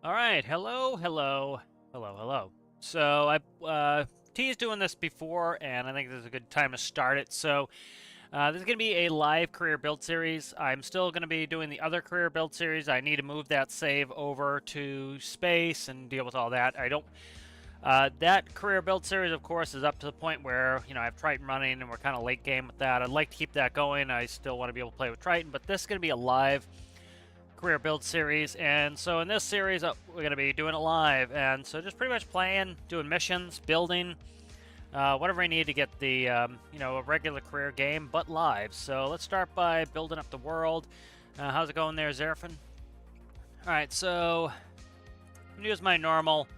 All right, hello. So I teased doing this before, and I think this is a good time to start it. So this is going to be a live career build series. I'm still going to be doing the other career build series. I need to move that save over to space and deal with all that. I don't. That career build series, of course, is up to the point where I have Triton running, and we're kind of late game with that. I'd like to keep that going. I still want to be able to play with Triton, but this is going to be a live career build series, and so in this series we're going to be doing it live, and so just pretty much playing, doing missions, building, whatever I need to get the a regular career game, but live. So let's start by building up the world. How's it going there, Zerafin? Alright, so I'm going to use my normal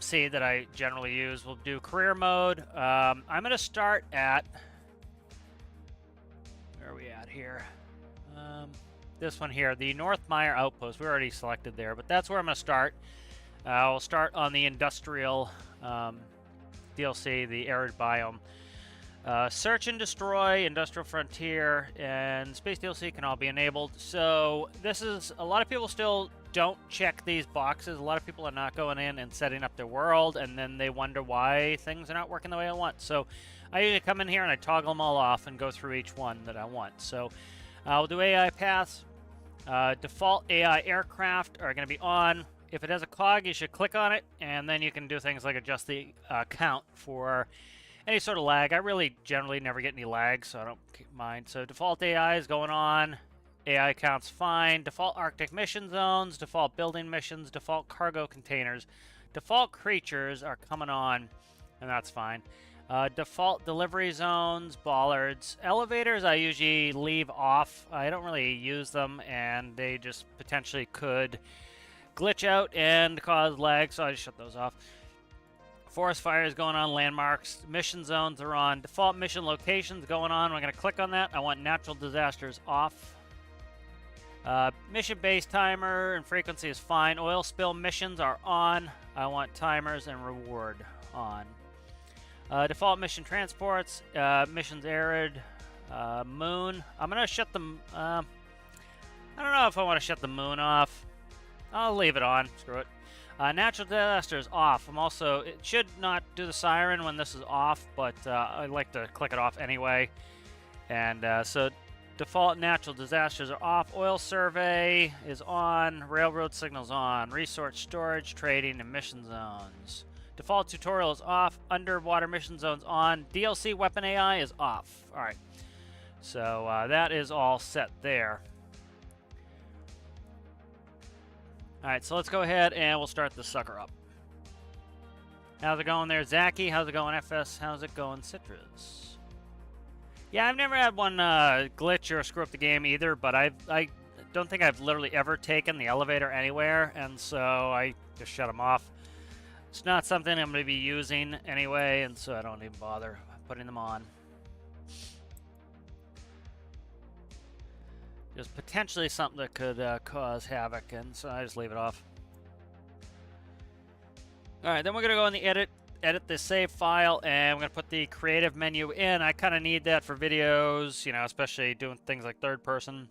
seed that I generally use. We'll do career mode. I'm going to start at, where are we at here? This one here, the North Meyer Outpost. We already selected there, but that's where I'm going to start. I'll start on the Industrial DLC, the Arid Biome. Search and Destroy, Industrial Frontier, and Space DLC can all be enabled. So this is, a lot of people still don't check these boxes. A lot of people are not going in and setting up their world, and then they wonder why things are not working the way I want. So I usually come in here and I toggle them all off and go through each one that I want. So we'll do AI paths. Default AI aircraft are going to be on. If it has a cog, you should click on it, and then you can do things like adjust the count for any sort of lag. I really generally never get any lag, so I don't mind. So default AI is going on. AI count's fine. Default Arctic mission zones, default building missions, default cargo containers. Default creatures are coming on, and that's fine. Default delivery zones, bollards. Elevators I usually leave off. I don't really use them, and they just potentially could glitch out and cause lag, so I just shut those off. Forest fires going on, landmarks. Mission zones are on. Default mission locations going on. I'm going to click on that. I want natural disasters off. Mission-based timer and frequency is fine. Oil spill missions are on. I want timers and reward on. Default mission transports, missions arid, moon. I'm going to shut the, I don't know if I want to shut the moon off. I'll leave it on, screw it. Natural disasters off. It should not do the siren when this is off, but I like to click it off anyway. And so default natural disasters are off. Oil survey is on. Railroad signals on. Resource storage, trading, and mission zones. Default tutorial is off. Underwater mission zones on. DLC weapon AI is off. Alright. So that is all set there. Alright, so let's go ahead and we'll start this sucker up. How's it going there, Zaki? How's it going, FS? How's it going, Citrus? Yeah, I've never had one glitch or screw up the game either, but I don't think I've literally ever taken the elevator anywhere, and so I just shut them off. It's not something I'm going to be using anyway, and so I don't even bother putting them on. Just potentially something that could cause havoc, and so I just leave it off. Alright, then we're going to go in the edit the save file, and we're going to put the creative menu in. I kind of need that for videos, especially doing things like third person.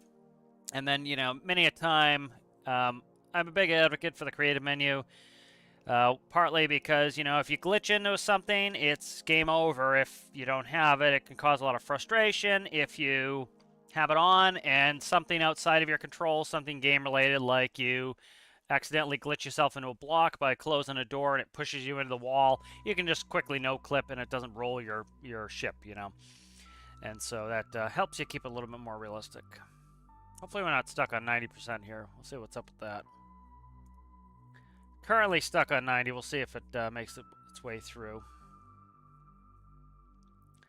And then, many a time, I'm a big advocate for the creative menu. Partly because, if you glitch into something, it's game over. If you don't have it, it can cause a lot of frustration. If you have it on and something outside of your control, something game-related, like you accidentally glitch yourself into a block by closing a door and it pushes you into the wall, you can just quickly no-clip and it doesn't roll your ship, And so that helps you keep it a little bit more realistic. Hopefully we're not stuck on 90% here. We'll see what's up with that. Currently stuck on 90. We'll see if it makes its way through.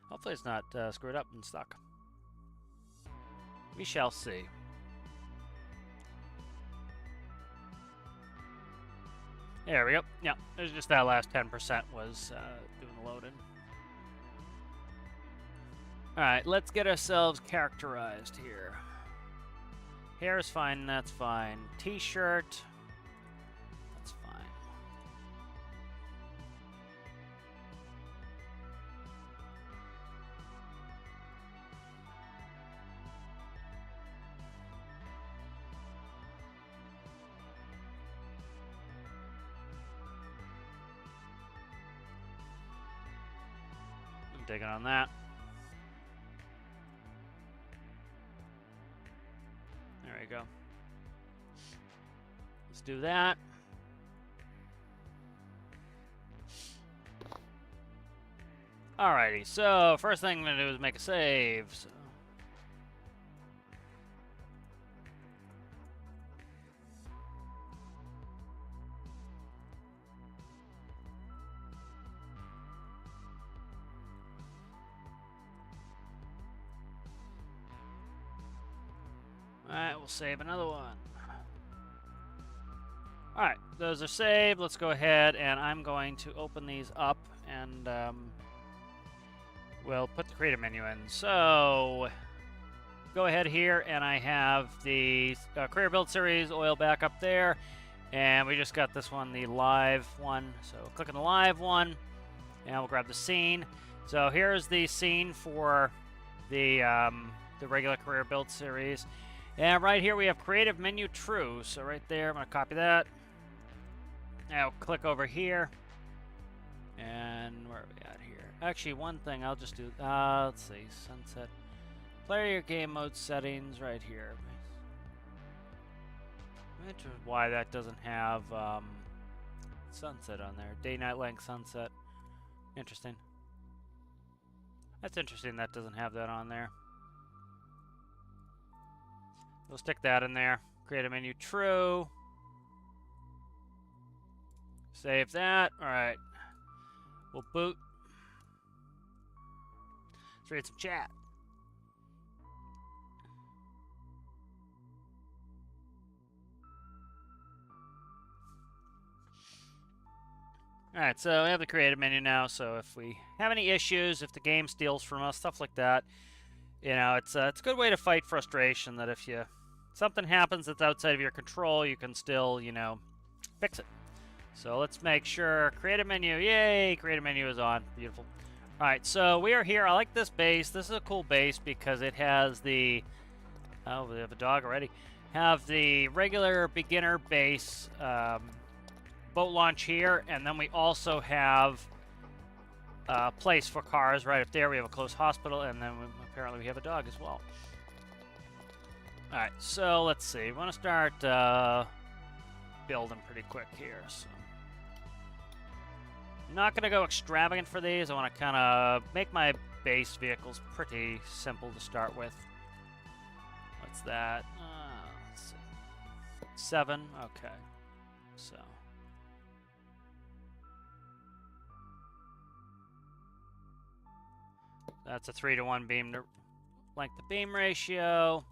Hopefully it's not screwed up and stuck. We shall see. There we go. Yeah, there's just that last 10% was doing the loading. Alright, let's get ourselves characterized here. Hair is fine, that's fine. T-shirt. digging on that. There we go. Let's do that. Alrighty, so first thing I'm going to do is make a save. So. Alright, we'll save another one. Alright, those are saved. Let's go ahead and I'm going to open these up and we'll put the creative menu in. So, go ahead here and I have the career build series oil back up there. And we just got this one, the live one. So, click on the live one and we'll grab the scene. So, here's the scene for the regular career build series. And right here we have creative menu true. So right there, I'm going to copy that. Now click over here. And where are we at here? Actually, one thing I'll just do, let's see, sunset. Player your game mode settings right here. I'm interested why that doesn't have sunset on there. Day, night, length, sunset. Interesting. That's interesting that doesn't have that on there. We'll stick that in there. Creative menu true. Save that. All right. We'll boot. Let's read some chat. All right, so we have the creative menu now. So if we have any issues, if the game steals from us, stuff like that, you know, it's a good way to fight frustration. That if something happens that's outside of your control, you can still, you know, fix it. So let's make sure creative menu, yay, creative menu is on. Beautiful. All right, so we are here. I like this base. This is a cool base because it has the, oh, we have a dog already. Have the regular beginner base boat launch here, and then we also have a place for cars right up there. We have a closed hospital, and then apparently we have a dog as well. All right, so let's see. We want to start building pretty quick here. So I'm not going to go extravagant for these. I want to kind of make my base vehicles pretty simple to start with. What's that? Let's see. 7. Okay. So. That's a 3-to-1 beam to length to beam ratio.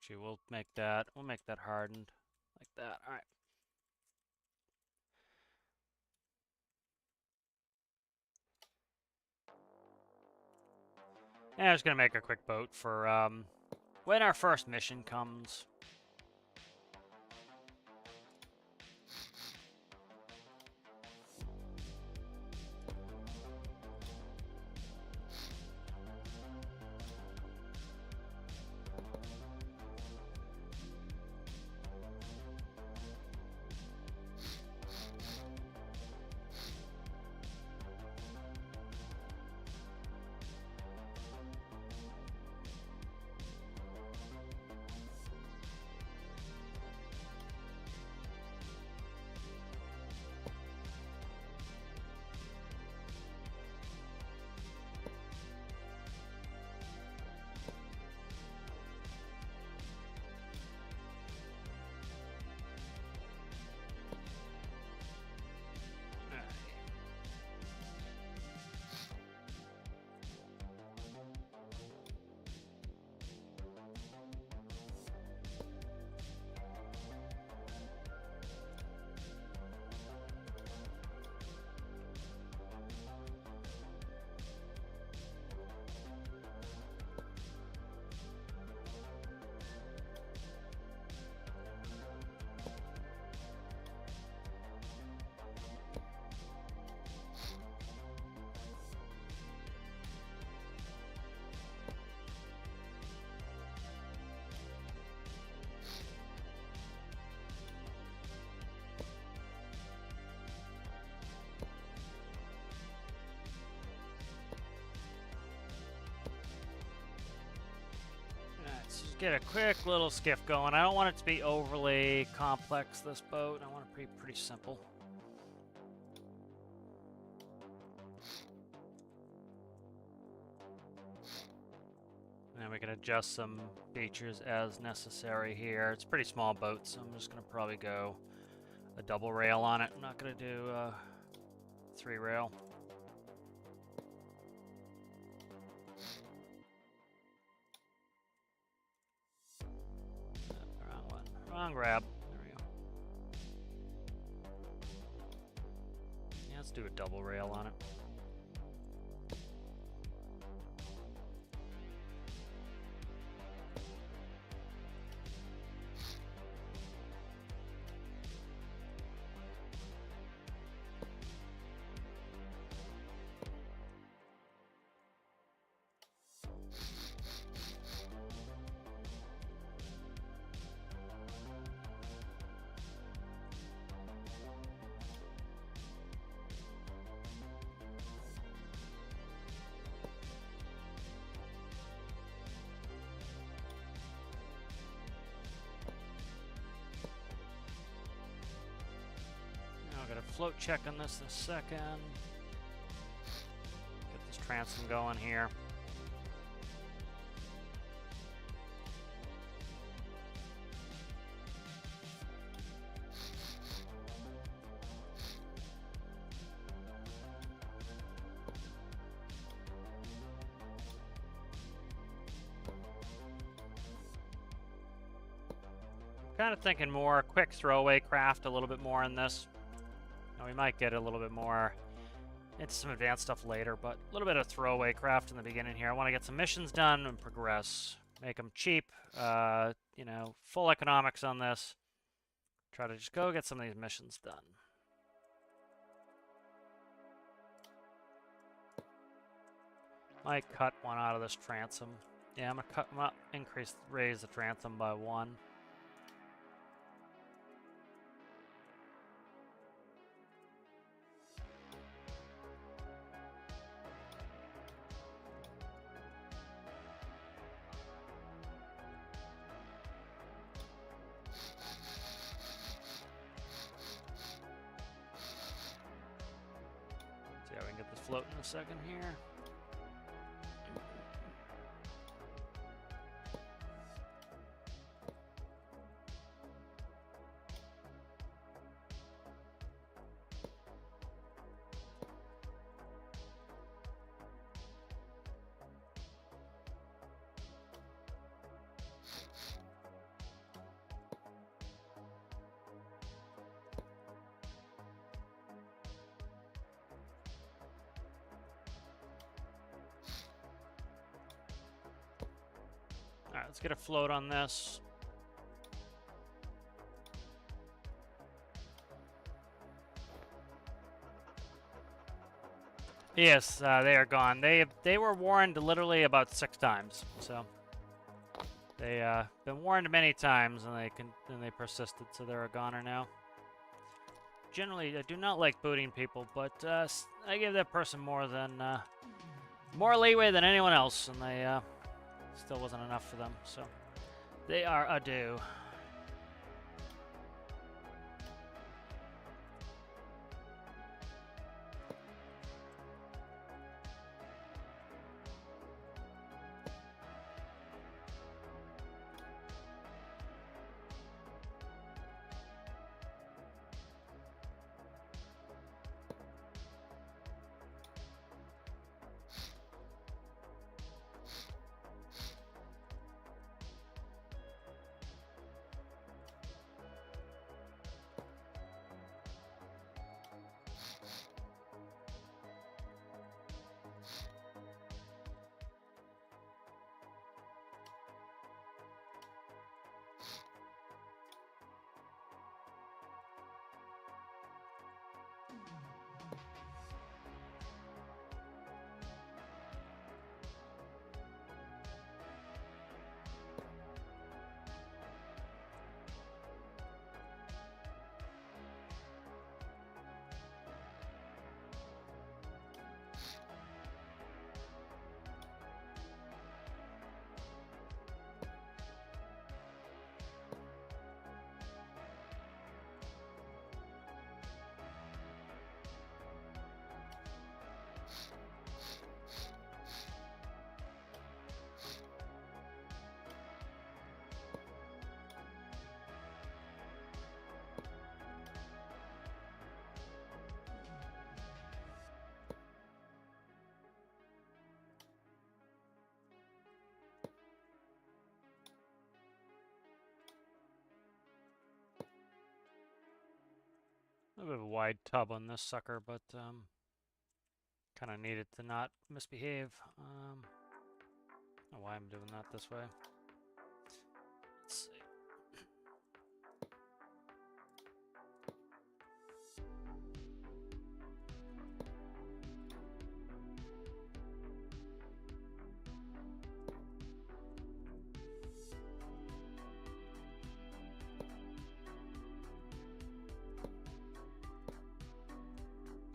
We'll make that hardened like that. All right. And I'm just gonna make a quick boat for when our first mission comes. get a quick little skiff going. I don't want it to be overly complex, this boat. I want it to be pretty simple. And we can adjust some features as necessary here. It's a pretty small boat, so I'm just going to probably go a double rail on it. I'm not going to do 3 rail. Wrong one. Wrong grab. There we go. Yeah, let's do a double rail on it. I'll get a float check on this in a second. Get this transom going here. Kind of thinking more quick throwaway craft, a little bit more in this. Now we might get a little bit more into some advanced stuff later, but a little bit of throwaway craft in the beginning here. I want to get some missions done and progress. Make them cheap, you know, full economics on this. Try to just go get some of these missions done. Might cut one out of this transom. Yeah, I'm gonna raise the transom by 1. See how we can get this floating in a second here. Alright, let's get a float on this. Yes, they are gone. They were warned literally about 6 times, so they been warned many times, and they persisted, so they're a goner now. Generally, I do not like booting people, but I give that person more leeway than anyone else, and they still wasn't enough for them, so they are adieu. A bit of a wide tub on this sucker, but kind of needed to not misbehave. I don't know why I'm doing that this way. Let's see.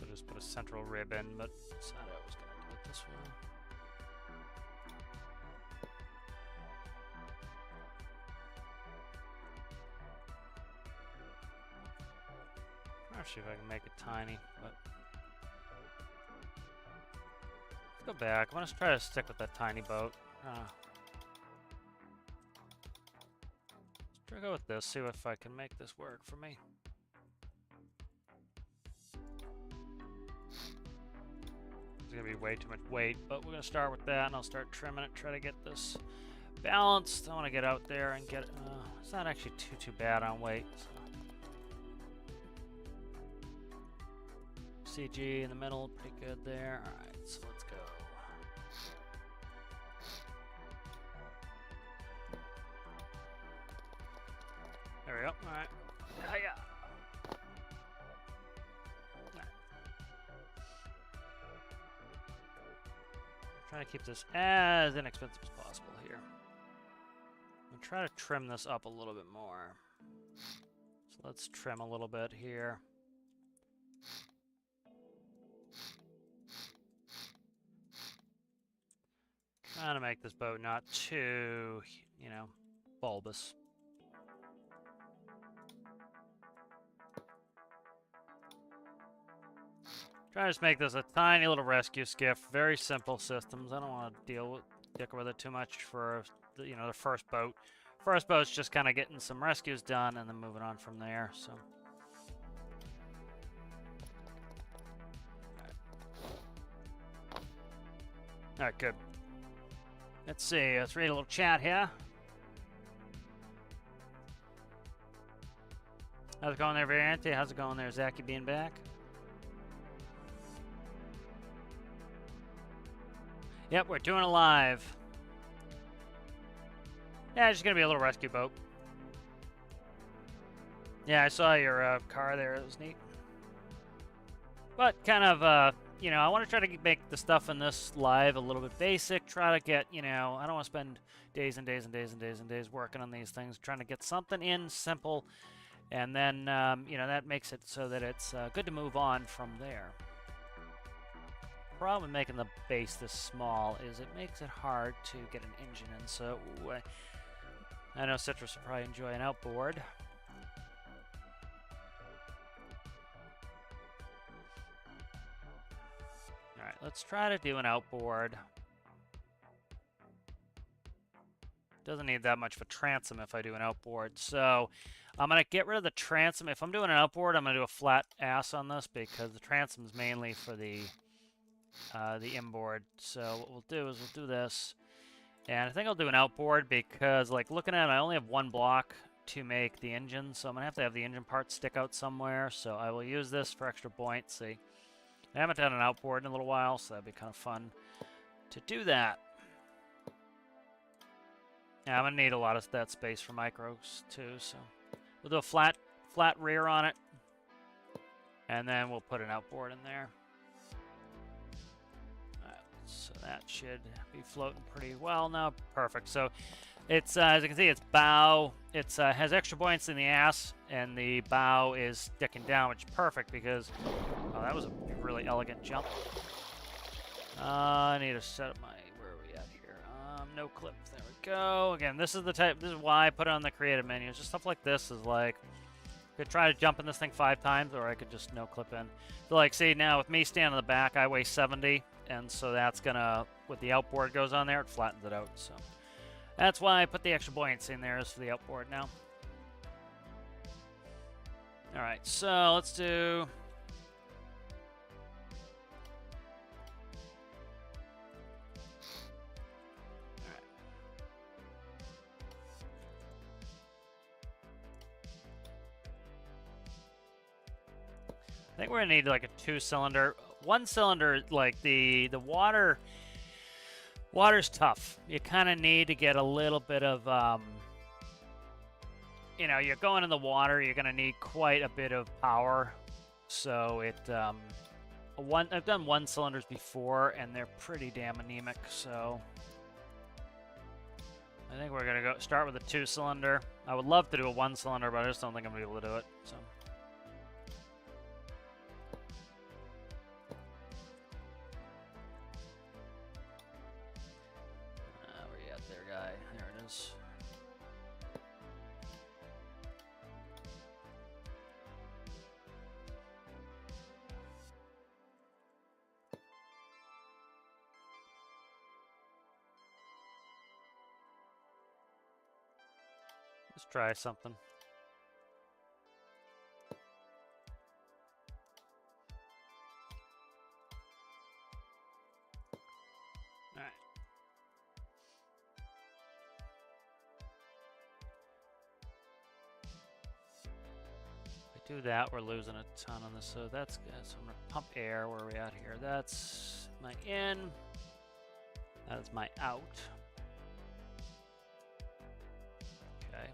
Just put a central rib in, but decided I was going to do it this way. I'll see if I can make it tiny, but let's go back. I'm going to try to stick with that tiny boat. Let's try to go with this, see if I can make this work for me. It's going to be way too much weight, but we're going to start with that, and I'll start trimming it, try to get this balanced. I want to get out there and get it. It's not actually too bad on weight. So. CG in the middle, pretty good there. All right, so let's go. There we go. All right. Hiya. Trying to keep this as inexpensive as possible here. I'm gonna try to trim this up a little bit more. So let's trim a little bit here. Trying to make this boat not too, bulbous. Try to just make this a tiny little rescue skiff. Very simple systems. I don't want to dick with it too much for the first boat. First boat's just kind of getting some rescues done and then moving on from there. So. All right, good. Let's see. Let's read a little chat here. How's it going there, Variante? How's it going there, Zachy being back? Yep, we're doing it live. Yeah, it's just gonna be a little rescue boat. Yeah, I saw your car there. It was neat. But kind of, I want to try to make the stuff in this live a little bit basic. Try to get, I don't want to spend days and days and days and days and days working on these things. Trying to get something in simple, and then, that makes it so that it's good to move on from there. Problem with making the base this small is it makes it hard to get an engine in. So I know Citrus will probably enjoy an outboard. All right, let's try to do an outboard. Doesn't need that much of a transom if I do an outboard. So I'm going to get rid of the transom. If I'm doing an outboard, I'm going to do a flat ass on this because the transom is mainly for the inboard. So what we'll do is we'll do this, and I think I'll do an outboard because, like, looking at it, I only have one block to make the engine, so I'm gonna have to have the engine part stick out somewhere. So I will use this for extra buoyancy. I haven't done an outboard in a little while, so that'd be kind of fun to do that. Yeah, I'm gonna need a lot of that space for micros too, so we'll do a flat rear on it, and then we'll put an outboard in there. So that should be floating pretty well now. Perfect. So it's, as you can see, it's bow. It has extra buoyancy in the ass, and the bow is sticking down, which is perfect because, oh, that was a really elegant jump. I need to set up my, where are we at here? No clip. There we go. Again, this is why I put it on the creative menu. Just stuff like this is like, I could try to jump in this thing 5 times, or I could just no clip in. So, like, see, now with me standing in the back, I weigh 70. And so that's gonna, with the outboard goes on there, it flattens it out. So that's why I put the extra buoyancy in there, is for the outboard now. All right, so let's do. I think we're gonna need like a 2-cylinder. 1-cylinder, like the water's tough. You kind of need to get a little bit of, you know, you're going in the water, you're gonna need quite a bit of power. So I've done 1-cylinders before, and they're pretty damn anemic. So I think we're gonna start with a 2-cylinder. I would love to do a 1-cylinder, but I just don't think I'm gonna be able to do it. So. Where you at there, guy? There it is. Let's try something. All right. If we do that, we're losing a ton on this. So that's good. So I'm gonna pump air. Where are we at here? That's my in. That is my out. Okay.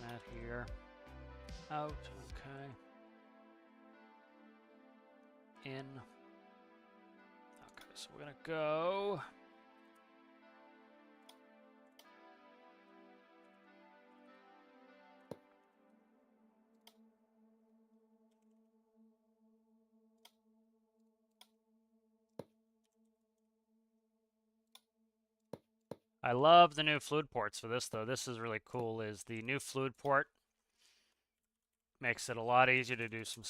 At here, out, okay, in, okay, so we're gonna go, I love the new fluid ports for this though. This is really cool, is the new fluid port makes it a lot easier to do some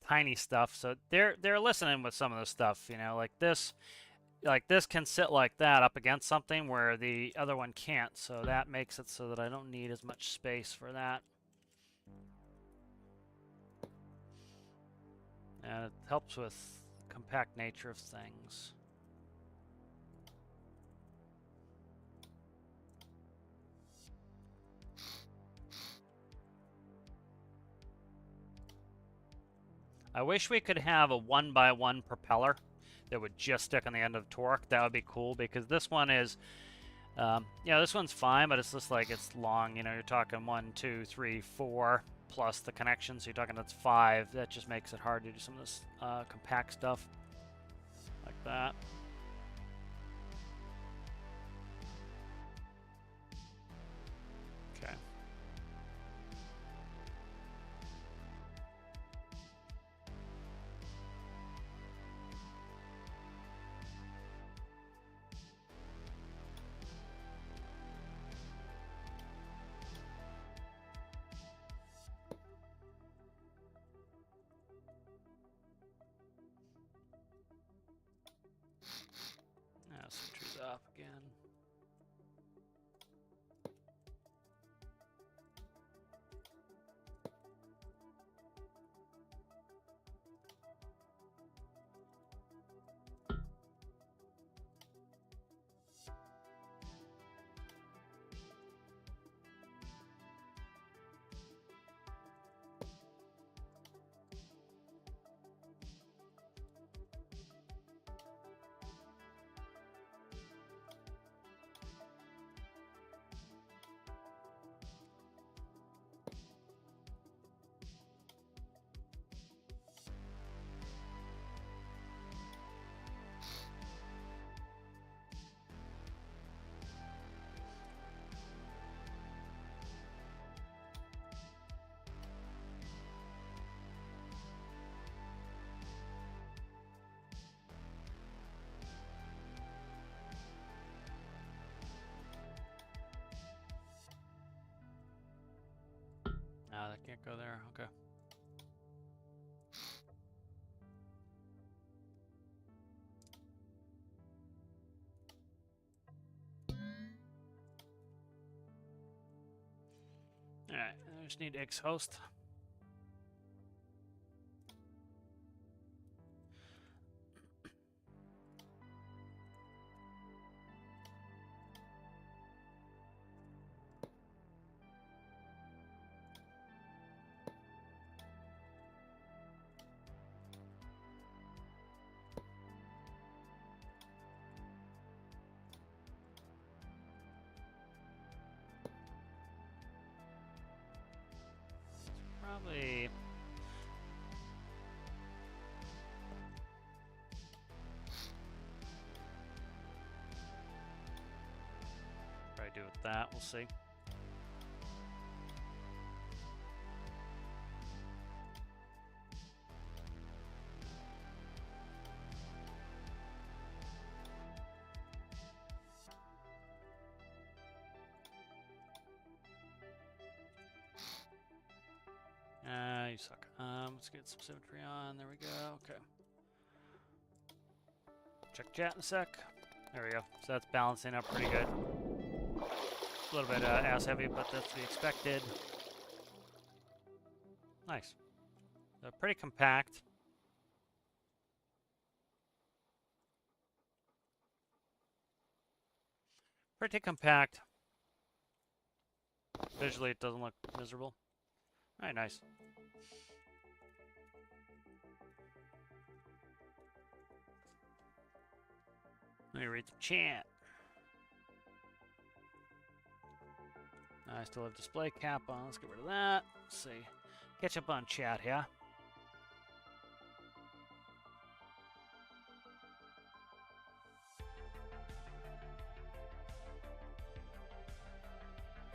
tiny stuff. So they're listening with some of the stuff, you know, like this can sit like that up against something where the other one can't. So that makes it so that I don't need as much space for that. And it helps with the compact nature of things. I wish we could have a 1x1 propeller that would just stick on the end of torque. That would be cool, because this one is, yeah, this one's fine, but it's just like it's long. You know, you're talking 1, 2, 3, 4 plus the connection, so you're talking that's 5. That just makes it hard to do some of this compact stuff like that. Okay. can't go there. Okay. Alright, I just need X host. Probably do with that. We'll see. You suck. Let's get some symmetry on. There we go. Okay. Check chat in a sec. There we go. So that's balancing up pretty good. A little bit ass heavy, but that's to be expected. Nice. So pretty compact. Pretty compact. Visually, it doesn't look miserable. All right, nice. Let me read the chat. I still have display cap on. Let's get rid of that. Let's see. Catch up on chat here.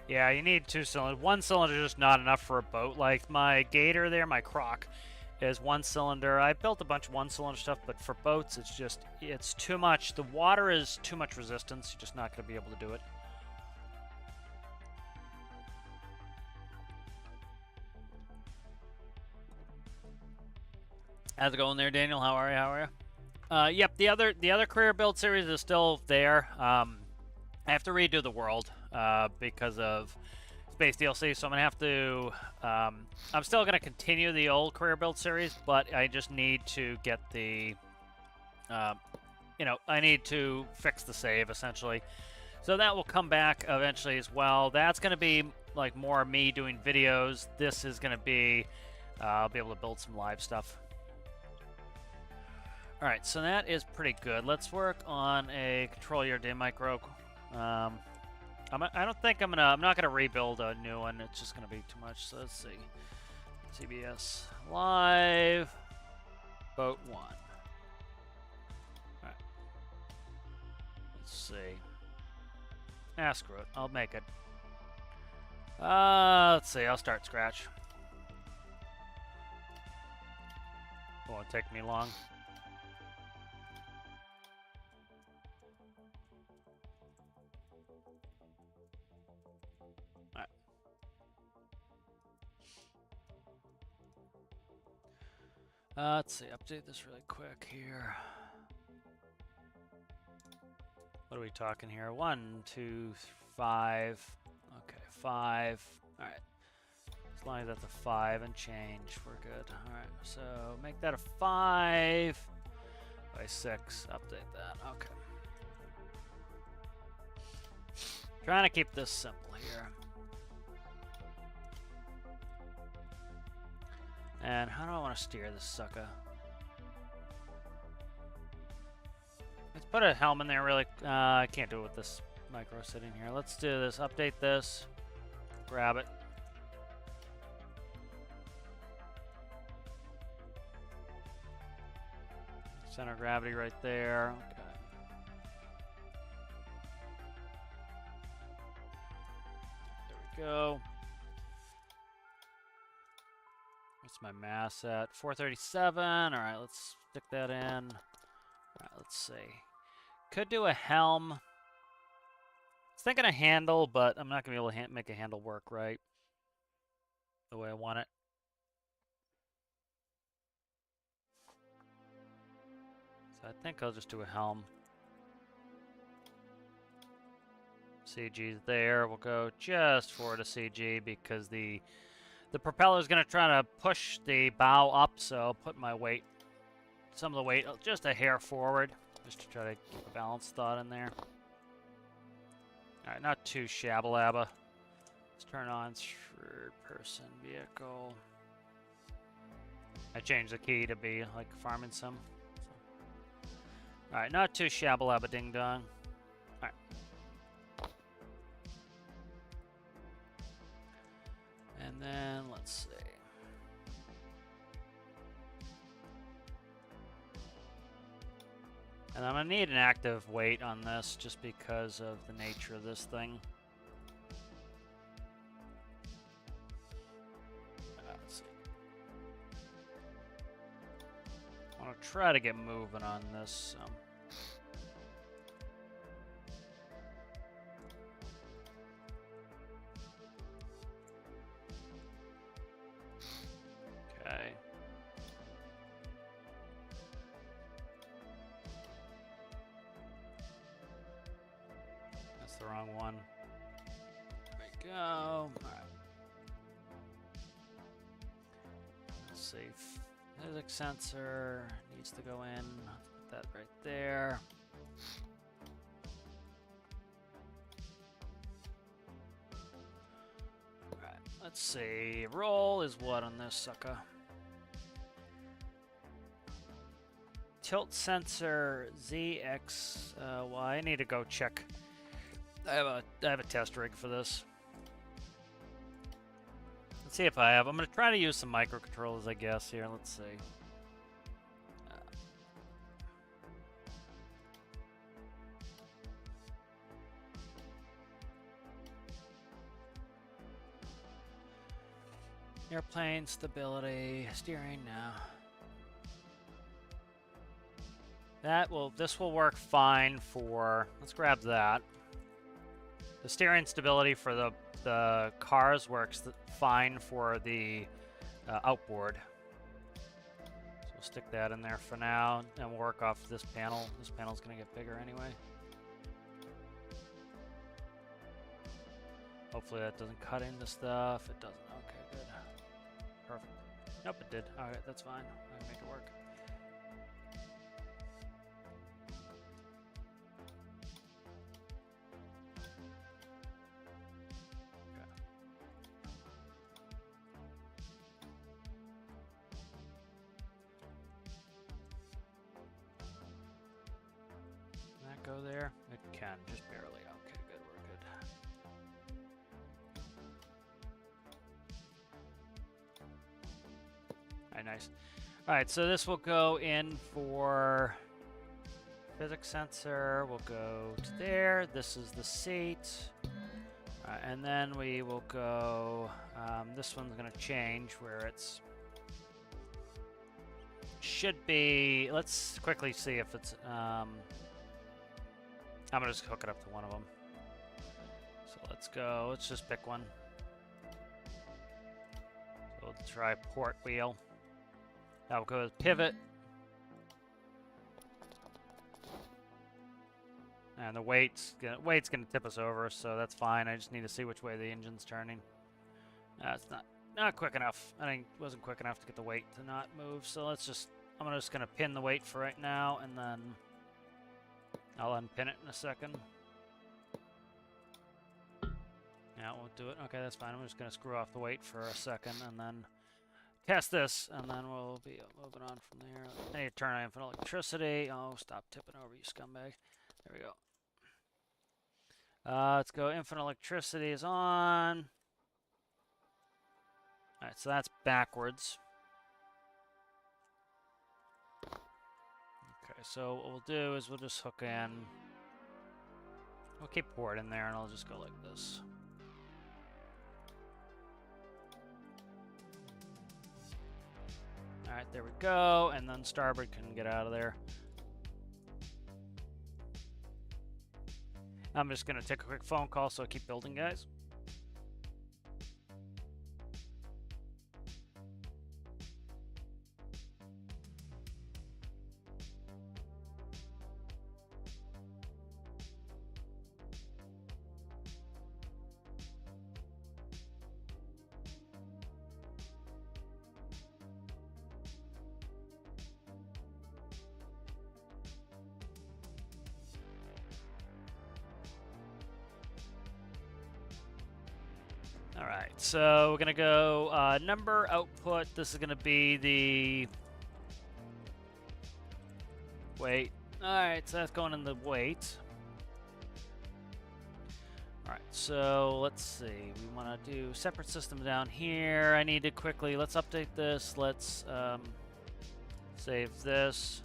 Yeah, you need 2 cylinders. 1 cylinder is just not enough for a boat. Like my Gator there, my Croc, is 1 cylinder. I built a bunch of 1 cylinder stuff, but for boats, it's too much. The water is too much resistance. You're just not going to be able to do it. How's it going there, Daniel? How are you? How are you? Yep, the other career build series is still there. I have to redo the world because of Space DLC, so I'm gonna have to. I'm still gonna continue the old career build series, but I just need to get the. I need to fix the save essentially, so that will come back eventually as well. That's gonna be like more me doing videos. This is gonna be. I'll be able to build some live stuff. All right, so that is pretty good. Let's work on a control your day micro. I don't think I'm not gonna rebuild a new one. It's just gonna be too much. So let's see. TBS live boat 1. All right. Let's see. Screw it. I'll make it. Let's see. I'll start scratch. Won't take me long. Let's see, update this really quick here. What are we talking here? 1, 2, 5. Okay, 5. All right. As long as that's a 5 and change, we're good. All right, so make that a 5 by 6. Update that. Okay. Trying to keep this simple here. And how do I want to steer this sucker? Let's put a helm in there really. I can't do it with this micro sitting here. Let's do this. Update this. Grab it. Center of gravity right there. Okay. There we go. What's my mass at? 437. All right, let's stick that in. All right, let's see. Could do a helm. I was thinking a handle, but I'm not going to be able to make a handle work right. the way I want it. So I think I'll just do a helm. CG's there. We'll go just forward a CG because the propeller is going to try to push the bow up, so I'll put my weight, some of the weight, just a hair forward, just to try to keep a balanced thought in there. Alright, not too shabba-labba. Let's turn on third-person vehicle. I changed the key to be like farming sim. So. Alright, not too shabba-labba ding-dong. Alright. And then, let's see. And I'm going to need an active weight on this just because of the nature of this thing. Let's see. I want to try to get moving on this. Okay. That's the wrong one. There we go. All right. Let's see. Physics sensor needs to go in. Put that right there. All right. Let's see. Roll is what on this sucker? Tilt sensor ZXY. I need to go check. I have a test rig for this. Let's see if I have. I'm going to try to use some microcontrollers, I guess, here. Let's see. Airplane stability, steering now. This will work fine for, let's grab that. The steering stability for the cars works fine for the outboard. So we'll stick that in there for now, and we'll work off this panel. This panel's gonna get bigger anyway. Hopefully that doesn't cut into stuff. It doesn't. Okay, good. Perfect. Nope, it did. Alright, that's fine. I can make it work. Go there? It can, just barely. Okay, good, we're good. Alright, nice. Alright, so this will go in for physics sensor. We'll go to there. This is the seat. And then we will go, this one's going to change where it's should be, let's quickly see if it's, I'm going to just hook it up to one of them. So let's go. Let's just pick one. So we'll try port wheel. Now we'll go with pivot. And the weight's gonna tip us over, so that's fine. I just need to see which way the engine's turning. It's not quick enough. I think it wasn't quick enough to get the weight to not move. So let's just, I'm just gonna pin the weight for right now, and then I'll unpin it in a second. Yeah, it won't do it. Okay, that's fine. I'm just going to screw off the weight for a second and then test this, and then we'll be moving on from there. I need to turn on infinite electricity. Oh, stop tipping over, you scumbag. There we go. Let's go. Infinite electricity is on. All right, so that's backwards. Okay, so what we'll do is we'll just hook in. We'll keep port in there, and I'll just go like this. All right, there we go, and then starboard can get out of there. I'm just gonna take a quick phone call, so keep building, guys. All right, so we're gonna go number output. This is gonna be the weight. All right, so that's going in the weight. All right, so let's see. We want to do separate system down here. I need to quickly, let's update this. Let's save this.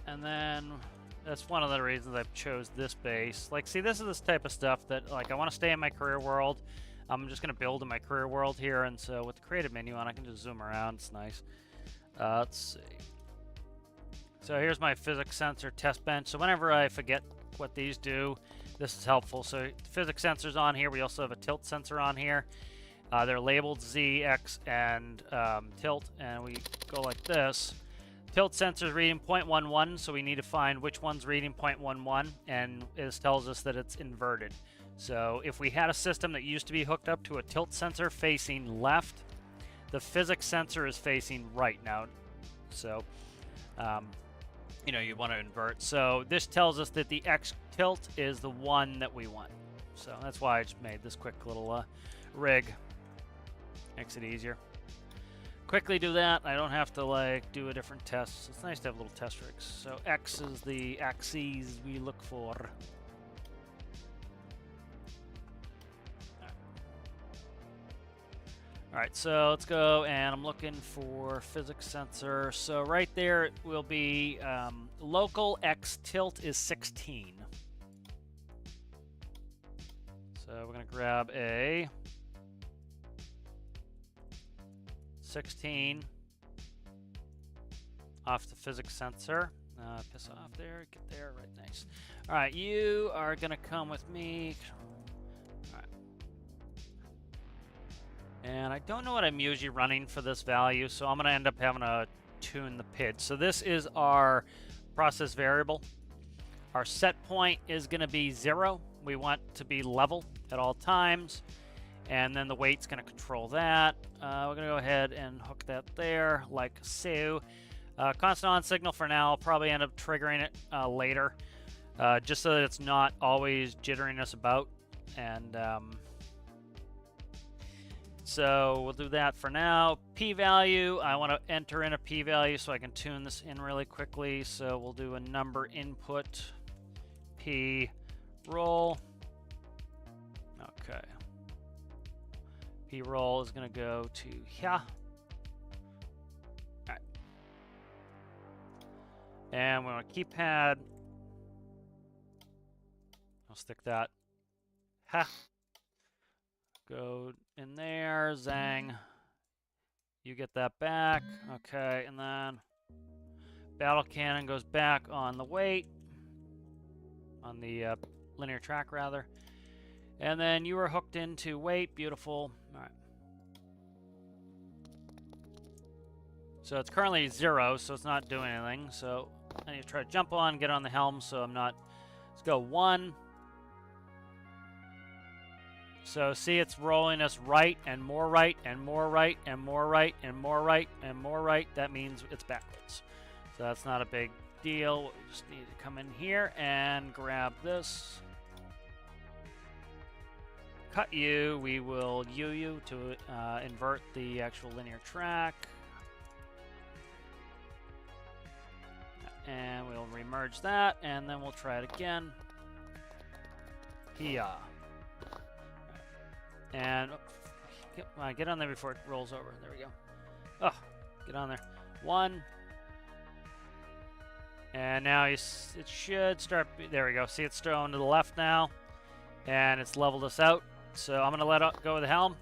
And then that's one of the reasons I've chose this base. Like, see, this is this type of stuff that, like, I want to stay in my career world. I'm just going to build in my career world here, and so with the creative menu on, I can just zoom around. It's nice. Let's see. So here's my physics sensor test bench. So whenever I forget what these do, this is helpful. So physics sensors on here. We also have a tilt sensor on here. They're labeled Z, X, and tilt, and we go like this. Tilt sensor is reading 0.11, so we need to find which one's reading 0.11, and this tells us that it's inverted. So if we had a system that used to be hooked up to a tilt sensor facing left, the physics sensor is facing right now. So, you know, you want to invert. So this tells us that the X tilt is the one that we want. So that's why I just made this quick little rig. Makes it easier. Quickly do that. I don't have to like do a different test. It's nice to have little test rigs. So X is the axes we look for. All right, so let's go, and I'm looking for physics sensor. So right there it will be local X tilt is 16. So we're gonna grab a 16 off the physics sensor. Piss off there, get there, right, nice. All right, you are gonna come with me. All right. And I don't know what I'm usually running for this value, so I'm gonna end up having to tune the PID. So this is our process variable. Our set point is gonna be 0. We want to be level at all times. And then the weight's going to control that. We're going to go ahead and hook that there, like so. Constant on signal for now. I'll probably end up triggering it later, just so that it's not always jittering us about. And so we'll do that for now. P-value, I want to enter in a P-value so I can tune this in really quickly. So we'll do a number input, P, roll. Okay. P-roll is going to go to here. All right. And we want a keypad. I'll stick that. Ha. Go in there. Zang. You get that back. Okay. And then battle cannon goes back on the weight. On the linear track, rather. And then you are hooked into weight. Beautiful. All right. So it's currently 0, so it's not doing anything. So I need to try to jump on, get on the helm, so I'm not. Let's go 1. So see, it's rolling us right and more right and more right and more right and more right and more right. That means it's backwards. So that's not a big deal. We just need to come in here and grab this. Cut you. We will you to invert the actual linear track. And we'll remerge that, and then we'll try it again. Here. And get on there before it rolls over. There we go. Oh, get on there. 1. And now it should start. There we go. See, it's thrown to the left now, and it's leveled us out. So I'm going to let go of the helm.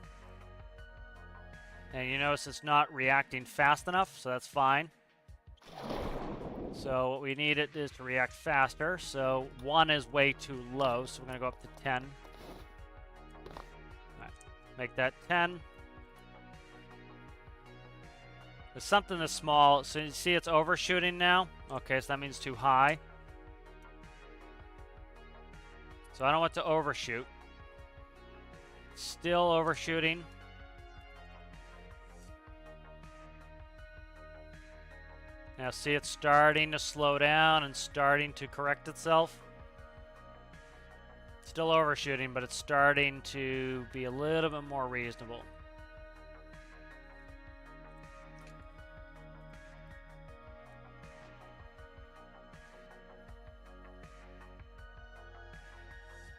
And you notice it's not reacting fast enough, so that's fine. So what we need it is to react faster. So 1 is way too low, so we're going to go up to 10. All right. Make that 10. There's something that's small. So you see it's overshooting now. Okay, so that means too high. So I don't want to overshoot. Still overshooting. Now see, it's starting to slow down and starting to correct itself. Still overshooting, but it's starting to be a little bit more reasonable.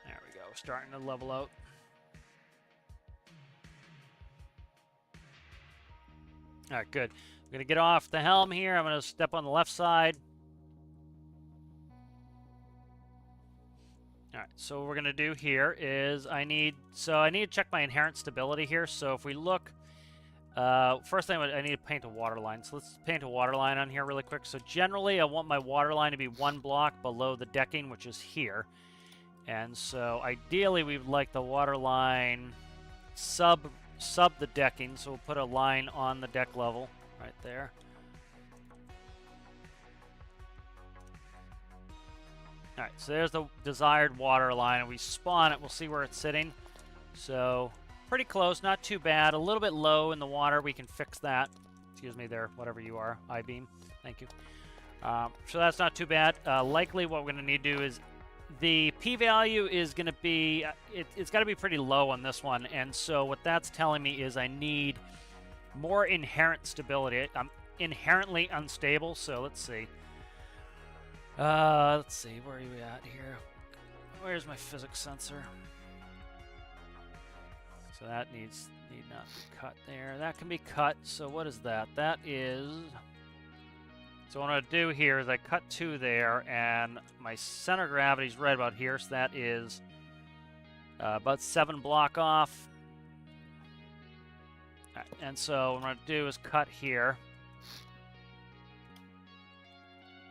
There we go, starting to level out. All right, good. I'm gonna get off the helm here. I'm gonna step on the left side. All right, so what we're gonna do here is I need to check my inherent stability here. So if we look, first thing I need to paint a water line. So let's paint a water line on here really quick. So generally I want my water line to be 1 block below the decking, which is here. And so ideally we'd like the water line sub the decking, so we'll put a line on the deck level right there. All right, so there's the desired water line, and we spawn it. We'll see where it's sitting. So pretty close, not too bad. A little bit low in the water. We can fix that. Excuse me there, whatever you are, I-beam. Thank you. So that's not too bad. Likely what we're going to need to do is the p-value is going to be, it's got to be pretty low on this one. And so what that's telling me is I need more inherent stability. I'm inherently unstable, so let's see. Where are you at here? Where's my physics sensor? So that need not be cut there. That can be cut. So what is that? That is... So what I'm going to do here is I cut 2 there, and my center of gravity is right about here, so that is about 7 block off. Right, and so what I'm going to do is cut here,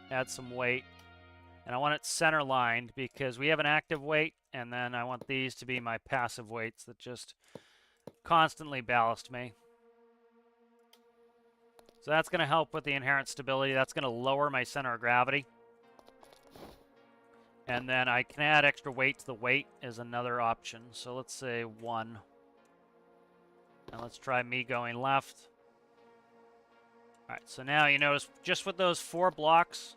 add some weight, and I want it center lined because we have an active weight, and then I want these to be my passive weights that just constantly ballast me. So that's going to help with the inherent stability. That's going to lower my center of gravity. And then I can add extra weight to the weight as another option. So let's say 1. And let's try me going left. All right, so now you notice just with those 4 blocks,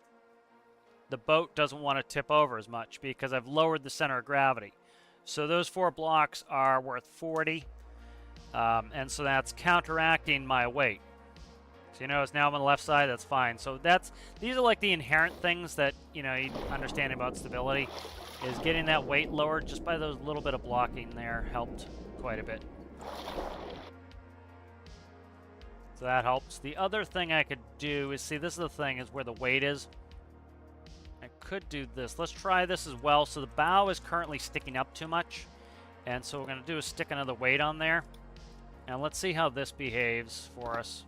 the boat doesn't want to tip over as much because I've lowered the center of gravity. So those 4 blocks are worth 40. And so that's counteracting my weight. So you notice now I'm on the left side, that's fine. So these are like the inherent things that, you know, you understand about stability, is getting that weight lowered just by those little bit of blocking there helped quite a bit. So that helps. The other thing I could do is, see, this is the thing, is where the weight is. I could do this. Let's try this as well. So the bow is currently sticking up too much. And so what we're going to do is stick another weight on there. And let's see how this behaves for us.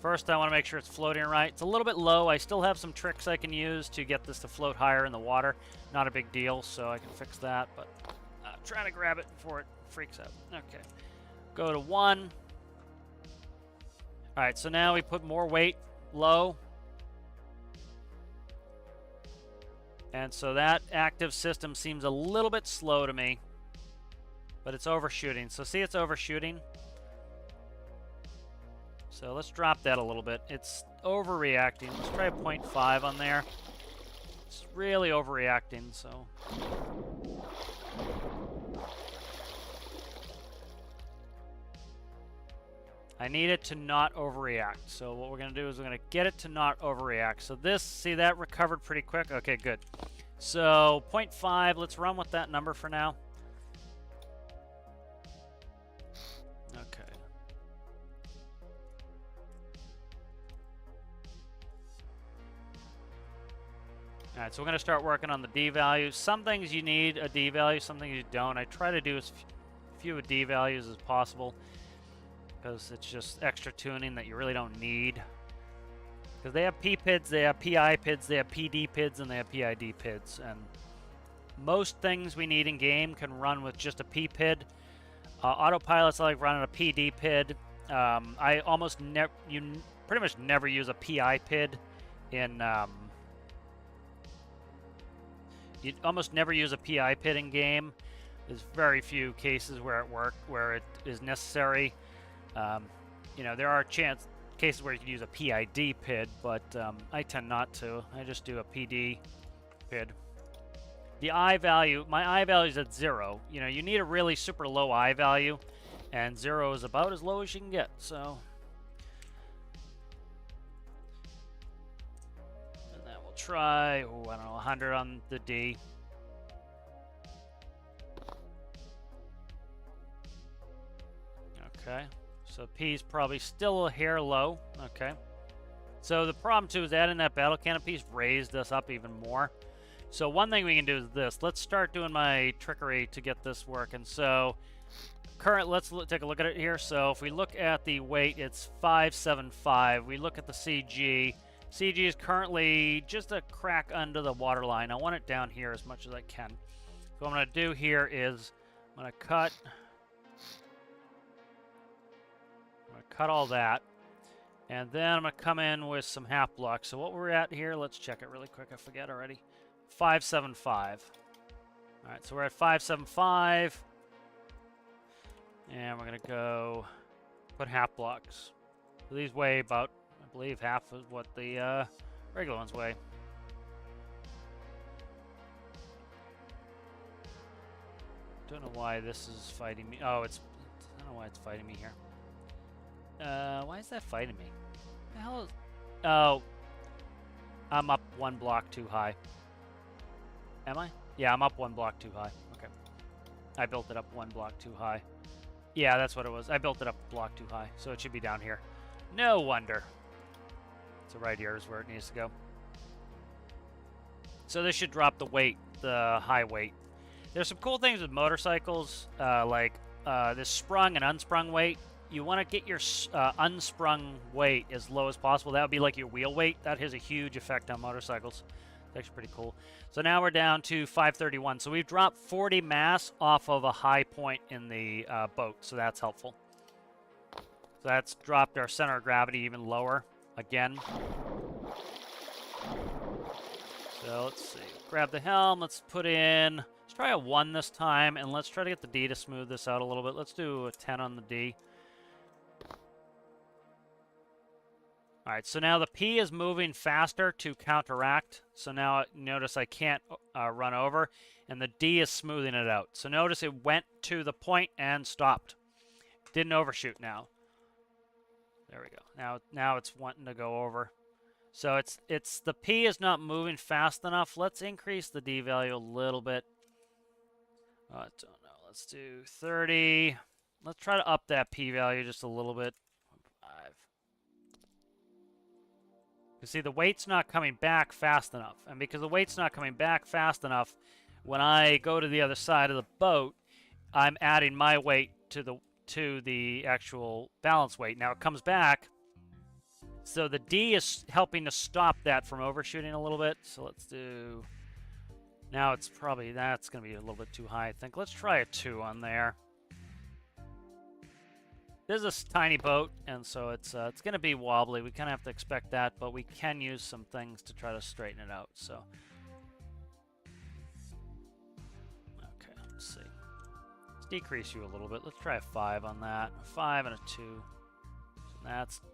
First, I want to make sure it's floating right. It's a little bit low. I still have some tricks I can use to get this to float higher in the water. Not a big deal, so I can fix that. But I'm trying to grab it before it freaks out. Okay. Go to 1. All right, so now we put more weight low. And so that active system seems a little bit slow to me. But it's overshooting. So see, it's overshooting. So let's drop that a little bit. It's overreacting. Let's try a 0.5 on there. It's really overreacting, so. I need it to not overreact. So what we're going to do is we're going to get it to not overreact. So this, see, that recovered pretty quick? Okay, good. So 0.5, let's run with that number for now. Okay. All right, so we're going to start working on the D values. Some things you need a D value, some things you don't. I try to do as few D values as possible because it's just extra tuning that you really don't need. Because they have P-PIDs, they have PI-PIDs, they have PD-PIDs, and they have PID-PIDs. And most things we need in game can run with just a P-PID. Autopilots I like running a PD-PID. I almost you pretty much never use a PI-PID in... You almost never use a PI PID in game. There's very few cases where it is necessary. You know, there are cases where you can use a PID PID, but I tend not to. I just do a PD PID. The I value, my I value is at 0. You know, you need a really super low I value, and 0 is about as low as you can get, so. And then we'll try, I don't know, 100 on the D. Okay, so P is probably still a hair low. Okay. So the problem too is adding that battle cannon piece raised us up even more. So one thing we can do is this. Let's start doing my trickery to get this working. So let's take a look at it here. So if we look at the weight, it's 575. We look at the CG. CG is currently just a crack under the water line. I want it down here as much as I can. So what I'm going to do here is I'm going to cut all that. And then I'm going to come in with some half blocks. So what we're at here, let's check it really quick. I forget already. 575. All right, so we're at 575. And we're going to go put half blocks. So these weigh about, I believe, half of what the regular ones weigh. Don't know why this is fighting me. Oh, I don't know why it's fighting me here. Why is that fighting me? The hell is... Oh. I'm up one block too high. Am I? Yeah, I'm up one block too high. Okay. I built it up one block too high. Yeah, that's what it was. I built it up a block too high, so it should be down here. No wonder. So right here is where it needs to go. So this should drop the weight, the high weight. There's some cool things with motorcycles, like this sprung and unsprung weight. You want to get your unsprung weight as low as possible. That would be like your wheel weight. That has a huge effect on motorcycles. It's actually pretty cool. So now we're down to 531. So we've dropped 40 mass off of a high point in the boat. So that's helpful. So that's dropped our center of gravity even lower again. So let's see. Grab the helm. Let's put in... Let's try a 1 this time. And let's try to get the D to smooth this out a little bit. Let's do a 10 on the D. All right, so now the P is moving faster to counteract. So now notice I can't run over, and the D is smoothing it out. So notice it went to the point and stopped. Didn't overshoot now. There we go. Now it's wanting to go over. So it's the P is not moving fast enough. Let's increase the D value a little bit. I don't know. Let's do 30. Let's try to up that P value just a little bit. 5. You see, the weight's not coming back fast enough. And because the weight's not coming back fast enough, when I go to the other side of the boat, I'm adding my weight to the actual balance weight. Now it comes back. So the D is helping to stop that from overshooting a little bit. So let's do... Now it's probably... That's going to be a little bit too high, I think. Let's try a 2 on there. This is a tiny boat, and so it's going to be wobbly. We kind of have to expect that, but we can use some things to try to straighten it out. So, okay, let's see. Let's decrease you a little bit. Let's try a 5 on that. A 5 and a 2. So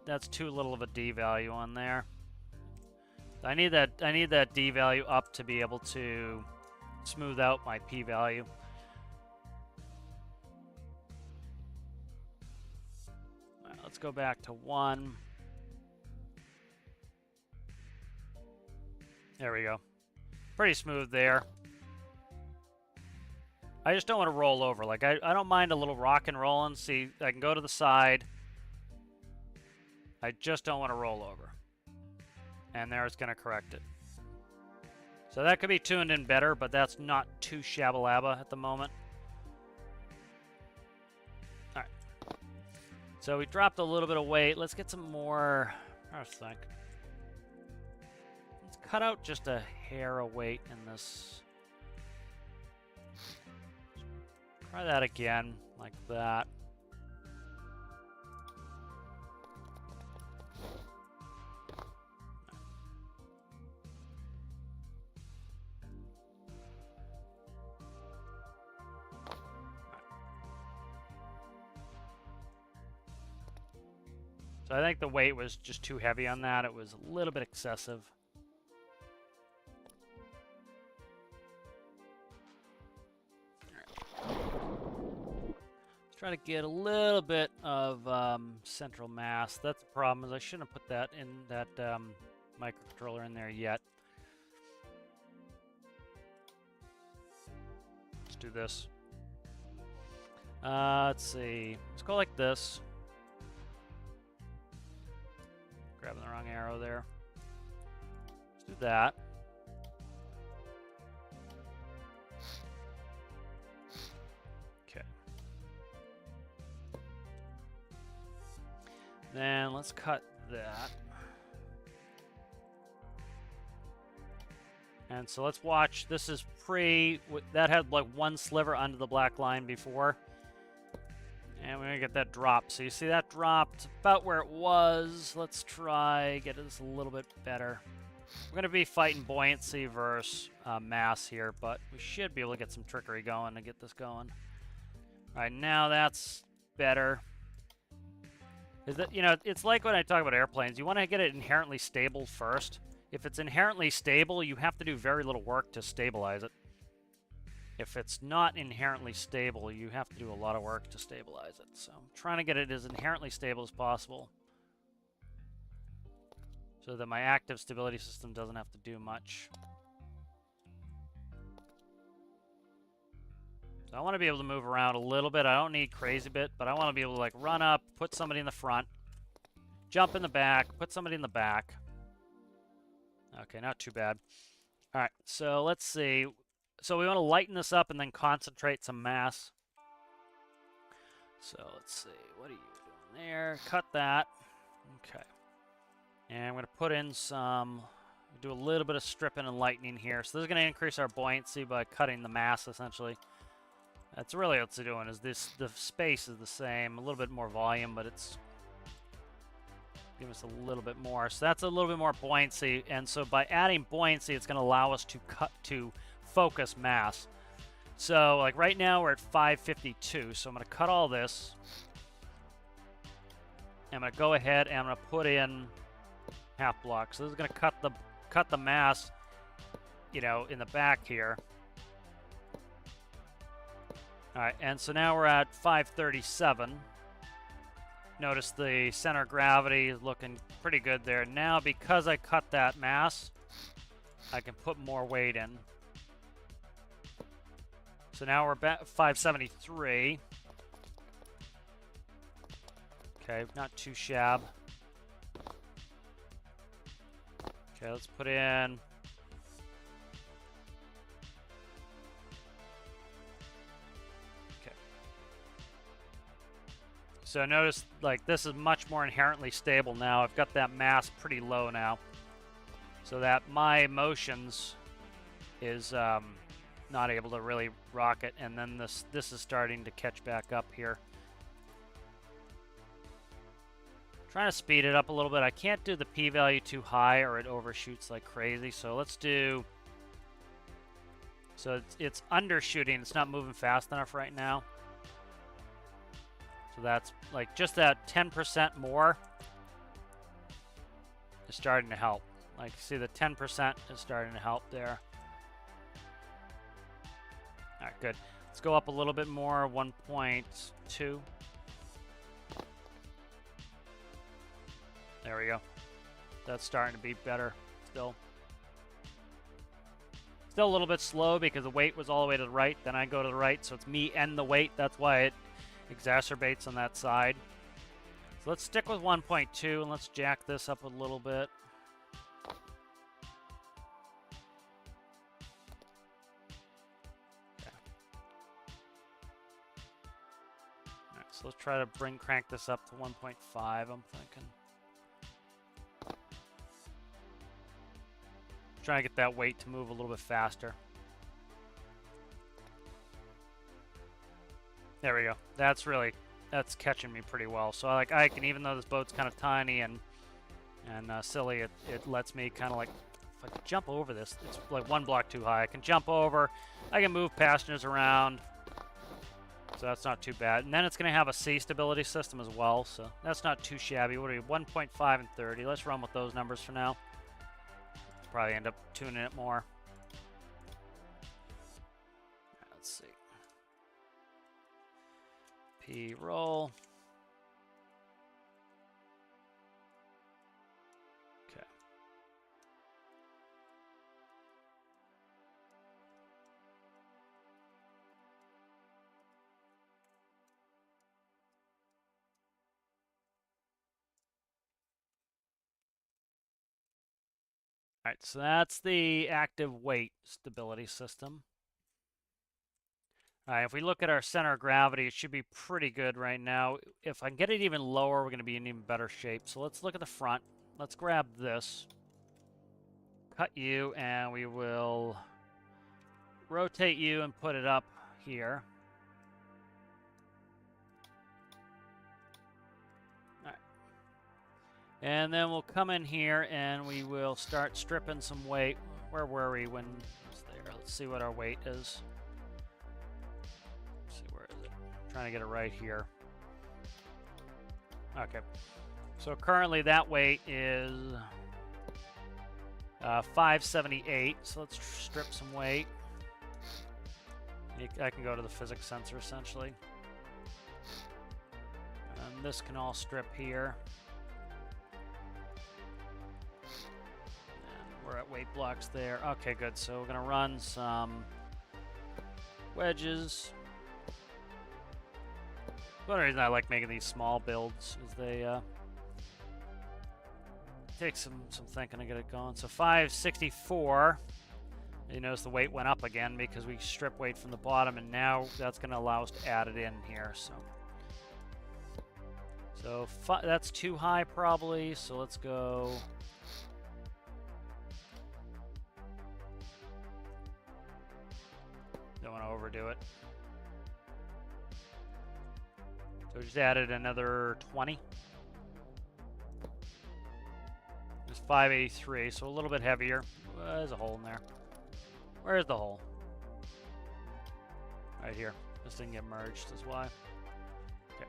that's too little of a D value on there. I need that D value up to be able to smooth out my P value. Let's go back to 1. There we go. Pretty smooth there. I just don't want to roll over. Like, I don't mind a little rock and rolling. See, I can go to the side. I just don't want to roll over. And there it's going to correct it. So that could be tuned in better, but that's not too shabba-labba at the moment. So we dropped a little bit of weight. Let's get some more. I think. Let's cut out just a hair of weight in this. Try that again, like that. So I think the weight was just too heavy on that. It was a little bit excessive. Try to get a little bit of central mass. That's the problem, is I shouldn't have put that in that microcontroller in there yet. Let's do this. Let's see. Let's go like this. Grabbing the wrong arrow there. Let's do that. Then let's cut that. And so let's watch. This is that had like one sliver under the black line before. And we're going to get that drop. So you see that dropped about where it was. Let's try get this a little bit better. We're going to be fighting buoyancy versus mass here, but we should be able to get some trickery going to get this going. All right, now that's better. Is that, you know, it's like when I talk about airplanes, you want to get it inherently stable first. If it's inherently stable, you have to do very little work to stabilize it. If it's not inherently stable, you have to do a lot of work to stabilize it. So I'm trying to get it as inherently stable as possible so that my active stability system doesn't have to do much. So I want to be able to move around a little bit. I don't need crazy bit, but I want to be able to like run up, put somebody in the front, jump in the back, put somebody in the back. Okay, not too bad. All right, so let's see. So we want to lighten this up and then concentrate some mass. So let's see. What are you doing there? Cut that. Okay. And I'm going to put in some, do a little bit of stripping and lightening here. So this is going to increase our buoyancy by cutting the mass, essentially. That's really what it's doing, is this, the space is the same, a little bit more volume, but it's giving us a little bit more. So that's a little bit more buoyancy, and so by adding buoyancy, it's going to allow us to focus mass. So like right now we're at 552, so I'm going to cut all this. I'm going to go ahead and I'm going to put in half block. So this is going to cut the mass, you know, in the back here. All right, and so now we're at 537. Notice the center of gravity is looking pretty good there. Now, because I cut that mass, I can put more weight in. So now we're at 573. Okay, not too shab. Okay, let's put in... So notice, like, this is much more inherently stable now. I've got that mass pretty low now. So that my motions is not able to really rock it. And then this is starting to catch back up here. Trying to speed it up a little bit. I can't do the p-value too high or it overshoots like crazy. So let's do... So it's undershooting. It's not moving fast enough right now. So that's like just that 10% more is starting to help. Like, see, the 10% is starting to help there. All right, good. Let's go up a little bit more, 1.2. There we go. That's starting to be better still. Still a little bit slow because the weight was all the way to the right. Then I go to the right, so it's me and the weight. That's why it exacerbates on that side. So let's stick with 1.2 and let's jack this up a little bit. Okay. All right, so let's try to crank this up to 1.5, I'm thinking. Trying to get that weight to move a little bit faster. There we go. That's catching me pretty well. So like I can, even though this boat's kind of tiny and silly, it lets me kind of like, if I can jump over this, it's like one block too high. I can jump over. I can move passengers around. So that's not too bad. And then it's going to have a C stability system as well, so that's not too shabby. What are we, 1.5 and 30? Let's run with those numbers for now. Probably end up tuning it more. Let's see. P roll. Okay. All right, so that's the active weight stability system. All right, if we look at our center of gravity, it should be pretty good right now. If I can get it even lower, we're going to be in even better shape. So let's look at the front. Let's grab this. Cut you, and we will rotate you and put it up here. All right. And then we'll come in here, and we will start stripping some weight. Where were we when it was there? Let's see what our weight is. Trying to get it right here. Okay. So currently that weight is 578. So let's strip some weight. I can go to the physics sensor essentially. And this can all strip here. And we're at weight blocks there. Okay, good. So we're going to run some wedges. One reason I like making these small builds is they take some thinking to get it going. So 564. You notice the weight went up again because we strip weight from the bottom, and now that's going to allow us to add it in here. So that's too high probably. So let's go. Don't want to overdo it. So we just added another 20. It's 583, so a little bit heavier. There's a hole in there. Where's the hole? Right here. This didn't get merged, is why. Okay.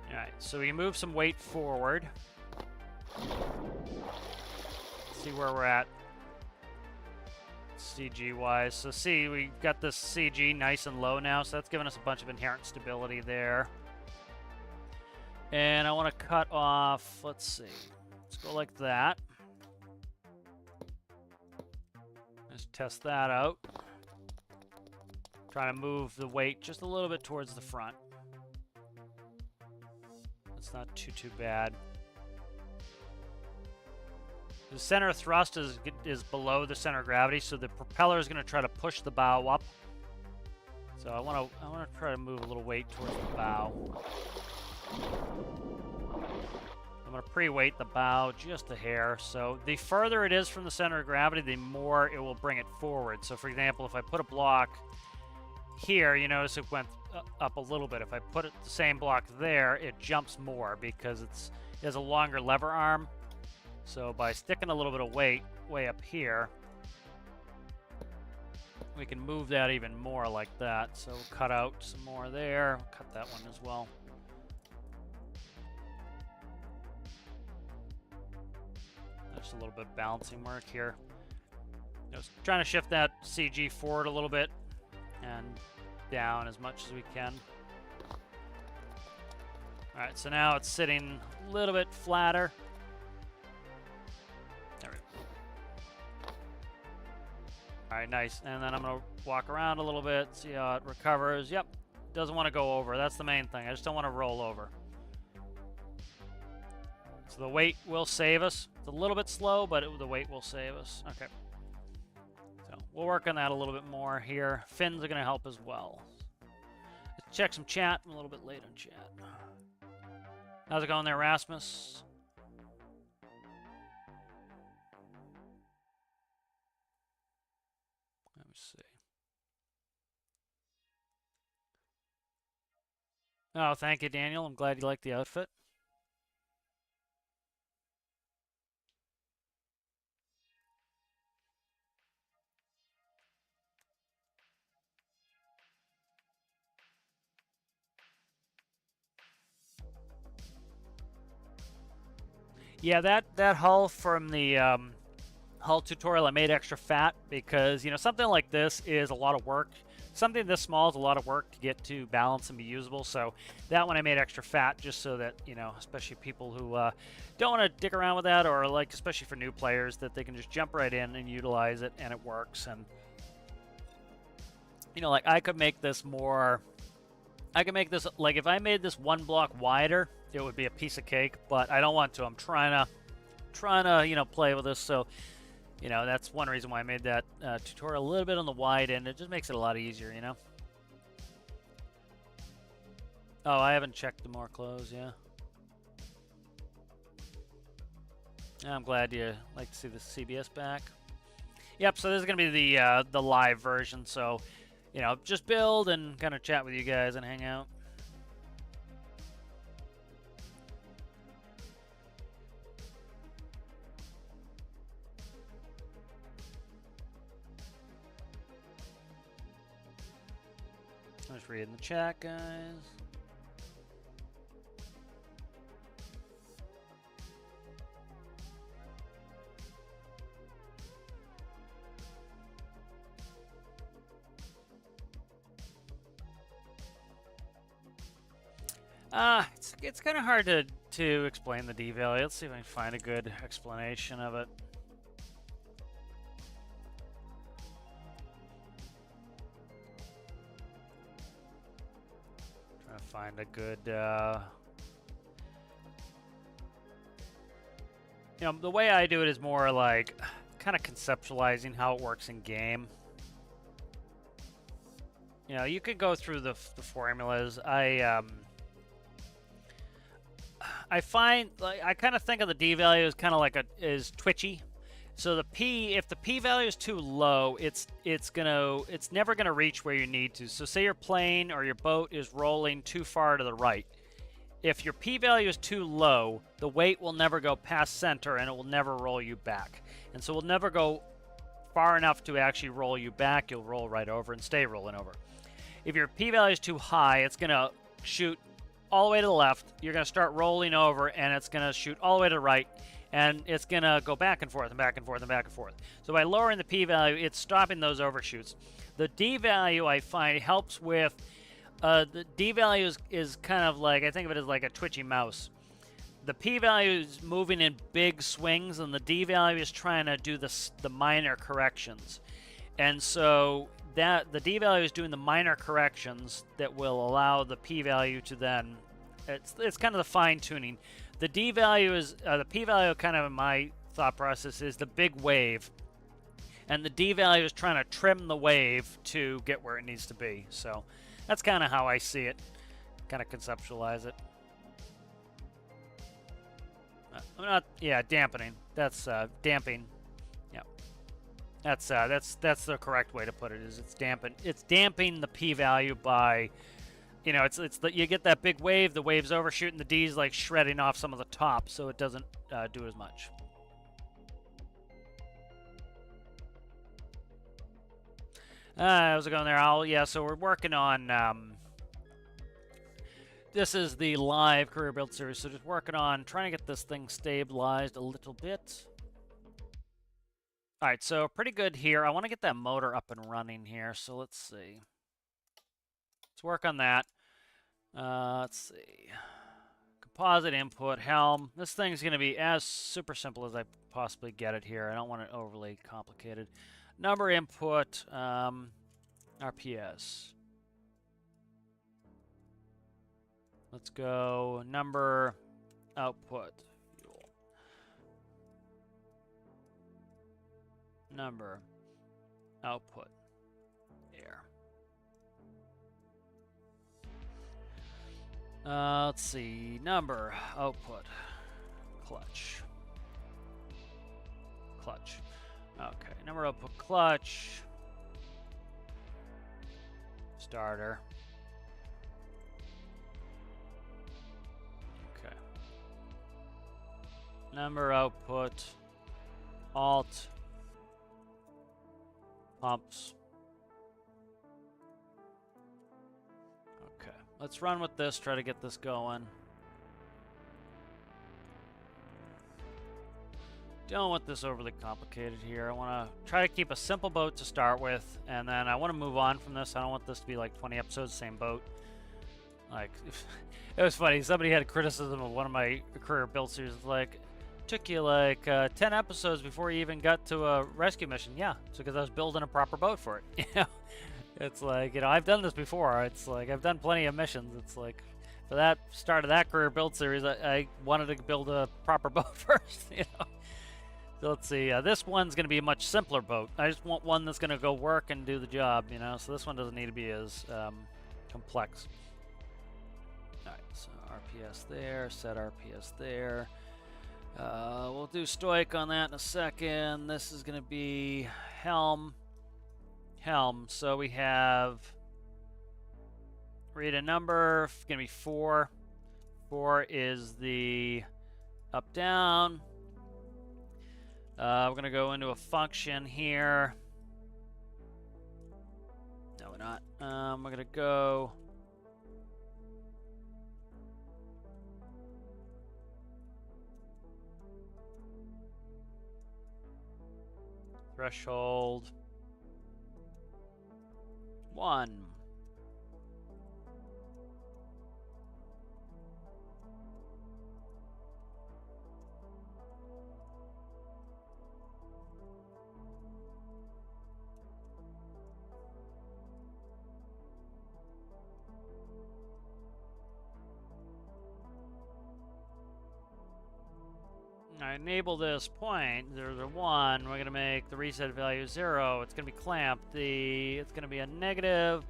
Alright, so we move some weight forward. Let's see where we're at. CG wise. So see, we got this CG nice and low now, so that's giving us a bunch of inherent stability there. And I want to cut off, let's see, let's go like that. Let's test that out. Trying to move the weight just a little bit towards the front. That's not too bad. The center of thrust is below the center of gravity, so the propeller is going to try to push the bow up. So I want to try to move a little weight towards the bow. I'm going to pre-weight the bow just a hair. So the further it is from the center of gravity, the more it will bring it forward. So for example, if I put a block here, you notice it went up a little bit. If I put the same block there, it jumps more because it has a longer lever arm. So by sticking a little bit of weight way up here, we can move that even more like that. So we'll cut out some more there. We'll cut that one as well. Just a little bit of balancing work here. Just trying to shift that CG forward a little bit and down as much as we can. All right, so now it's sitting a little bit flatter. There we go. All right, nice. And then I'm going to walk around a little bit, see how it recovers. Yep, doesn't want to go over. That's the main thing. I just don't want to roll over. So the weight will save us. It's a little bit slow, but the weight will save us. Okay. So we'll work on that a little bit more here. Fins are going to help as well. Let's check some chat. I'm a little bit late on chat. How's it going there, Rasmus? Let me see. Oh, thank you, Daniel. I'm glad you liked the outfit. Yeah, that hull from the hull tutorial I made extra fat because, you know, something like this is a lot of work. Something this small is a lot of work to get to balance and be usable. So that one I made extra fat just so that, you know, especially people who don't want to dick around with that, or like especially for new players, that they can just jump right in and utilize it and it works. And, you know, like I could make this more, I could make this, like if I made this one block wider, it would be a piece of cake, but I don't want to. I'm trying to, you know, play with this. So, you know, that's one reason why I made that tutorial a little bit on the wide end. It just makes it a lot easier, you know? Oh, I haven't checked the more clothes, yeah. I'm glad you like to see the CBS back. Yep, so this is going to be the live version, so, you know, just build and kind of chat with you guys and hang out. I'm just reading the chat, guys. It's kind of hard to explain the D-value. Let's see if I can find a good explanation of it. Trying to find a good, you know, the way I do it is more like kind of conceptualizing how it works in game. You know, you could go through the formulas. I find, like, I kind of think of the D value as kind of like is twitchy. So the P, if the P value is too low, it's never gonna reach where you need to. So say your plane or your boat is rolling too far to the right. If your P value is too low, the weight will never go past center and it will never roll you back. And so it will never go far enough to actually roll you back. You'll roll right over and stay rolling over. If your P value is too high, it's gonna shoot all the way to the left. You're gonna start rolling over and it's gonna shoot all the way to the right, and it's gonna go back and forth and back and forth and back and forth. So by lowering the P value, it's stopping those overshoots. The D value, I find, helps with the D value is kind of like, I think of it as like a twitchy mouse. The P value is moving in big swings, and the D value is trying to do the minor corrections. And so that the D value is doing the minor corrections that will allow the P value to then, it's kind of the fine tuning. The D value is, the P value kind of in my thought process is the big wave, and the D value is trying to trim the wave to get where it needs to be. So that's kind of how I see it, kind of conceptualize it. I'm not, yeah, dampening. That's damping. Yeah, that's the correct way to put it. Is it's damping the P value by, you know, you get that big wave. The wave's overshooting. The D's like shredding off some of the top, so it doesn't do as much. How's it going there, Owl? Yeah, so we're working on. This is the live career build series, so just working on trying to get this thing stabilized a little bit. All right, so pretty good here. I want to get that motor up and running here, so let's see. Let's work on that. Let's see. Composite input, helm. This thing's going to be as super simple as I possibly get it here. I don't want it overly complicated. Number input, RPS. Let's go number output. Fuel. Number output. Air. Let's see. Number output. Clutch. Clutch. Okay. Number output clutch. Starter. Number output, alt, pumps. Okay, let's run with this, try to get this going. don't want this overly complicated here. I want to try to keep a simple boat to start with, and then I want to move on from this. I don't want this to be like 20 episodes, same boat. Like, it was funny. Somebody had a criticism of one of my career build series. Like, took you like 10 episodes before you even got to a rescue mission. Yeah, it's because I was building a proper boat for it. You know, it's like, you know, I've done this before. It's like I've done plenty of missions. It's like, for that start of that career build series, I wanted to build a proper boat first. You know. So let's see. This one's going to be a much simpler boat. I just want one that's going to go work and do the job. You know, so this one doesn't need to be as complex. Alright, so RPS there, set RPS there. We'll do stoic on that in a second. This is going to be helm. Helm. So we have, read a number, it's going to be 4. 4 is the up down. We're going to go into a function here. No, we're not. We're going to go threshold 1. I enable this point. There's a 1. We're going to make the reset value 0. It's going to be clamped. It's going to be a negative.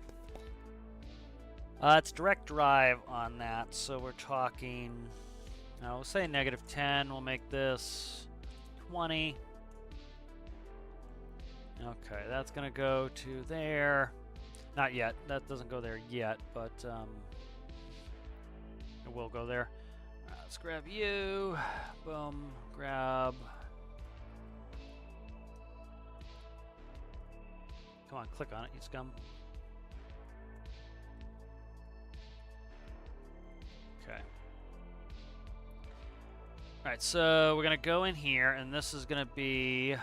It's direct drive on that. So we're talking, we'll say negative 10. We'll make this 20. Okay, that's going to go to there. Not yet. That doesn't go there yet, but it will go there. Let's grab you. Boom. Grab. Come on, click on it, you scum. Okay. Alright, so we're going to go in here, and this is going to be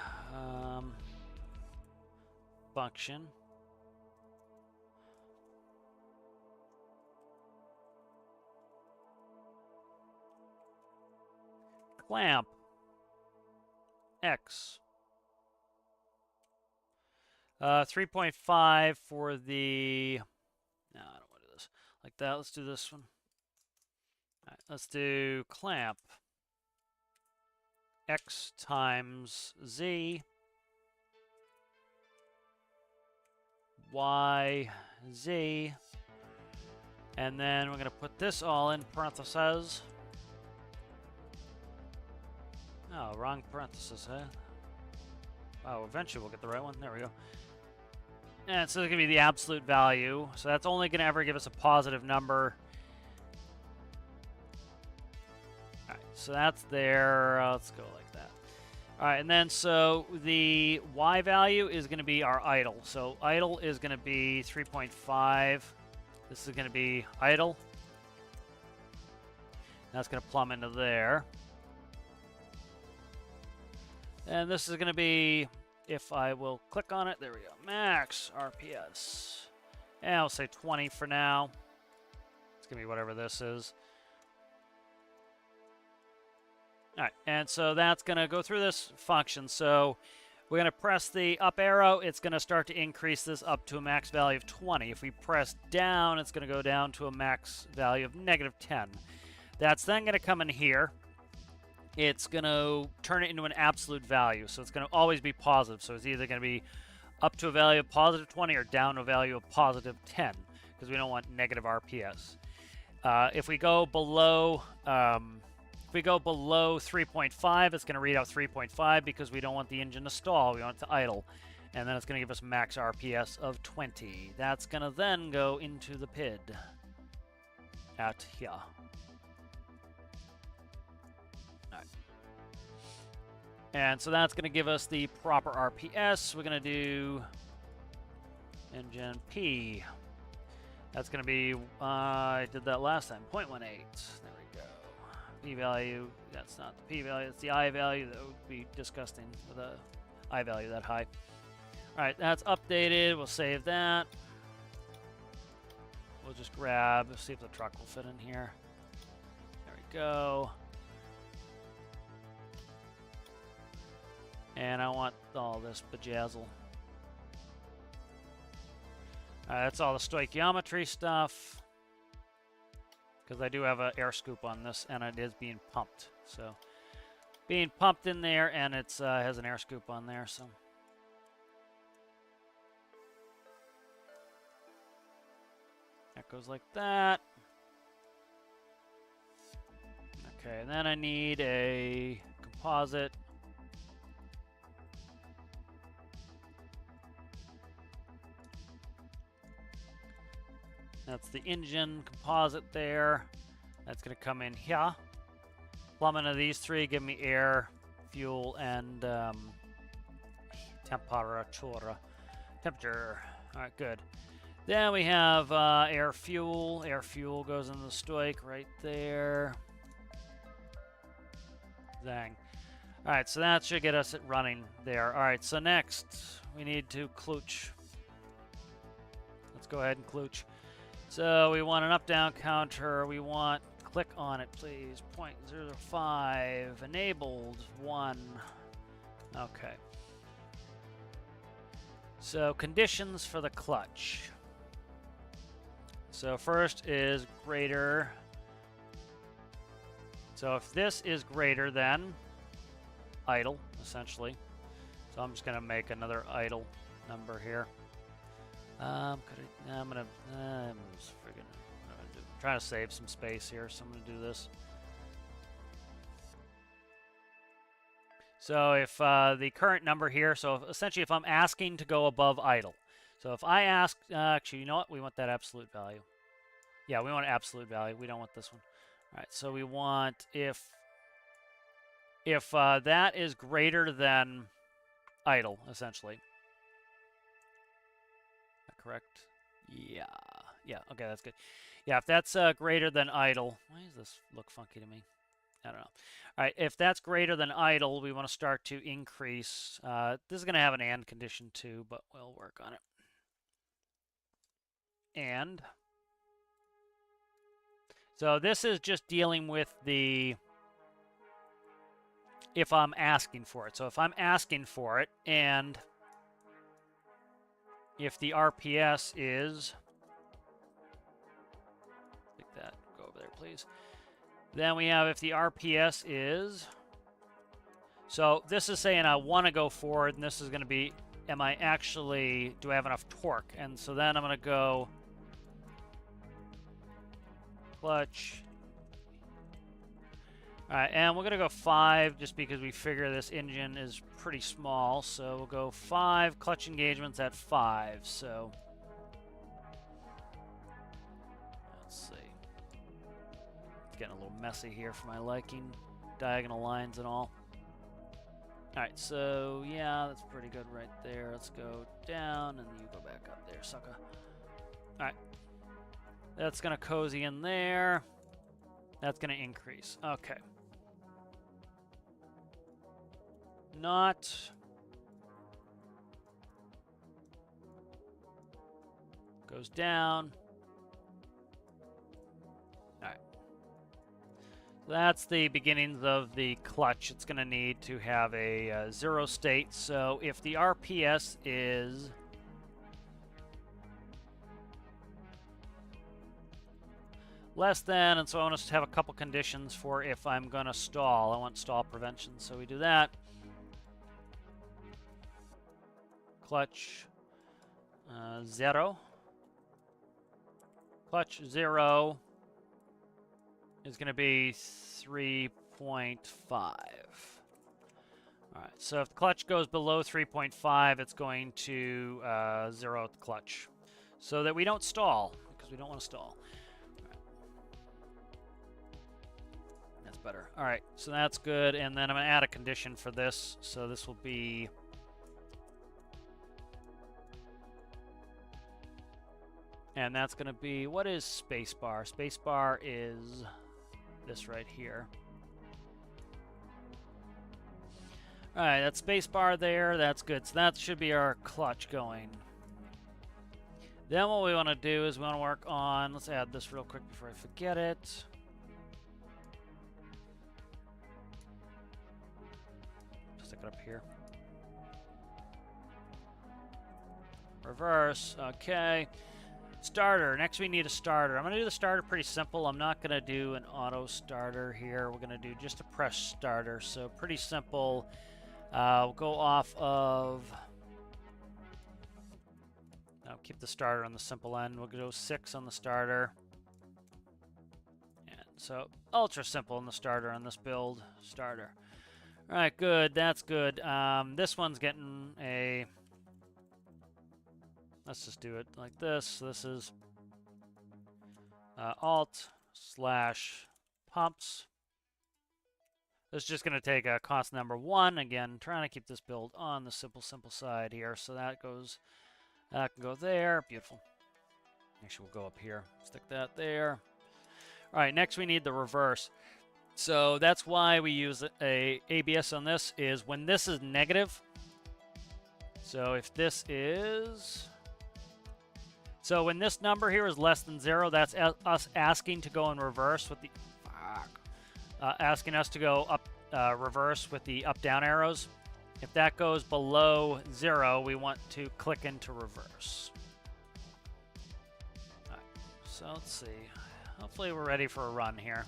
function. Clamp X 3.5 for the, no, I don't want to do this like that. Let's do this one. All right, let's do clamp X times Z Y Z, and then we're going to put this all in parentheses. Oh, wrong parenthesis, huh? Oh, eventually we'll get the right one. There we go. And so it's going to be the absolute value. So that's only going to ever give us a positive number. Alright, so that's there. Let's go like that. Alright, and then so the Y value is going to be our idle. So idle is going to be 3.5. This is going to be idle. That's going to plumb into there. And this is going to be, if I will click on it, there we go, max RPS. And I'll say 20 for now. It's going to be whatever this is. All right, and so that's going to go through this function. So we're going to press the up arrow. It's going to start to increase this up to a max value of 20. If we press down, it's going to go down to a max value of negative 10. That's then going to come in here. It's going to turn it into an absolute value. So it's going to always be positive. So it's either going to be up to a value of positive 20 or down to a value of positive 10, because we don't want negative RPS. If we go below 3.5, it's going to read out 3.5 because we don't want the engine to stall. We want it to idle. And then it's going to give us max RPS of 20. That's going to then go into the PID out here. And so that's going to give us the proper RPS. We're going to do engine P. That's going to be, I did that last time, 0.18. There we go. p-value. That's not the p-value. It's the I-value. That would be disgusting with a I-value that high. All right, that's updated. We'll save that. We'll just grab, see if the truck will fit in here. There we go. And I want all this bejazzle. That's all the stoichiometry stuff. Because I do have an air scoop on this, and it is being pumped. So, being pumped in there, and it's has an air scoop on there. So, that goes like that. Okay, and then I need a composite. That's the engine composite there. That's going to come in here. Plumbing of these three give me air, fuel, and temperature. All right, good. Then we have air fuel. Air fuel goes into the stoich right there. Zang. All right, so that should get us it running there. All right, so next we need to klooch. Let's go ahead and klooch. So we want an up-down counter. We want, click on it, please. 0.05, enabled, 1. Okay. So conditions for the clutch. So first is greater. So if this is greater than idle, essentially. So I'm just going to make another idle number here. I'm trying to save some space here, so I'm going to do this. So if the current number here, so essentially if I'm asking to go above idle. So if I ask, actually, you know what? We want that absolute value. Yeah, we want absolute value. We don't want this one. All right, so we want if that is greater than idle, essentially. Correct? Yeah. Yeah, okay, that's good. Yeah, if that's greater than idle, why does this look funky to me? I don't know. All right, if that's greater than idle, we want to start to increase. This is going to have an and condition too, but we'll work on it. And so this is just dealing with the if I'm asking for it. So if I'm asking for it and if the RPS is, like that, go over there, please. Then we have if the RPS is, so this is saying I want to go forward, and this is going to be, am I actually, do I have enough torque? And so then I'm going to go clutch. All right, and we're going to go 5 just because we figure this engine is pretty small. So we'll go 5, clutch engagements at 5. So let's see. It's getting a little messy here for my liking. Diagonal lines and all. All right, so yeah, that's pretty good right there. Let's go down and you go back up there, sucker. All right. That's going to cozy in there. That's going to increase. Okay. Not goes down. All right. That's the beginnings of the clutch. It's going to need to have a 0 state. So if the RPS is less than, and so I want us to have a couple conditions for if I'm going to stall. I want stall prevention, so we do that. Clutch 0. Clutch 0 is going to be 3.5. All right, so if the clutch goes below 3.5, it's going to 0 the clutch, so that we don't stall, because we don't want to stall. Better. All right, so that's good, and then I'm going to add a condition for this, so this will be and that's going to be, what is spacebar? Spacebar is this right here. Alright, that space bar there, that's good. So that should be our clutch going. Then what we want to do is we want to work on, let's add this real quick before I forget it. Stick it up here. Reverse, okay. Starter, next we need a starter. I'm going to do the starter pretty simple. I'm not going to do an auto starter here. We're going to do just a press starter. So pretty simple. We'll go off of... I'll keep the starter on the simple end. We'll go 6 on the starter. And so ultra simple in the starter on this build. Starter. All right, good. That's good. This one's getting a... Let's just do it like this. This is Alt/pumps. This is just going to take a constant number 1. Again, trying to keep this build on the simple side here. So that goes, that can go there. Beautiful. Actually, we'll go up here. Stick that there. All right, next we need the reverse. So that's why we use a ABS on this, is when this is negative. So if this is... So when this number here is less than 0, that's us asking to go in reverse with the... asking us to go up reverse with the up-down arrows. If that goes below 0, we want to click into reverse. All right, so let's see. Hopefully we're ready for a run here.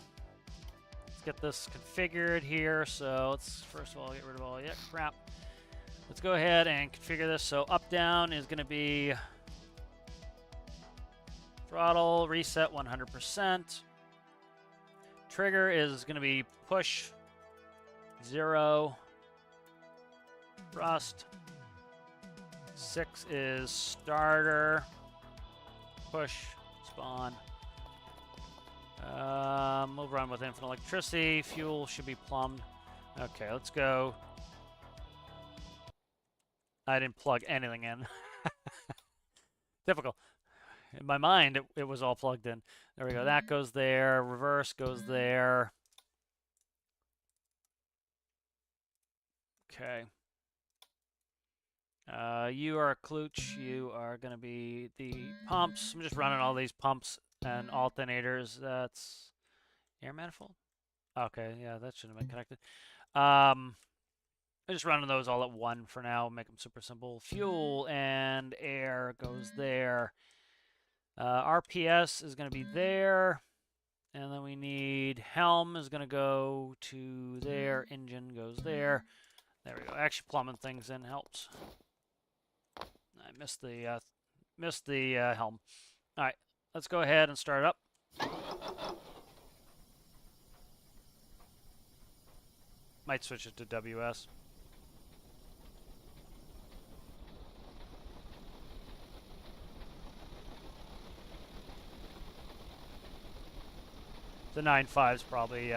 Let's get this configured here. So let's first of all get rid of all that crap. Let's go ahead and configure this. So up-down is going to be throttle reset 100%. Trigger is going to be push 0. Thrust. 6 is starter. Push. Spawn. We'll run with infinite electricity. Fuel should be plumbed. Okay, let's go. I didn't plug anything in. Difficult. In my mind, it was all plugged in. There we go. That goes there. Reverse goes there. Okay. You are a klutch. You are going to be the pumps. I'm just running all these pumps and alternators. That's air manifold? Okay, yeah, that shouldn't have been connected. I'm just running those all at 1 for now. Make them super simple. Fuel and air goes there. RPS is going to be there. And then we need helm is going to go to there. Engine goes there. There we go. Actually, plumbing things in helps. I missed the helm. All right, let's go ahead and start it up. Might switch it to WS. The 9.5 is probably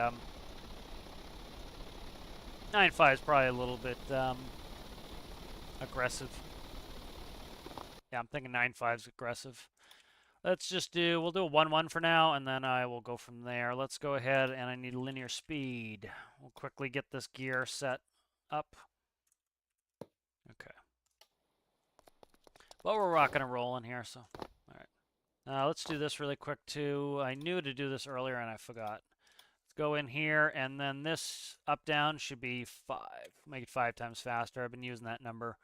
9.5 is probably a little bit aggressive. Yeah, I'm thinking 9.5 is aggressive. Let's just do, we'll do a 1.1 for now, and then I will go from there. Let's go ahead, and I need linear speed. We'll quickly get this gear set up. Okay. Well, we're rocking and rolling here, so, all right. Let's do this really quick, too. I knew to do this earlier, and I forgot. Let's go in here, and then this up-down should be 5. Make it 5 times faster. I've been using that number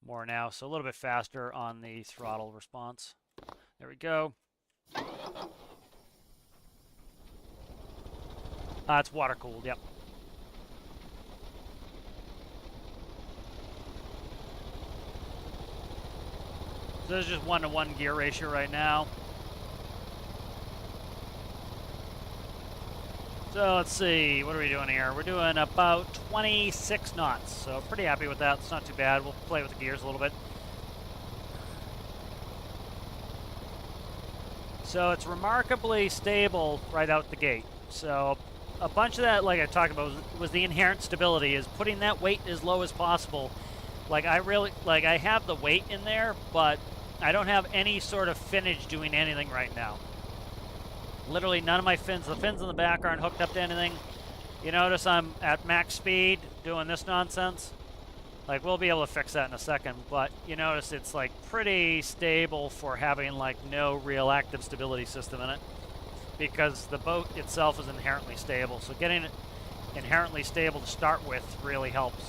more now, so a little bit faster on the throttle response. There we go. It's water-cooled, yep. So this is just 1-to-1 gear ratio right now. So let's see, what are we doing here? We're doing about 26 knots, so pretty happy with that. It's not too bad. We'll play with the gears a little bit. So it's remarkably stable right out the gate. So a bunch of that, like I talked about, was the inherent stability, is putting that weight as low as possible. Like I have the weight in there, but I don't have any sort of finnage doing anything right now. Literally none of my fins, the fins in the back aren't hooked up to anything. You notice I'm at max speed doing this nonsense? Like, we'll be able to fix that in a second, but you notice it's like pretty stable for having like no real active stability system in it, because the boat itself is inherently stable. So getting it inherently stable to start with really helps.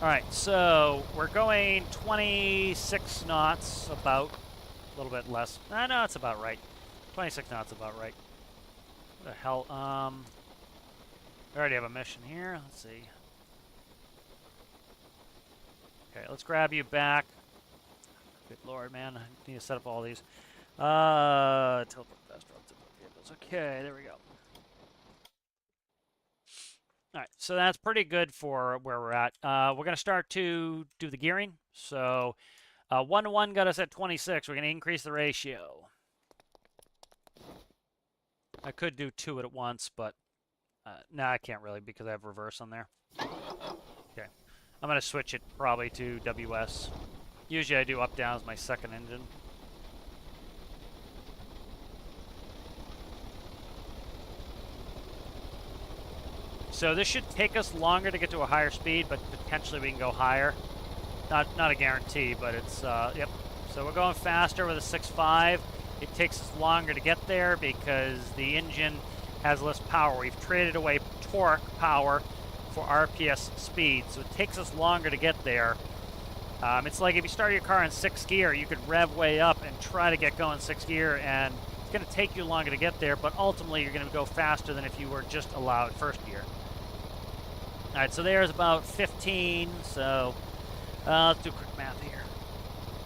All right, so we're going 26 knots, about a little bit less. No, it's about right. 26 knots, about right. What the hell? We already have a mission here. Let's see. Okay, let's grab you back. Good lord, man. I need to set up all these. Teleport fast relative vehicles. Okay, there we go. All right, so that's pretty good for where we're at. We're going to start to do the gearing. So 1 to 1 got us at 26. We're going to increase the ratio. I could do 2 at once, but no, I can't really because I have reverse on there. Okay, I'm going to switch it probably to WS. Usually I do up-down as my second engine. So this should take us longer to get to a higher speed, but potentially we can go higher. Not a guarantee, but it's, yep. So we're going faster with a 6.5. It takes us longer to get there because the engine has less power. We've traded away torque power for RPS speed, so it takes us longer to get there. It's like if you start your car in 6th gear, you could rev way up and try to get going 6th gear, and it's going to take you longer to get there, but ultimately you're going to go faster than if you were just allowed 1st gear. All right, so there's about 15, so let's do quick math here.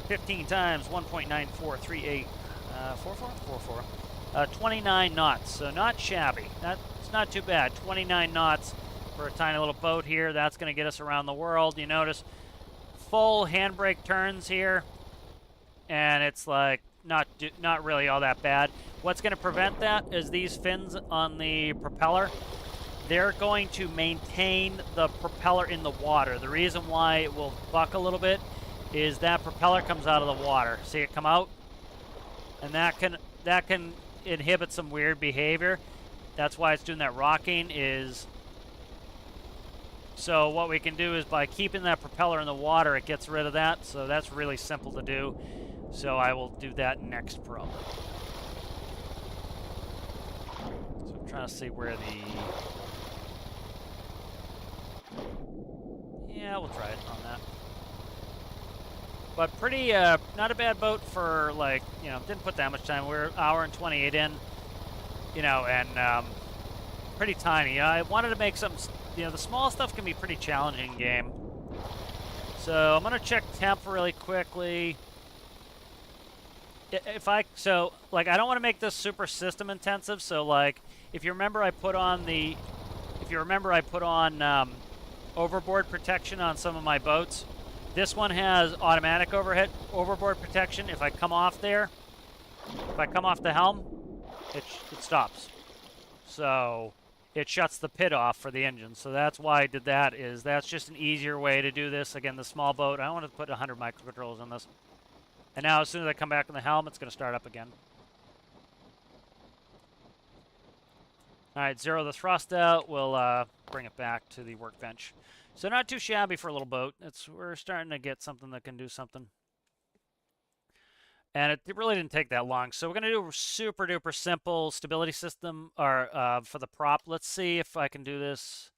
15 times 1.9438, 29 knots, so not shabby. It's not too bad. 29 knots for a tiny little boat here. That's going to get us around the world. You notice full handbrake turns here, and it's like not really all that bad. What's going to prevent that is these fins on the propeller. They're going to maintain the propeller in the water. The reason why it will buck a little bit is that propeller comes out of the water. See it come out? And that can inhibit some weird behavior. That's why it's doing that rocking is... So what we can do is by keeping that propeller in the water, it gets rid of that. So that's really simple to do. So I will do that next probably. So I'm trying to see where the... Yeah, we'll try it on that. But pretty, not a bad boat for, like, you know, didn't put that much time. We're 1 hour and 28 in, you know, and pretty tiny. I wanted to make some, you know, the small stuff can be pretty challenging in game. So I'm going to check temp really quickly. I don't want to make this super system intensive. So, like, if you remember, I put on overboard protection on some of my boats. This one has automatic overboard protection. If I come off there, if I come off the helm, it stops. So it shuts the pit off for the engine. So that's why I did that. That's just an easier way to do this. Again, the small boat, I don't want to put 100 microcontrollers on this. And now as soon as I come back on the helm, it's going to start up again. All right, zero the thrust out. We'll bring it back to the workbench. So not too shabby for a little boat. We're starting to get something that can do something. And it really didn't take that long. So we're going to do a super duper simple stability system or for the prop. Let's see if I can do this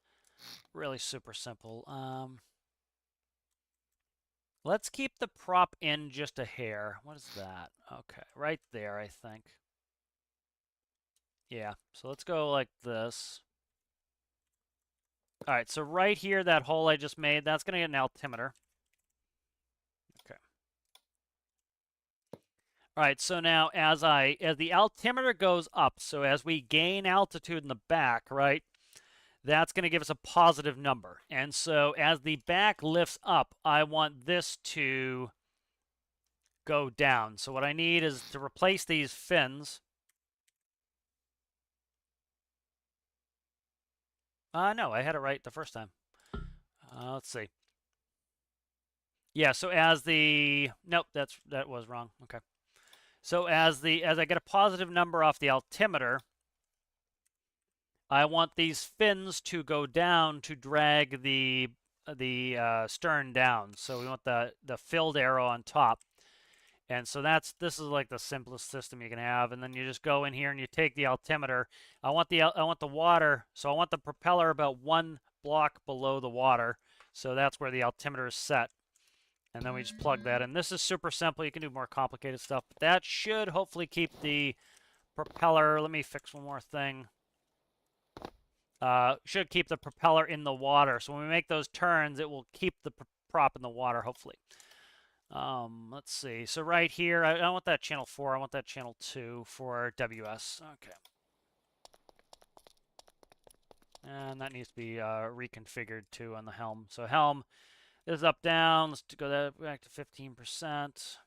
really super simple. Let's keep the prop in just a hair. What is that? Okay, right there, I think. Yeah, so let's go like this. All right, so right here, that hole I just made, that's going to get an altimeter. Okay. All right, so now as the altimeter goes up, so as we gain altitude in the back, right, that's going to give us a positive number. And so as the back lifts up, I want this to go down. So what I need is to replace these fins. No, I had it right the first time. Let's see. Yeah, so as the... Nope, that was wrong. Okay. So as I get a positive number off the altimeter, I want these fins to go down to drag the stern down. So we want the filled arrow on top. And so this is like the simplest system you can have. And then you just go in here and you take the altimeter. I want the water, so I want the propeller about 1 block below the water. So that's where the altimeter is set. And then we just plug that in. This is super simple. You can do more complicated stuff, but that should hopefully keep the propeller. Let me fix one more thing. Should keep the propeller in the water. So when we make those turns, it will keep the prop in the water, hopefully. Let's see. So right here, I don't want that channel 4. I want that channel 2 for WS. Okay. And that needs to be reconfigured too on the helm. So helm is up, down. Let's go back to 15%.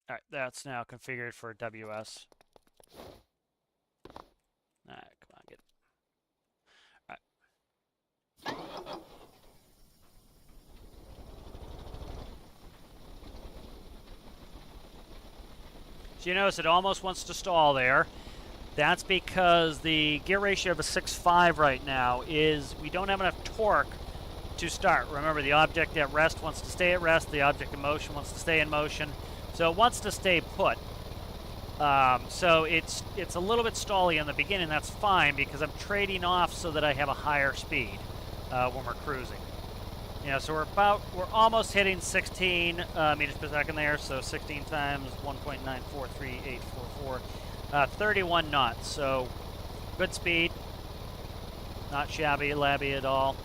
All right, that's now configured for WS. All right, come on, get it. All right. So you notice it almost wants to stall there. That's because the gear ratio of a 6.5 right now is we don't have enough torque to start. Remember, the object at rest wants to stay at rest. The object in motion wants to stay in motion. So it wants to stay put. So it's a little bit stally in the beginning. That's fine because I'm trading off so that I have a higher speed when we're cruising. You know, so we're almost hitting 16 meters per second there. So 16 times 1.943844, 31 knots. So good speed, not shabby-labby at all.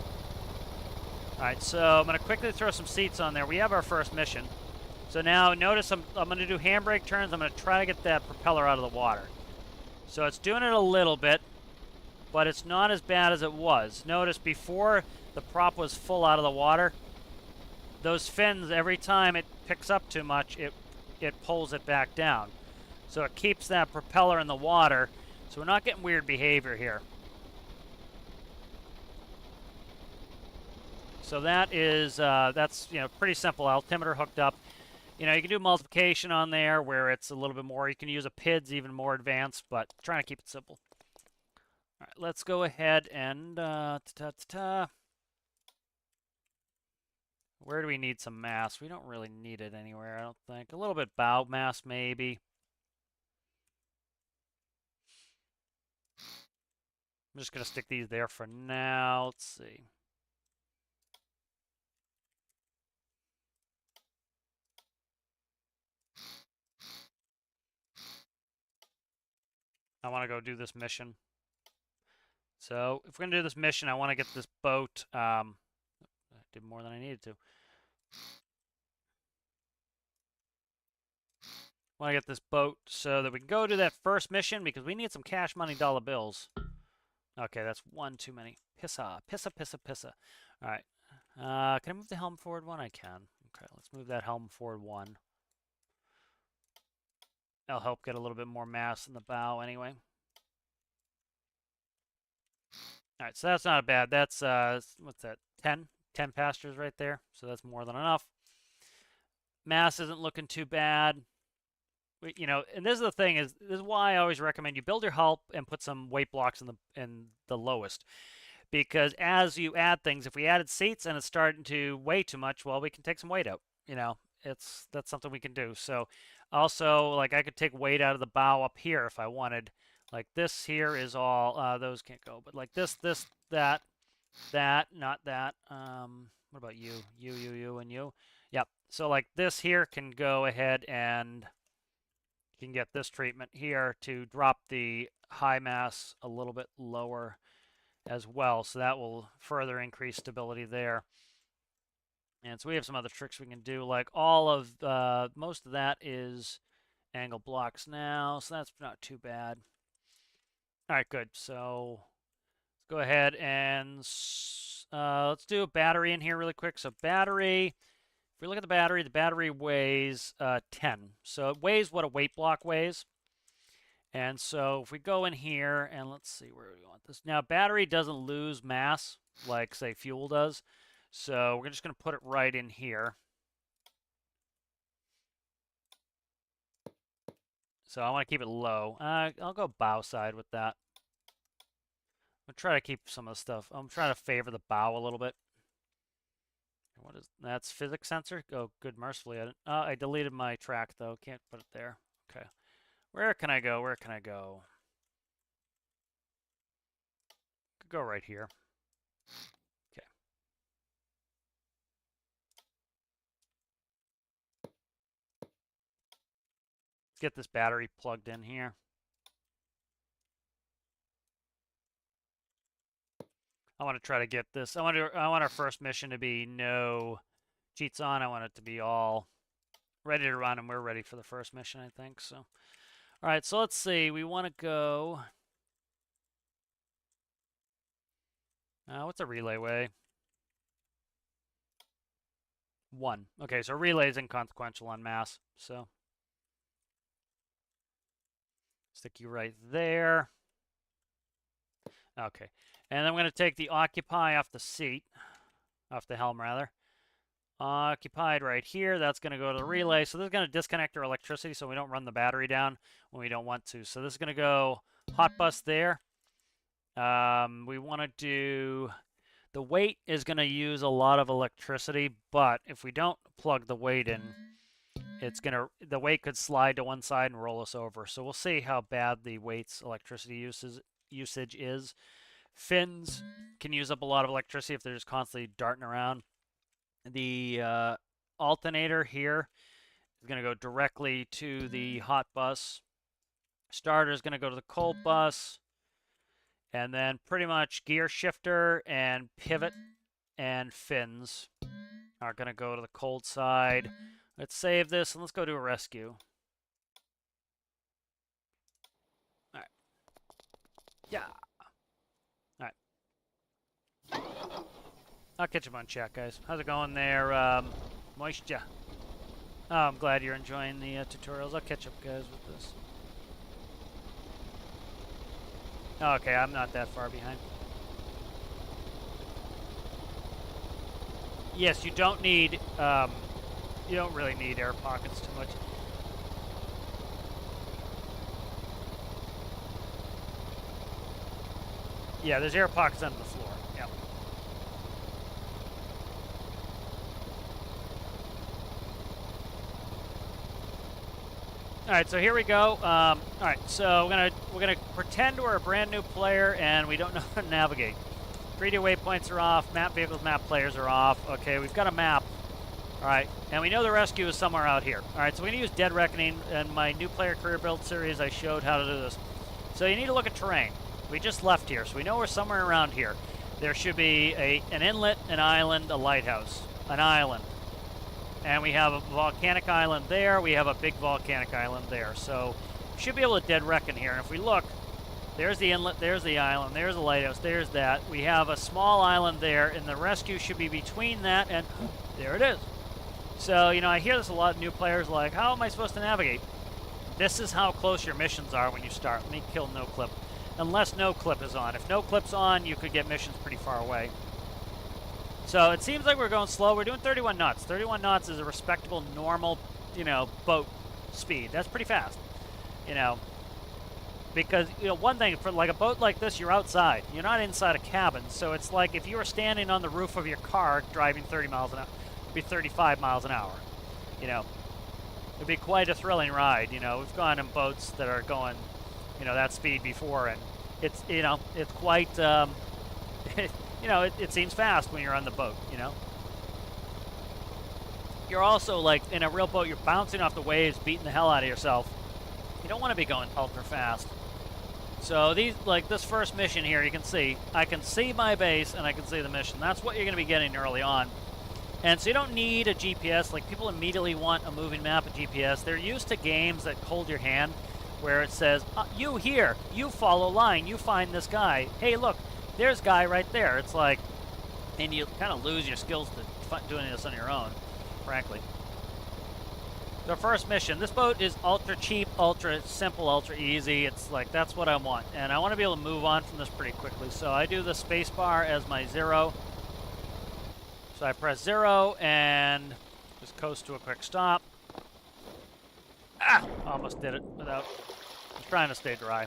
All right, so I'm going to quickly throw some seats on there. We have our first mission. So now notice I'm going to do handbrake turns. I'm going to try to get that propeller out of the water. So it's doing it a little bit, but it's not as bad as it was. Notice before the prop was full out of the water, those fins, every time it picks up too much, it pulls it back down. So it keeps that propeller in the water, so we're not getting weird behavior here. So that's pretty simple. Altimeter hooked up. You know, you can do multiplication on there where it's a little bit more. You can use a PIDs, even more advanced, but trying to keep it simple. All right, let's go ahead and where do we need some mass? We don't really need it anywhere, I don't think. A little bit bow mass, maybe. I'm just going to stick these there for now. Let's see. I want to go do this mission. So if we're going to do this mission, I want to get this boat. I did more than I needed to. I want to get this boat so that we can go do that first mission because we need some cash money dollar bills. Okay, that's one too many. Pissa, pissa, pissa, pissa. All right. Can I move the helm forward 1? I can. Okay, let's move that helm forward 1. That'll help get a little bit more mass in the bow anyway. All right, so that's not bad. That's, what's that, 10? 10 passengers right there. So that's more than enough. Mass isn't looking too bad. You know, and this is the thing, this is why I always recommend you build your hull and put some weight blocks in the lowest. Because as you add things, if we added seats and it's starting to weigh too much, well, we can take some weight out. You know, that's something we can do. So also, like, I could take weight out of the bow up here if I wanted. Like this here is all, those can't go, but like this, that, not that. What about you, and you? Yep. So like this here can go ahead and you can get this treatment here to drop the high mass a little bit lower as well. So that will further increase stability there. And so we have some other tricks we can do, like most of that is angle blocks now, so that's not too bad. All right, good. So let's go ahead and let's do a battery in here really quick. So battery, if we look at the battery weighs 10. So it weighs what a weight block weighs. And so if we go in here and let's see where we want this. Now, battery doesn't lose mass like, say, fuel does. So we're just going to put it right in here. So I want to keep it low. I'll go bow side with that. I'm try to keep some of the stuff. I'm trying to favor the bow a little bit. What is that's physics sensor? Oh, good, mercifully I didn't. I deleted my track though. Can't put it there. Okay. Where can I go? Where can I go? Could go right here. Okay. Let's get this battery plugged in here. I want to try to get this. I want our first mission to be no cheats on. I want it to be all ready to run, and we're ready for the first mission, I think. So, all right. So let's see. We want to go. What's a relay way? 1. Okay, so relay is inconsequential on mass. So stick you right there. Okay, and I'm going to take the occupy off the seat, off the helm rather. Occupied right here. That's going to go to the relay. So this is going to disconnect our electricity so we don't run the battery down when we don't want to. So this is going to go hot bus there. We want to do... The weight is going to use a lot of electricity, but if we don't plug the weight in, the weight could slide to one side and roll us over. So we'll see how bad the weight's electricity usage is. Fins can use up a lot of electricity if they're just constantly darting around. The alternator here is going to go directly to the hot bus. Starter is going to go to the cold bus. And then pretty much gear shifter and pivot and fins are going to go to the cold side. Let's save this and let's go do a rescue. All right. Yeah. All right. I'll catch up on chat, guys. How's it going there, Moisture? Oh, I'm glad you're enjoying the tutorials. I'll catch up, guys, with this. Okay, I'm not that far behind. Yes, you don't need, you don't really need air pockets too much. Yeah, there's air pockets under the floor. Yep. All right, so here we go. All right, so we're gonna pretend we're a brand new player and we don't know how to navigate. 3D waypoints are off. Map vehicles, map players are off. Okay, we've got a map. All right, and we know the rescue is somewhere out here. All right, so we're gonna use Dead Reckoning. In my new player career build series, I showed how to do this. So you need to look at terrain. We just left here, so we know we're somewhere around here. There should be an inlet, an island, a lighthouse, an island. And we have a volcanic island there. We have a big volcanic island there. So we should be able to dead reckon here. And if we look, there's the inlet, there's the island, there's the lighthouse, there's that. We have a small island there, and the rescue should be between that, and there it is. So, you know, I hear this a lot of new players like, how am I supposed to navigate? This is how close your missions are when you start. Let me kill no clip. Unless no clip is on. If no clip's on, you could get missions pretty far away. So it seems like we're going slow. We're doing 31 knots. 31 knots is a respectable, normal, you know, boat speed. That's pretty fast, you know. Because, you know, one thing, for like a boat like this, you're outside. You're not inside a cabin. So it's like if you were standing on the roof of your car driving 30 miles an hour, it'd be 35 miles an hour, you know. It'd be quite a thrilling ride, you know. We've gone in boats that are going, you know, that speed before, and it's, you know, it's quite, you know, it seems fast when you're on the boat, you know. You're also, like, in a real boat, you're bouncing off the waves, beating the hell out of yourself. You don't want to be going ultra fast. So these, like this first mission here, you can see, I can see my base and I can see the mission. That's what you're going to be getting early on. And so you don't need a GPS. Like, people immediately want a moving map, a GPS. They're used to games that hold your hand, where it says, you here, you follow line, you find this guy. Hey, look, there's guy right there. It's like, and you kind of lose your skills to doing this on your own, frankly. The first mission, this boat is ultra cheap, ultra simple, ultra easy. It's like, that's what I want. And I want to be able to move on from this pretty quickly. So I do the space bar as my 0. So I press 0 and just coast to a quick stop. Ah! Almost did it without... I'm trying to stay dry.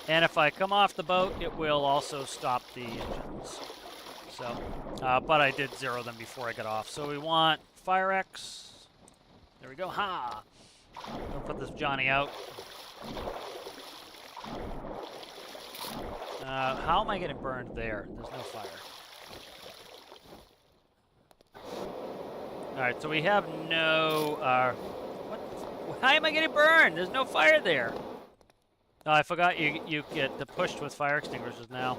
And if I come off the boat, it will also stop the engines. So, but I did zero them before I got off. So we want Fire X. There we go. Ha! We'll put this Johnny out. How am I getting burned there? There's no fire. Alright, so we have no... what? Why am I getting burned? There's no fire there. Oh, I forgot you get pushed with fire extinguishers now.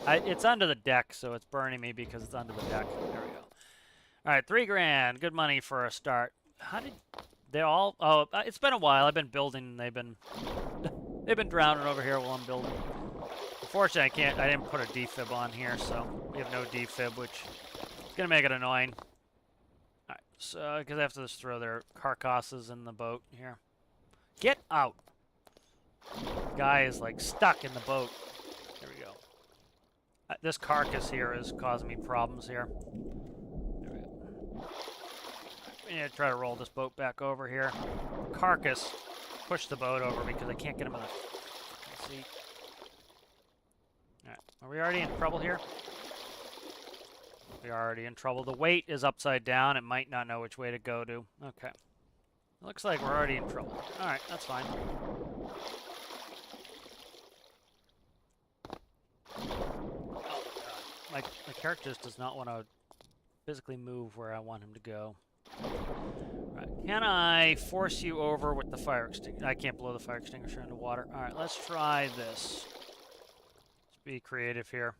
It's under the deck, so it's burning me because it's under the deck. There we go. Alright, $3 grand. Good money for a start. How did... They all... Oh, it's been a while. I've been building. They've been drowning over here while I'm building. Unfortunately, I didn't put a defib on here, so we have no defib, which is going to make it annoying. Alright, so, because I have to just throw their carcasses in the boat here. Get out! Guy is, like, stuck in the boat. There we go. This carcass here is causing me problems here. There we go. I need to try to roll this boat back over here. Carcass pushed the boat over because I can't get him in the seat. Alright, are we already in trouble here? We are already in trouble. The weight is upside down. It might not know which way to go to. Okay. Looks like we're already in trouble. Alright, that's fine. Oh, God. My character just does not want to physically move where I want him to go. Right. Can I force you over with the fire extinguisher? I can't blow the fire extinguisher into water. Alright, let's try this. Let's be creative here.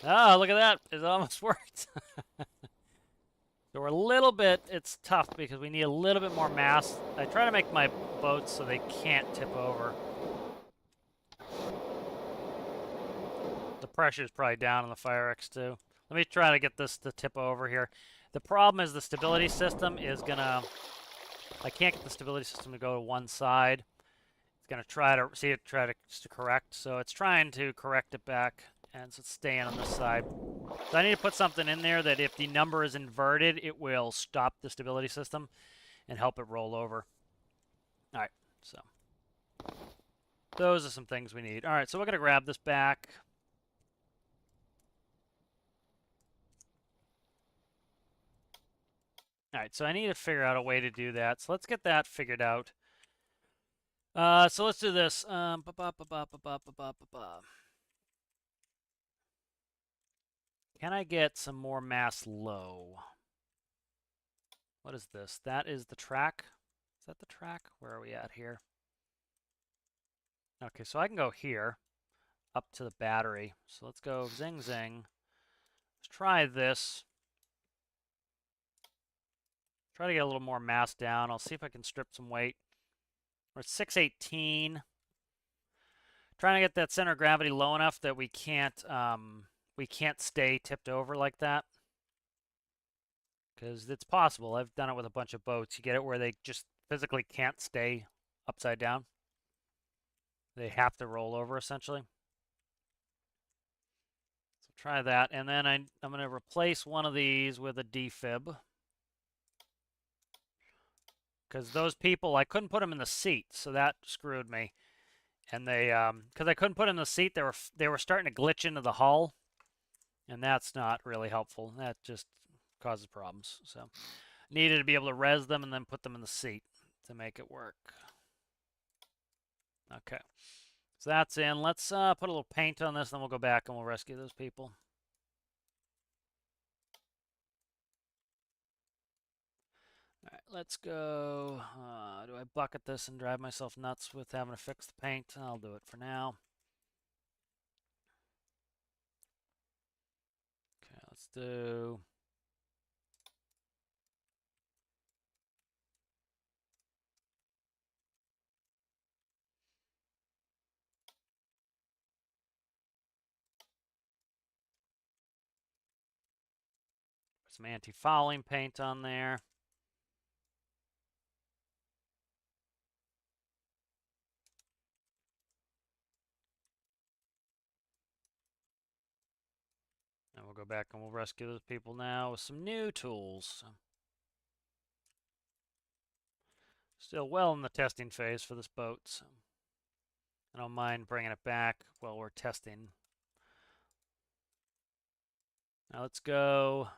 Ah, look at that. It almost worked. So we're a little bit, it's tough because we need a little bit more mass. I try to make my boats so they can't tip over. The pressure is probably down on the Fire X2. Let me try to get this to tip over here. The problem is the stability system is gonna... I can't get the stability system to go to one side. It's gonna try to correct. So it's trying to correct it back, and so it's staying on this side. So I need to put something in there that if the number is inverted, it will stop the stability system and help it roll over. All right, so those are some things we need. All right, so we're gonna grab this back. All right, so I need to figure out a way to do that. So let's get that figured out. So let's do this. Can I get some more mass low? What is this? That is the track. Is that the track? Where are we at here? Okay, so I can go here, up to the battery. So let's go zing zing. Let's try this. Try to get a little more mass down. I'll see if I can strip some weight. We're at 618. Trying to get that center of gravity low enough that we can't stay tipped over like that. Because it's possible. I've done it with a bunch of boats. You get it where they just physically can't stay upside down. They have to roll over, essentially. So try that. And then I'm going to replace one of these with a defib. Because those people, I couldn't put them in the seat, so that screwed me. And they, because I couldn't put them in the seat, they were starting to glitch into the hull. And that's not really helpful. That just causes problems. So needed to be able to res them and then put them in the seat to make it work. Okay. So that's in. Let's put a little paint on this, then we'll go back and we'll rescue those people. All right, let's go. Do I bucket this and drive myself nuts with having to fix the paint? I'll do it for now. Okay, let's do... some anti-fouling paint on there. And we'll go back and we'll rescue those people now with some new tools. Still well in the testing phase for this boat, so I don't mind bringing it back while we're testing. Now let's go.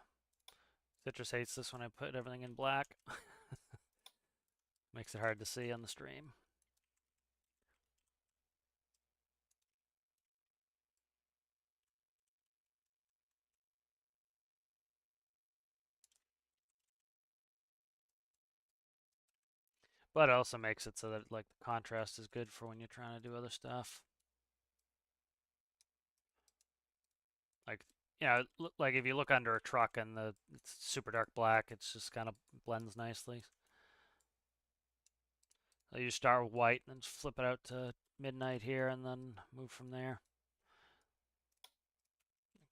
Citrus hates this when I put everything in black. Makes it hard to see on the stream. But it also makes it so that like the contrast is good for when you're trying to do other stuff. Like, you know, like if you look under a truck and it's super dark black, it's just kind of blends nicely. So you start with white and then just flip it out to midnight here and then move from there.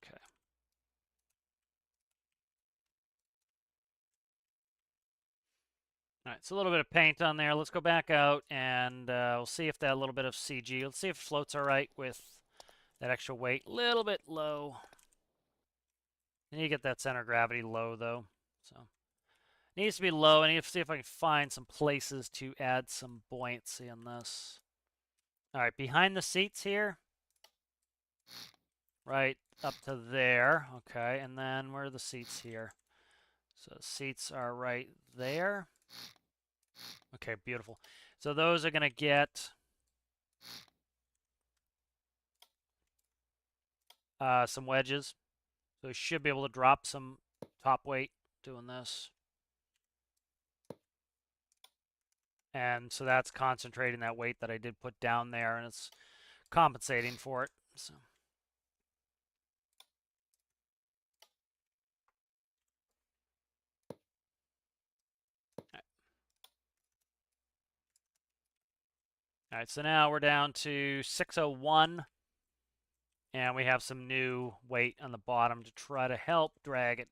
Okay. All right, so a little bit of paint on there. Let's go back out and we'll see if that little bit of CG, let's see if it floats all right with that extra weight. A little bit low. You need to get that center of gravity low though. So it needs to be low. I need to see if I can find some places to add some buoyancy on this. All right, behind the seats here. Right up to there. Okay, and then where are the seats here? So seats are right there. Okay, beautiful. So those are going to get some wedges. So we should be able to drop some top weight doing this. And so that's concentrating that weight that I did put down there, and it's compensating for it. So. All right, so now we're down to 601, and we have some new weight on the bottom to try to help drag it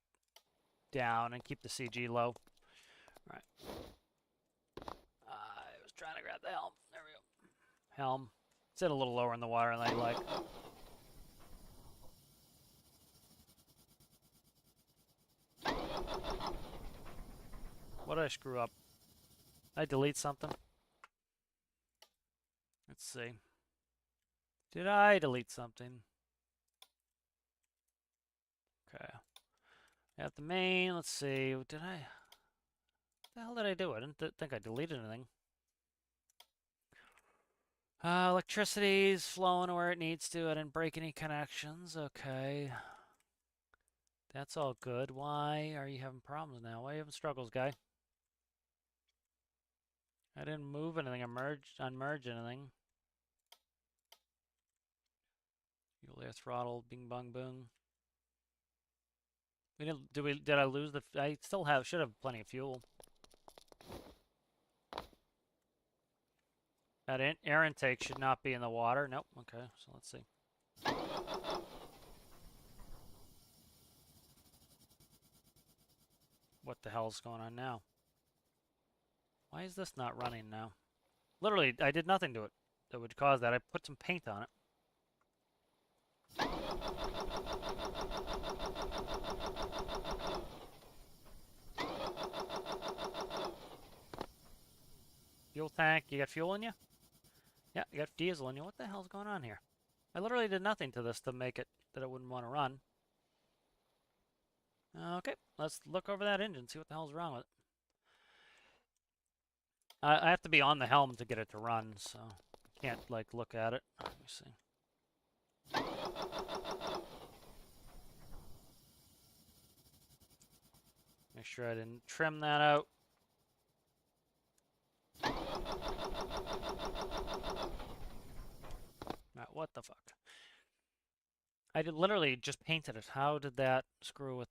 down and keep the CG low. All right. I was trying to grab the helm. There we go. Helm. Sit a little lower in the water than I like. What did I screw up? Did I delete something? Let's see. Did I delete something? Okay. I have the main. Let's see. Did I? What the hell did I do? I didn't think I deleted anything. Electricity's flowing where it needs to. I didn't break any connections. Okay. That's all good. Why are you having problems now? Why are you having struggles, guy? I didn't move anything, unmerge anything. Fuel air throttle, bing bong boom. We didn't. Did I lose the? I still should have plenty of fuel. That air intake should not be in the water. Nope. Okay, so let's see. What the hell's going on now? Why is this not running now? Literally, I did nothing to it that would cause that. I put some paint on it. Fuel tank, you got fuel in you? Yeah, you got diesel in you. What the hell's going on here? I literally did nothing to this to make it that it wouldn't want to run. Okay, let's look over that engine, see what the hell's wrong with it. I have to be on the helm to get it to run, so I can't, like, look at it. Let me see. Make sure I didn't trim that out. What the fuck? I literally just painted it. How did that screw with...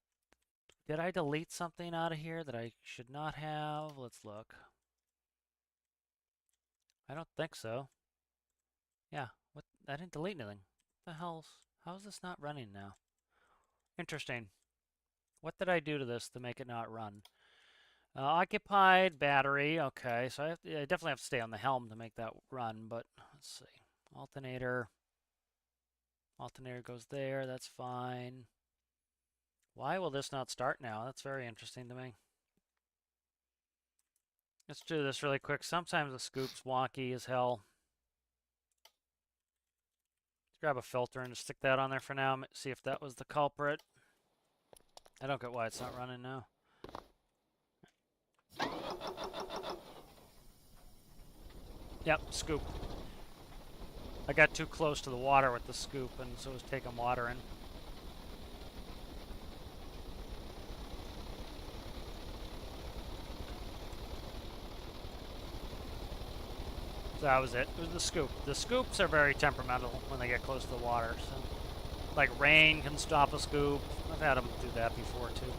Did I delete something out of here that I should not have? Let's look. I don't think so. Yeah, what? I didn't delete anything. What the hell's... How is this not running now? Interesting. What did I do to this to make it not run? Occupied battery. Okay, so I definitely have to stay on the helm to make that run, but let's see. Alternator. Alternator goes there. That's fine. Why will this not start now? That's very interesting to me. Let's do this really quick. Sometimes the scoop's wonky as hell. Let's grab a filter and just stick that on there for now. See if that was the culprit. I don't get why it's not running now. Yep, scoop. I got too close to the water with the scoop, and so it was taking water in. So that was it. It was the scoop. The scoops are very temperamental when they get close to the water. So, like rain can stop a scoop. I've had them do that before too.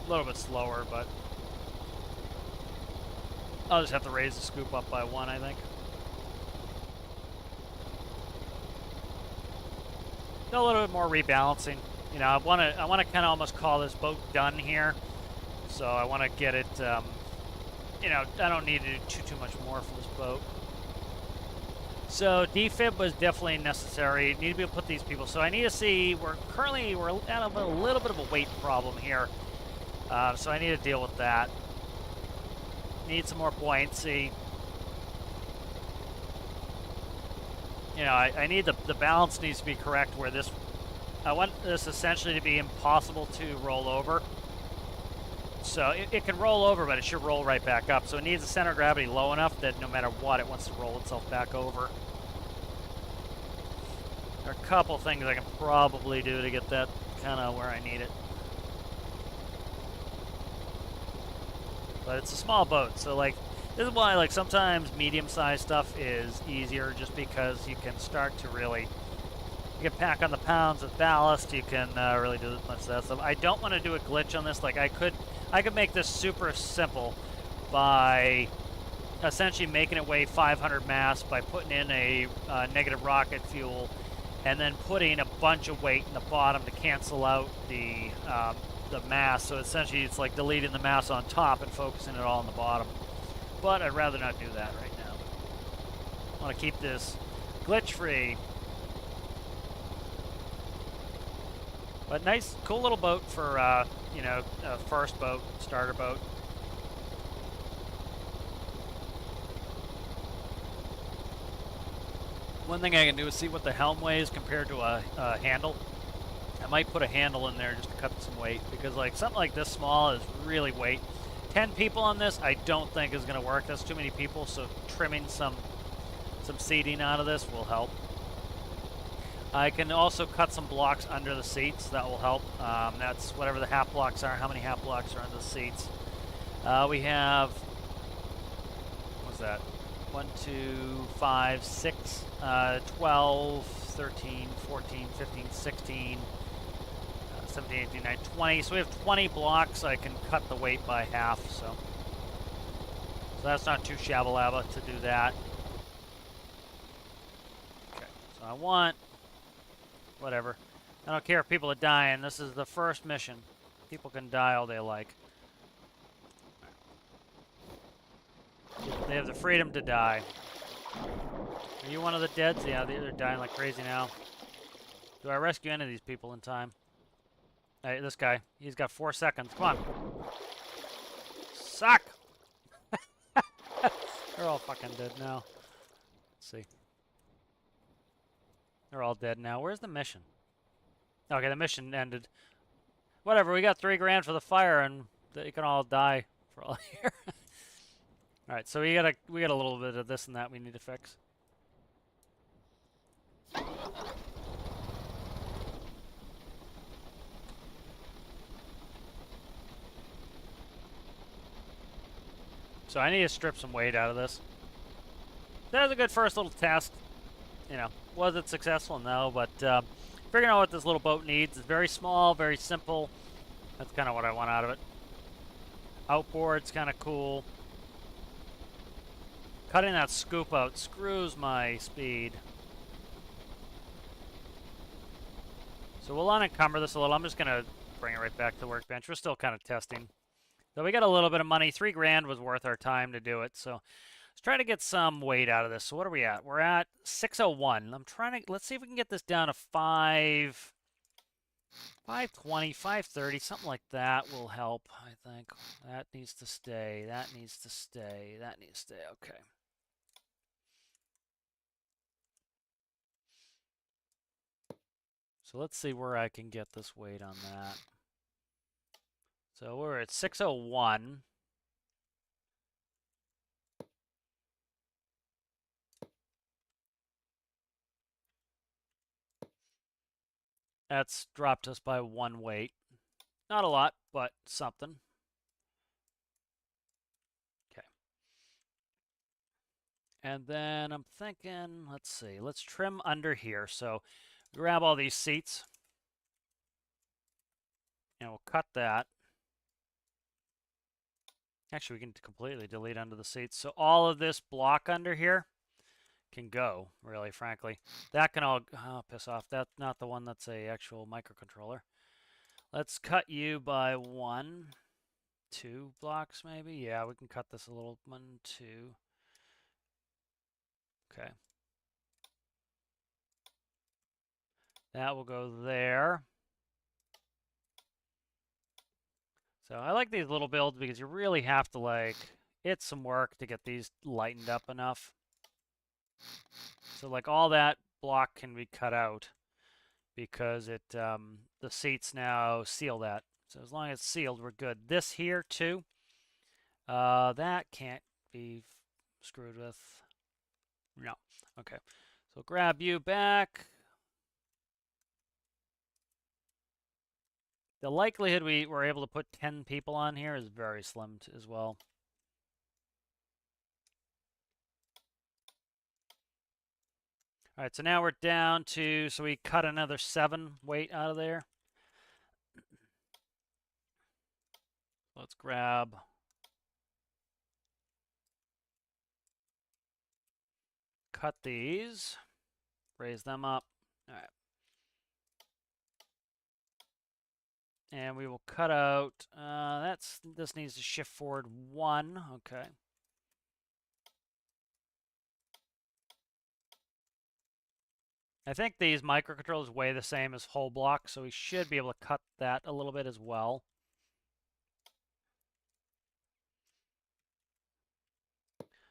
A little bit slower, but I'll just have to raise the scoop up by 1, I think. A little bit more rebalancing. You know, I want to kind of almost call this boat done here. So I want to get it. You know, I don't need to do too much more for this boat. So defib was definitely necessary. Need to be able to put these people. So I need to see. We're at a little bit of a weight problem here. So I need to deal with that. Need some more buoyancy. You know, I need the balance needs to be correct where this. I want this essentially to be impossible to roll over. So it can roll over, but it should roll right back up. So it needs a center of gravity low enough that no matter what, it wants to roll itself back over. There are a couple things I can probably do to get that kind of where I need it. But it's a small boat, so like this is why like sometimes medium-sized stuff is easier, just because you can start to really. You can pack on the pounds of ballast. You can really do much of that stuff. I don't want to do a glitch on this. Like I could make this super simple by essentially making it weigh 500 mass by putting in a negative rocket fuel, and then putting a bunch of weight in the bottom to cancel out the mass. So essentially, it's like deleting the mass on top and focusing it all on the bottom. But I'd rather not do that right now. I want to keep this glitch-free. But nice, cool little boat for, you know, a first boat, starter boat. One thing I can do is see what the helm weighs compared to a handle. I might put a handle in there just to cut some weight, because like something like this small is really weight. 10 people on this I don't think is going to work. That's too many people, so trimming some seating out of this will help. I can also cut some blocks under the seats. That will help. That's whatever the half blocks are. How many half blocks are under the seats? We have, what's that? 1, 2, 5, 6, 12, 13, 14, 15, 16, 17, 18, 19, 20. So we have 20 blocks. I can cut the weight by half. So that's not too shabba-labba to do that. Okay, so I want. Whatever. I don't care if people are dying. This is the first mission. People can die all they like. They have the freedom to die. Are you one of the deads? Yeah, they're dying like crazy now. Do I rescue any of these people in time? Hey, this guy. He's got 4 seconds. Come on. Suck! They're all fucking dead now. Let's see. They're all dead now. Where's the mission? Okay, the mission ended. Whatever, we got 3 grand for the fire, and they can all die for all here. All right, so we got a little bit of this and that we need to fix. So I need to strip some weight out of this. That was a good first little test. You know, was it successful? No, but figuring out what this little boat needs. It's very small, very simple. That's kind of what I want out of it. Outboard's kind of cool. Cutting that scoop out screws my speed. So we'll unencumber this a little. I'm just going to bring it right back to the workbench. We're still kind of testing. So we got a little bit of money. 3 grand was worth our time to do it. So Let's try to get some weight out of this. So what are we at? We're at 601. Let's see if we can get this down to 520, 530, something like that will help, I think. That needs to stay. That needs to stay. That needs to stay. Okay. So let's see where I can get this weight on that. So we're at 601. That's dropped us by 1 weight. Not a lot, but something. Okay. And then I'm thinking, let's see, let's trim under here. So grab all these seats and we'll cut that. Actually, we can completely delete under the seats. So all of this block under here can go, really, frankly. That can all piss off. That's not the one that's a actual microcontroller. Let's cut you by 1, 2 blocks, maybe. Yeah, we can cut this a little. 1, 2. Okay. That will go there. So I like these little builds because you really have to, like, it's some work to get these lightened up enough. So, like, all that block can be cut out because the seats now seal that. So as long as it's sealed, we're good. This here, too, that can't be screwed with. No. Okay. So grab you back. The likelihood we were able to put 10 people on here is very slim as well. All right, so now we're down to, so we cut another 7 weight out of there. Let's grab cut these, raise them up. All right. And we will cut out, this needs to shift forward 1, okay. I think these microcontrollers weigh the same as whole blocks, so we should be able to cut that a little bit as well.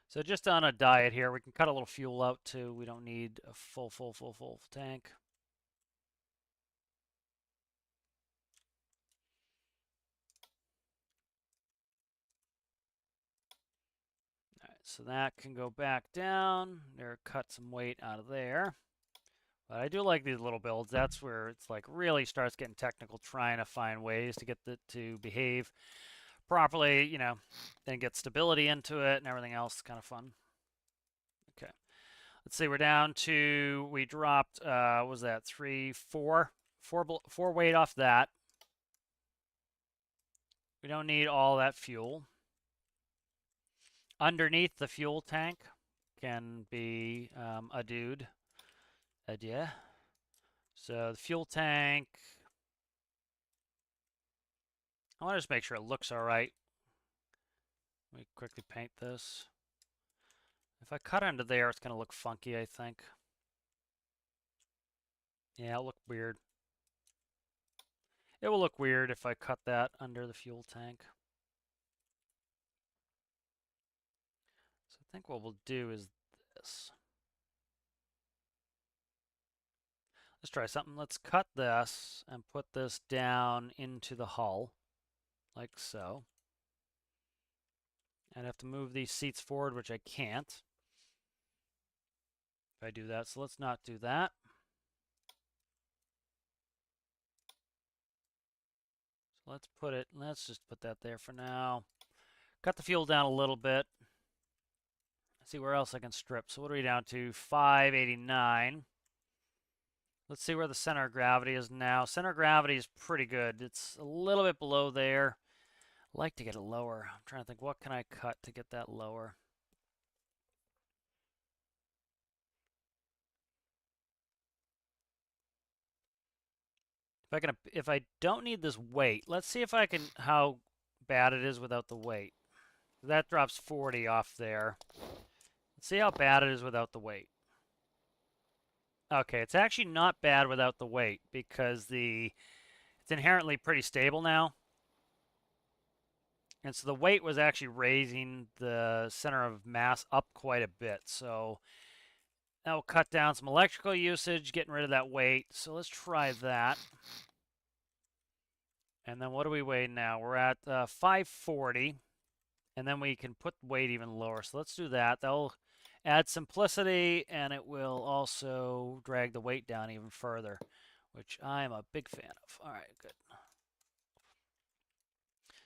So just on a diet here, we can cut a little fuel out too. We don't need a full tank. All right, so that can go back down. There, cut some weight out of there. But I do like these little builds. That's where it's like really starts getting technical, trying to find ways to get it to behave properly, you know, then get stability into it and everything else. It's kind of fun. Okay. Let's see, we're down to, we dropped, what was that, 3, 4 weight off that. We don't need all that fuel. Underneath the fuel tank can be a dude. Yeah. So the fuel tank, I want to just make sure it looks all right. Let me quickly paint this. If I cut under there, it's going to look funky, I think. Yeah, it'll look weird. It will look weird if I cut that under the fuel tank. So I think what we'll do is this. Let's try something. Let's cut this and put this down into the hull, like so. I'd have to move these seats forward, which I can't if I do that. So let's not do that. So let's just put that there for now. Cut the fuel down a little bit. Let's see where else I can strip. So what are we down to? 589. Let's see where the center of gravity is now. Center of gravity is pretty good. It's a little bit below there. I'd like to get it lower. I'm trying to think, what can I cut to get that lower? If I don't need this weight, let's see if I can, how bad it is without the weight. That drops 40 off there. Let's see how bad it is without the weight. Okay, it's actually not bad without the weight because it's inherently pretty stable now. And so the weight was actually raising the center of mass up quite a bit. So that will cut down some electrical usage, getting rid of that weight. So let's try that. And then what do we weigh now? We're at 540. And then we can put weight even lower. So let's do that. That'll add simplicity, and it will also drag the weight down even further, which I'm a big fan of. All right, good.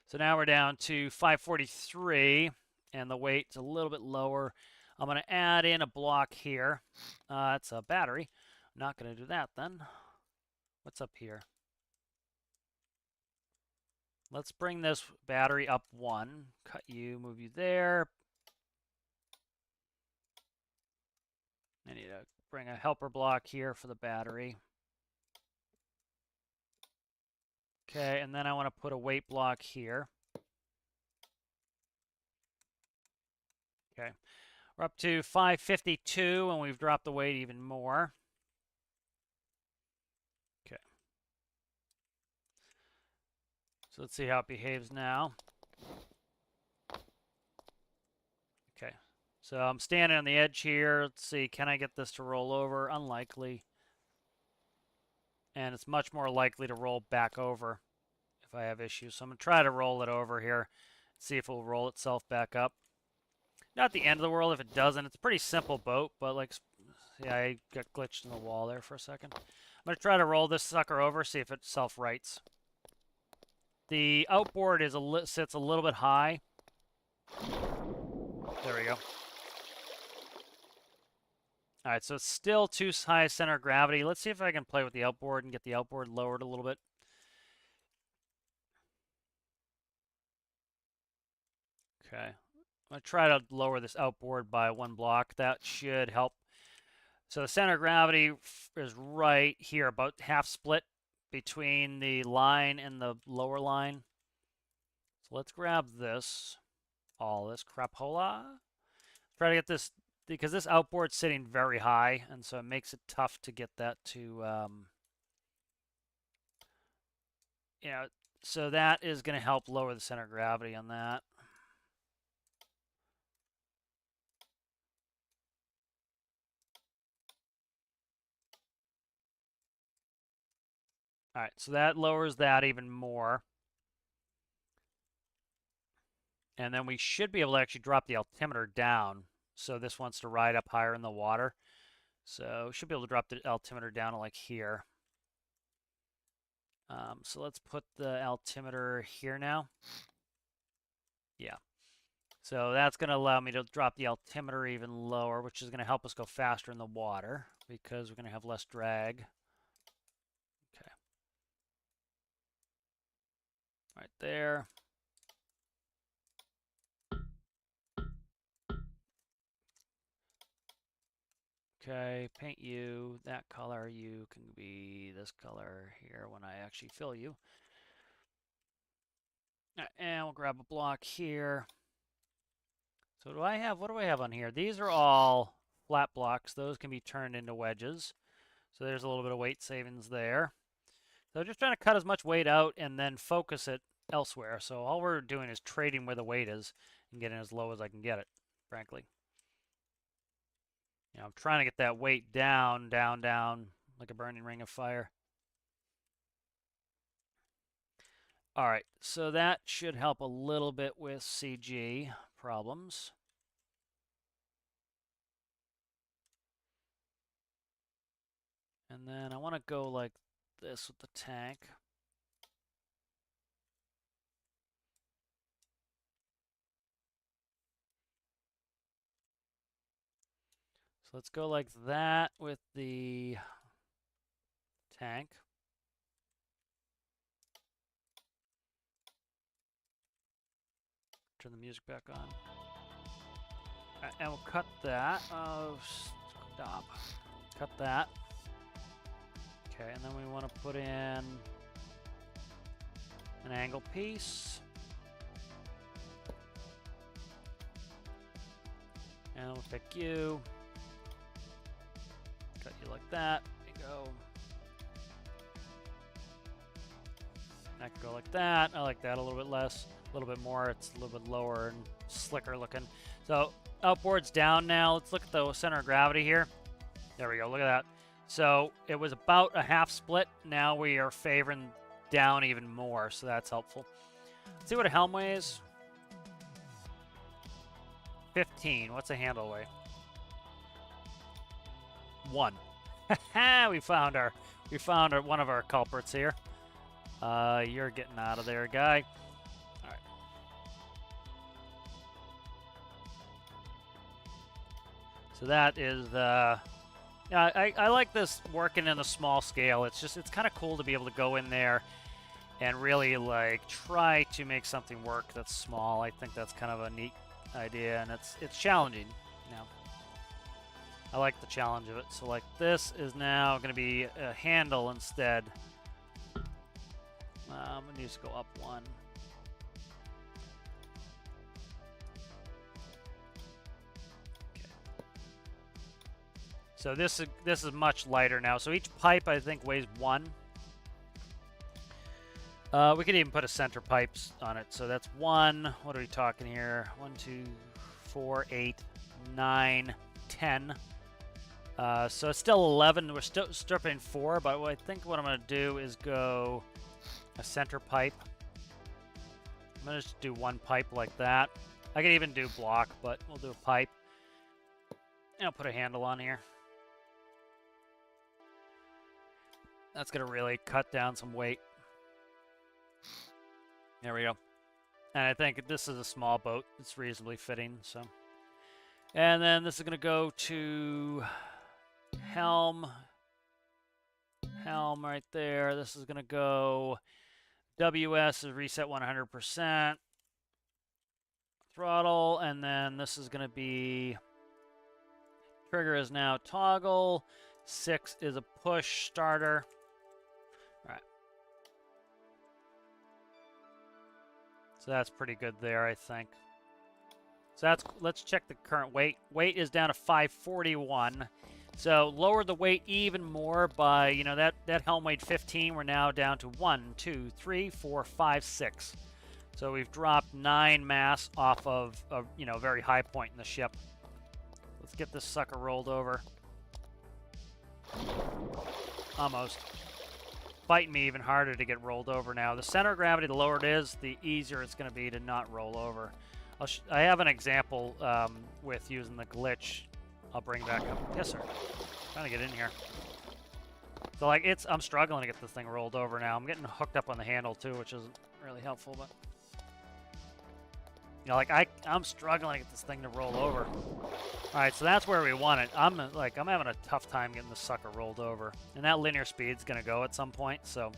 So now we're down to 543, and the weight's a little bit lower. I'm going to add in a block here. It's a battery. I'm not going to do that then. What's up here? Let's bring this battery up 1. Cut you, move you there. I need to bring a helper block here for the battery. Okay, and then I want to put a weight block here. Okay, we're up to 552, and we've dropped the weight even more. Okay. So let's see how it behaves now. Okay, so I'm standing on the edge here. Let's see, can I get this to roll over? Unlikely. And it's much more likely to roll back over if I have issues. So I'm going to try to roll it over here, see if it will roll itself back up. Not the end of the world if it doesn't. It's a pretty simple boat, but like, yeah, I got glitched in the wall there for a second. I'm going to try to roll this sucker over, see if it self-rights. The outboard is sits a little bit high. There we go. All right, so it's still too high center of gravity. Let's see if I can play with the outboard and get the outboard lowered a little bit. Okay. I'm going to try to lower this outboard by 1 block. That should help. So the center of gravity is right here, about half split between the line and the lower line. So let's grab this, all this crapola. Try to get this, because this outboard's sitting very high, and so it makes it tough to get that to, so that is going to help lower the center of gravity on that. All right, so that lowers that even more. And then we should be able to actually drop the altimeter down. So this wants to ride up higher in the water. So we should be able to drop the altimeter down to like here. So let's put the altimeter here now. Yeah. So that's going to allow me to drop the altimeter even lower, which is going to help us go faster in the water because we're going to have less drag. Okay. Right there. Okay, paint you that color. You can be this color here when I actually fill you. And we'll grab a block here. So what do I have on here? These are all flat blocks. Those can be turned into wedges. So there's a little bit of weight savings there. So just trying to cut as much weight out and then focus it elsewhere. So all we're doing is trading where the weight is and getting as low as I can get it, frankly. I'm trying to get that weight down, down, down, like a burning ring of fire. All right, so that should help a little bit with CG problems. And then I want to go like this with the tank. So let's go like that with the tank. Turn the music back on. And we'll cut that. Oh, stop. Cut that. Okay, and then we want to put in an angle piece. And we'll pick you. Cut you like that. There you go. I can go like that. I like that a little bit less. A little bit more. It's a little bit lower and slicker looking. So outboard's down now. Let's look at the center of gravity here. There we go. Look at that. So it was about a half split. Now we are favoring down even more. So that's helpful. Let's see what a helm weighs. 15. What's a handle weigh? 1. we found one of our culprits here. You're getting out of there, guy. All right. So that is the. Yeah, I like this working in a small scale. It's kind of cool to be able to go in there and really like try to make something work that's small. I think that's kind of a neat idea, and it's challenging. Now, I like the challenge of it. So like this is now going to be a handle instead. It needs to go up 1. Okay. So this is much lighter now. So each pipe I think weighs 1. We could even put a center pipes on it. So that's 1. What are we talking here? 1, 2, 4, 8, 9, 10. So it's still 11. We're still stripping 4, but I think what I'm going to do is go a center pipe. I'm going to just do 1 pipe like that. I could even do block, but we'll do a pipe. And I'll put a handle on here. That's going to really cut down some weight. There we go. And I think this is a small boat. It's reasonably fitting, so. And then this is going to go to helm. Helm right there. This is going to go WS is reset 100%. Throttle. And then this is going to be trigger is now toggle. 6 is a push starter. All right. So that's pretty good there, I think. So let's check the current weight. Weight is down to 541. So lower the weight even more by, you know, that helm weighed 15. We're now down to 1, 2, 3, 4, 5, 6. So we've dropped 9 mass off of a, you know, very high point in the ship. Let's get this sucker rolled over. Almost. Fighting me even harder to get rolled over now. The center of gravity, the lower it is, the easier it's going to be to not roll over. I have an example with using the glitch. I'll bring back up. Yes, sir. Trying to get in here. So like I'm struggling to get this thing rolled over now. I'm getting hooked up on the handle too, which isn't really helpful, but you know, like I'm struggling to get this thing to roll over. All right, so that's where we want it. I'm having a tough time getting the sucker rolled over, and that linear speed's gonna go at some point. So.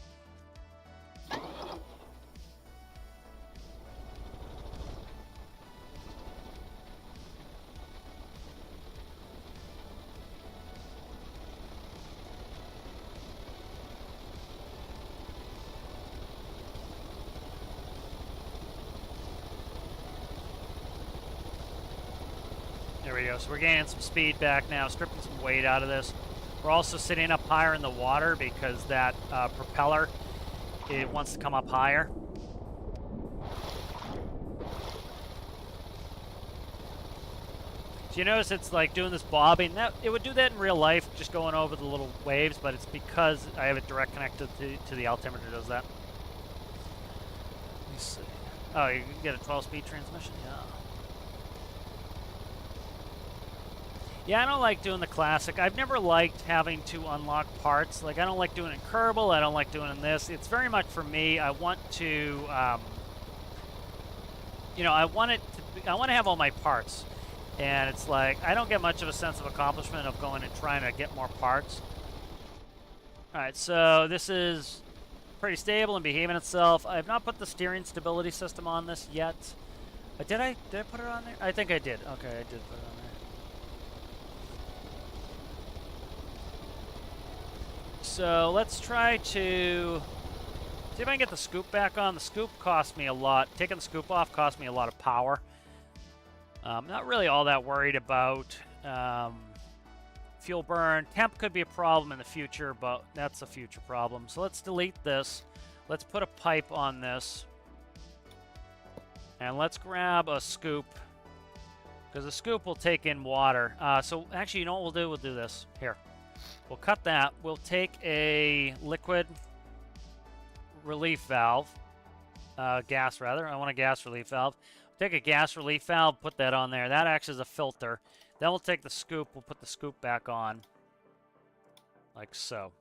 There we go. So we're gaining some speed back now, stripping some weight out of this. We're also sitting up higher in the water because that propeller, it wants to come up higher. So you notice it's like doing this bobbing. Now, it would do that in real life, just going over the little waves, but it's because I have it direct connected to the altimeter that does that. Let me see. Oh, you can get a 12-speed transmission? Yeah. Yeah, I don't like doing the classic. I've never liked having to unlock parts. Like, I don't like doing it in Kerbal. I don't like doing it in this. It's very much for me. I want to, you know, I want to have all my parts. And it's like, I don't get much of a sense of accomplishment of going and trying to get more parts. All right, so this is pretty stable and behaving itself. I have not put the steering stability system on this yet. Did I put it on there? I think I did. Okay, I did put it on there. So let's try to see if I can get the scoop back on. The scoop cost me a lot. Taking the scoop off cost me a lot of power. Not really all that worried about fuel burn. Temp could be a problem in the future, but that's a future problem. So let's delete this. Let's put a pipe on this. And let's grab a scoop, because the scoop will take in water. So actually, you know what we'll do? We'll do this. Here. We'll cut that. We'll take a liquid relief valve. Gas, rather. I want a gas relief valve. Take a gas relief valve, put that on there. That acts as a filter. Then we'll take the scoop. We'll put the scoop back on. Like so.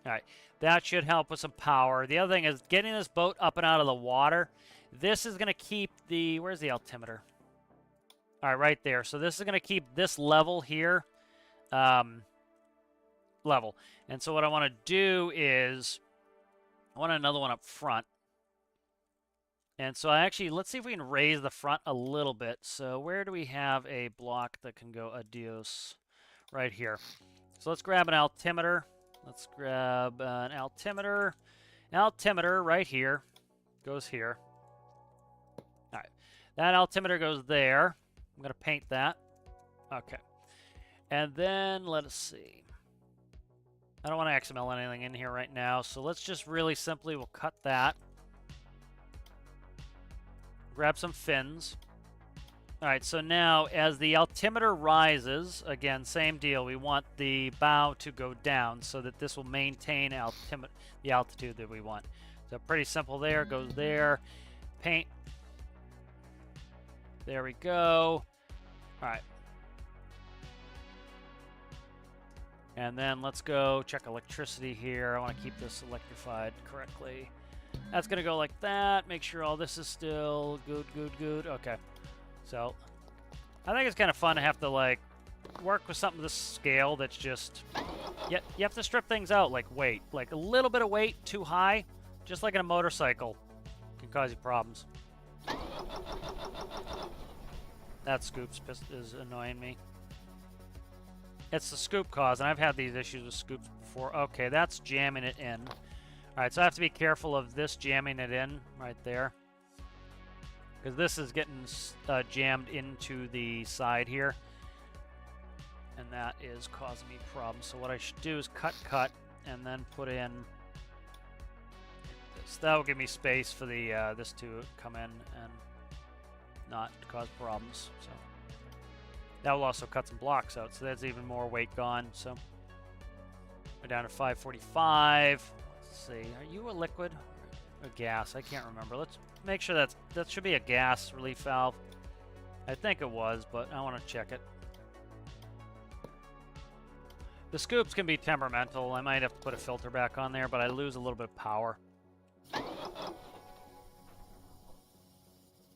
All right. That should help with some power. The other thing is getting this boat up and out of the water. This is going to keep the... Where's the altimeter? All right, right there. So this is going to keep this level here level. And so what I want to do is... I want another one up front. And so let's see if we can raise the front a little bit. So where do we have a block that can go adios? Right here. So let's grab an altimeter. Let's grab an altimeter. Altimeter right here. Goes here. All right. That altimeter goes there. I'm going to paint that. Okay. And then let us see. I don't want to XML anything in here right now. So let's just really simply, we'll cut that. Grab some fins. All right, so now as the altimeter rises, again, same deal. We want the bow to go down so that this will maintain the altitude that we want. So pretty simple there, goes there. Paint. There we go. All right. And then let's go check electricity here. I want to keep this electrified correctly. That's going to go like that. Make sure all this is still good, good, good. Okay. So, I think it's kind of fun to have to, like, work with something this scale that's just... You have to strip things out, like weight. Like, a little bit of weight too high, just like in a motorcycle, can cause you problems. That scoop is annoying me. It's the scoop cause, and I've had these issues with scoops before. Okay, that's jamming it in. Alright, so I have to be careful of this jamming it in right there. Because this is getting jammed into the side here. And that is causing me problems. So what I should do is cut, and then put in this. That will give me space for the this to come in and not cause problems. So that will also cut some blocks out, so that's even more weight gone. So we're down to 545. Let's see, are you a liquid or a gas? I can't remember. Let's make sure that should be a gas relief valve. I think it was, but I want to check it. The scoops can be temperamental. I might have to put a filter back on there, but I lose a little bit of power.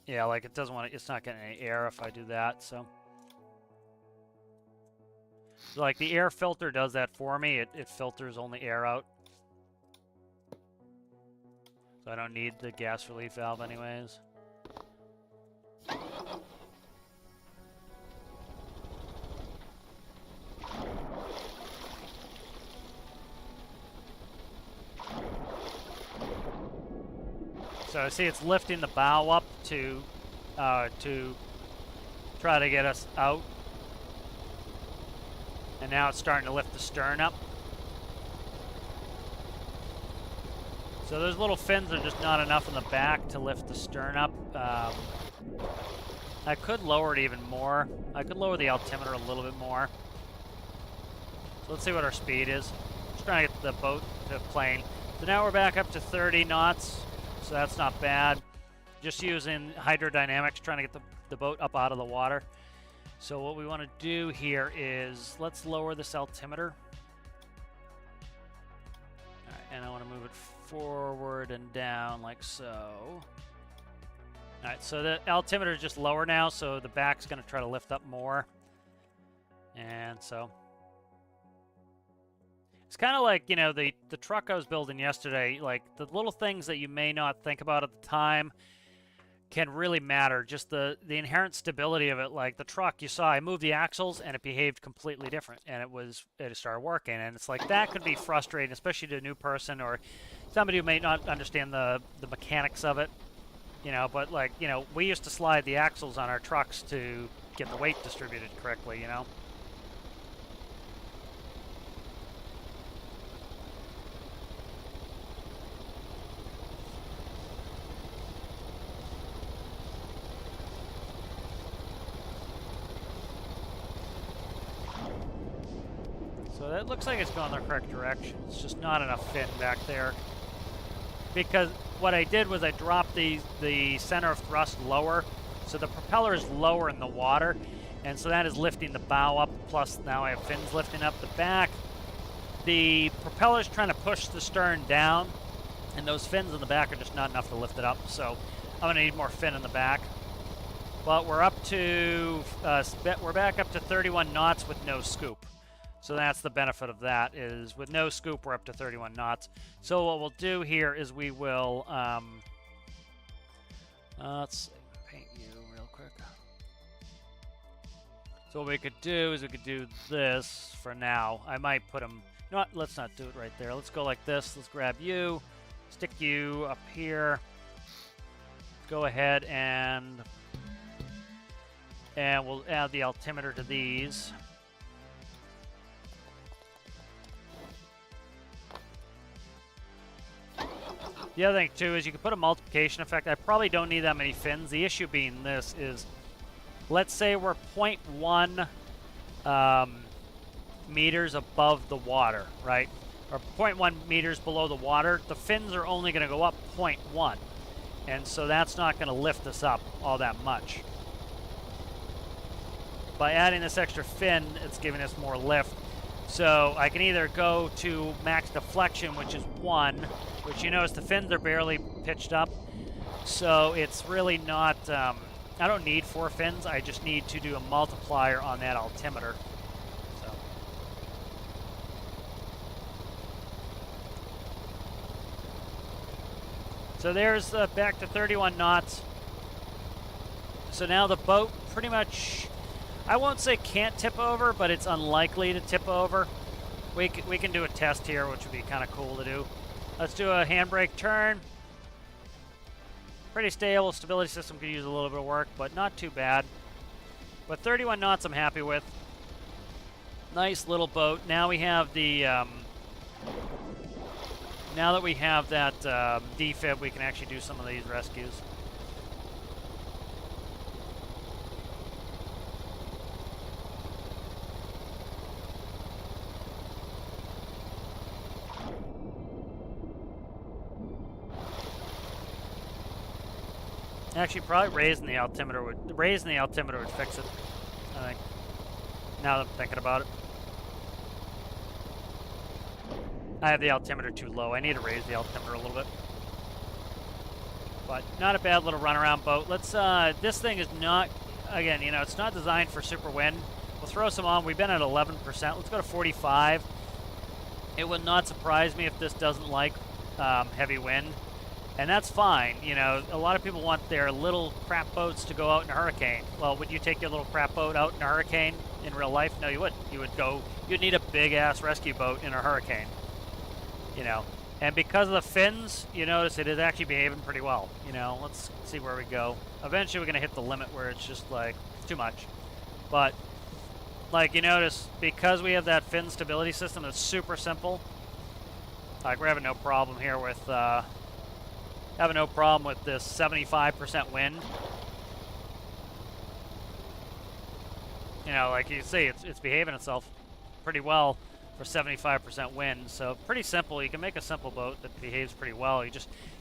Yeah, like it doesn't want to, it's not getting any air if I do that, so. So like the air filter does that for me. It filters only air out. So I don't need the gas relief valve anyways. So see, it's lifting the bow up to try to get us out. And now it's starting to lift the stern up. So those little fins are just not enough in the back to lift the stern up. I could lower it even more. I could lower the altimeter a little bit more. So let's see what our speed is. Just trying to get the boat to plane. So now we're back up to 30 knots. So that's not bad. Just using hydrodynamics, trying to get the boat up out of the water. So what we want to do here is, let's lower this altimeter. All right, and I want to move it forward and down like so. All right, so the altimeter is just lower now, so the back's going to try to lift up more. And so it's kind of like, you know, the truck I was building yesterday, like the little things that you may not think about at the time can really matter. Just the inherent stability of it. Like the truck, you saw I moved the axles and it behaved completely different, and it started working. And it's like that could be frustrating, especially to a new person or somebody who may not understand the mechanics of it. You know, but like, you know, we used to slide the axles on our trucks to get the weight distributed correctly, you know? So that looks like it's going the correct direction. It's just not enough fin back there. Because what I did was I dropped the center of thrust lower, so the propeller is lower in the water, and so that is lifting the bow up, plus now I have fins lifting up the back. The propeller is trying to push the stern down, and those fins in the back are just not enough to lift it up, so I'm going to need more fin in the back. But we're up to, we're back up to 31 knots with no scoop. So that's the benefit of that, is with no scoop, we're up to 31 knots. So what we'll do here is we will, let's paint you real quick. So what we could do is we could do this for now. I might put them, you know what, let's not do it right there. Let's go like this. Let's grab you, stick you up here. Go ahead and we'll add the altimeter to these. The other thing, too, is you can put a multiplication effect. I probably don't need that many fins. The issue being this is, let's say we're 0.1 meters above the water, right? Or 0.1 meters below the water. The fins are only going to go up 0.1. And so that's not going to lift us up all that much. By adding this extra fin, it's giving us more lift. So I can either go to max deflection, which is 1, which you notice the fins are barely pitched up. So it's really not, I don't need 4 fins. I just need to do a multiplier on that altimeter. So there's back to 31 knots. So now the boat pretty much, I won't say can't tip over, but it's unlikely to tip over. We can do a test here, which would be kind of cool to do. Let's do a handbrake turn. Pretty stable. Stability system could use a little bit of work, but not too bad. But 31 knots I'm happy with. Nice little boat. Now we have the, now that we have that defib, we can actually do some of these rescues. Actually, probably raising the altimeter would fix it, I think. Now that I'm thinking about it. I have the altimeter too low. I need to raise the altimeter a little bit. But not a bad little runaround boat. Let's, this thing is not, again, you know, it's not designed for super wind. We'll throw some on. We've been at 11%. Let's go to 45. It would not surprise me if this doesn't like heavy wind. And that's fine. You know, a lot of people want their little crap boats to go out in a hurricane. Well, would you take your little crap boat out in a hurricane in real life? No, you wouldn't. You'd need a big-ass rescue boat in a hurricane. You know, and because of the fins, you notice it is actually behaving pretty well. You know, let's see where we go. Eventually, we're going to hit the limit where it's just, like, too much. But, like, you notice, because we have that fin stability system that's super simple, like, we're having no problem here with, having no problem with this 75% wind. You know, like you see, it's behaving itself pretty well for 75% wind. So pretty simple. You can make a simple boat that behaves pretty well. You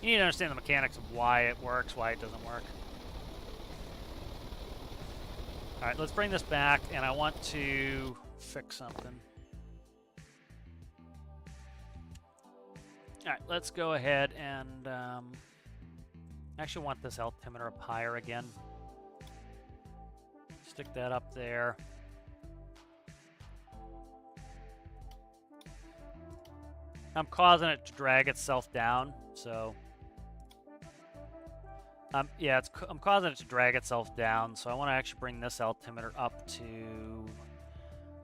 need to understand the mechanics of why it works, why it doesn't work. All right, let's bring this back, and I want to fix something. All right, let's go ahead and actually want this altimeter up higher again. Stick that up there. I'm causing it to drag itself down, so yeah, I'm causing it to drag itself down, so I want to actually bring this altimeter up to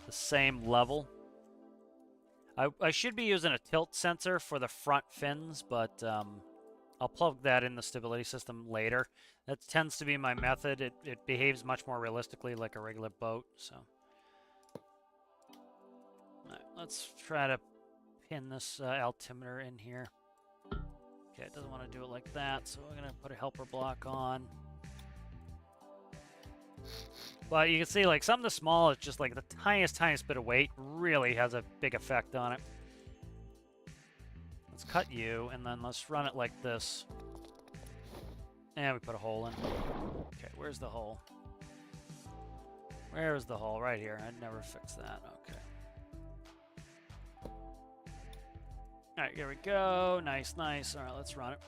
the same level. I should be using a tilt sensor for the front fins, but I'll plug that in the stability system later. That tends to be my method. It behaves much more realistically like a regular boat. So, all right, let's try to pin this altimeter in here. Okay, it doesn't want to do it like that, so we're gonna put a helper block on. But you can see, like, something small is just like the tiniest bit of weight really has a big effect on it. Let's cut you, and then let's run it like this. And we put a hole in. Okay, where's the hole? Where is the hole? Right here. I'd never fix that. Okay. Alright, here we go. Nice, nice. Alright, let's run it.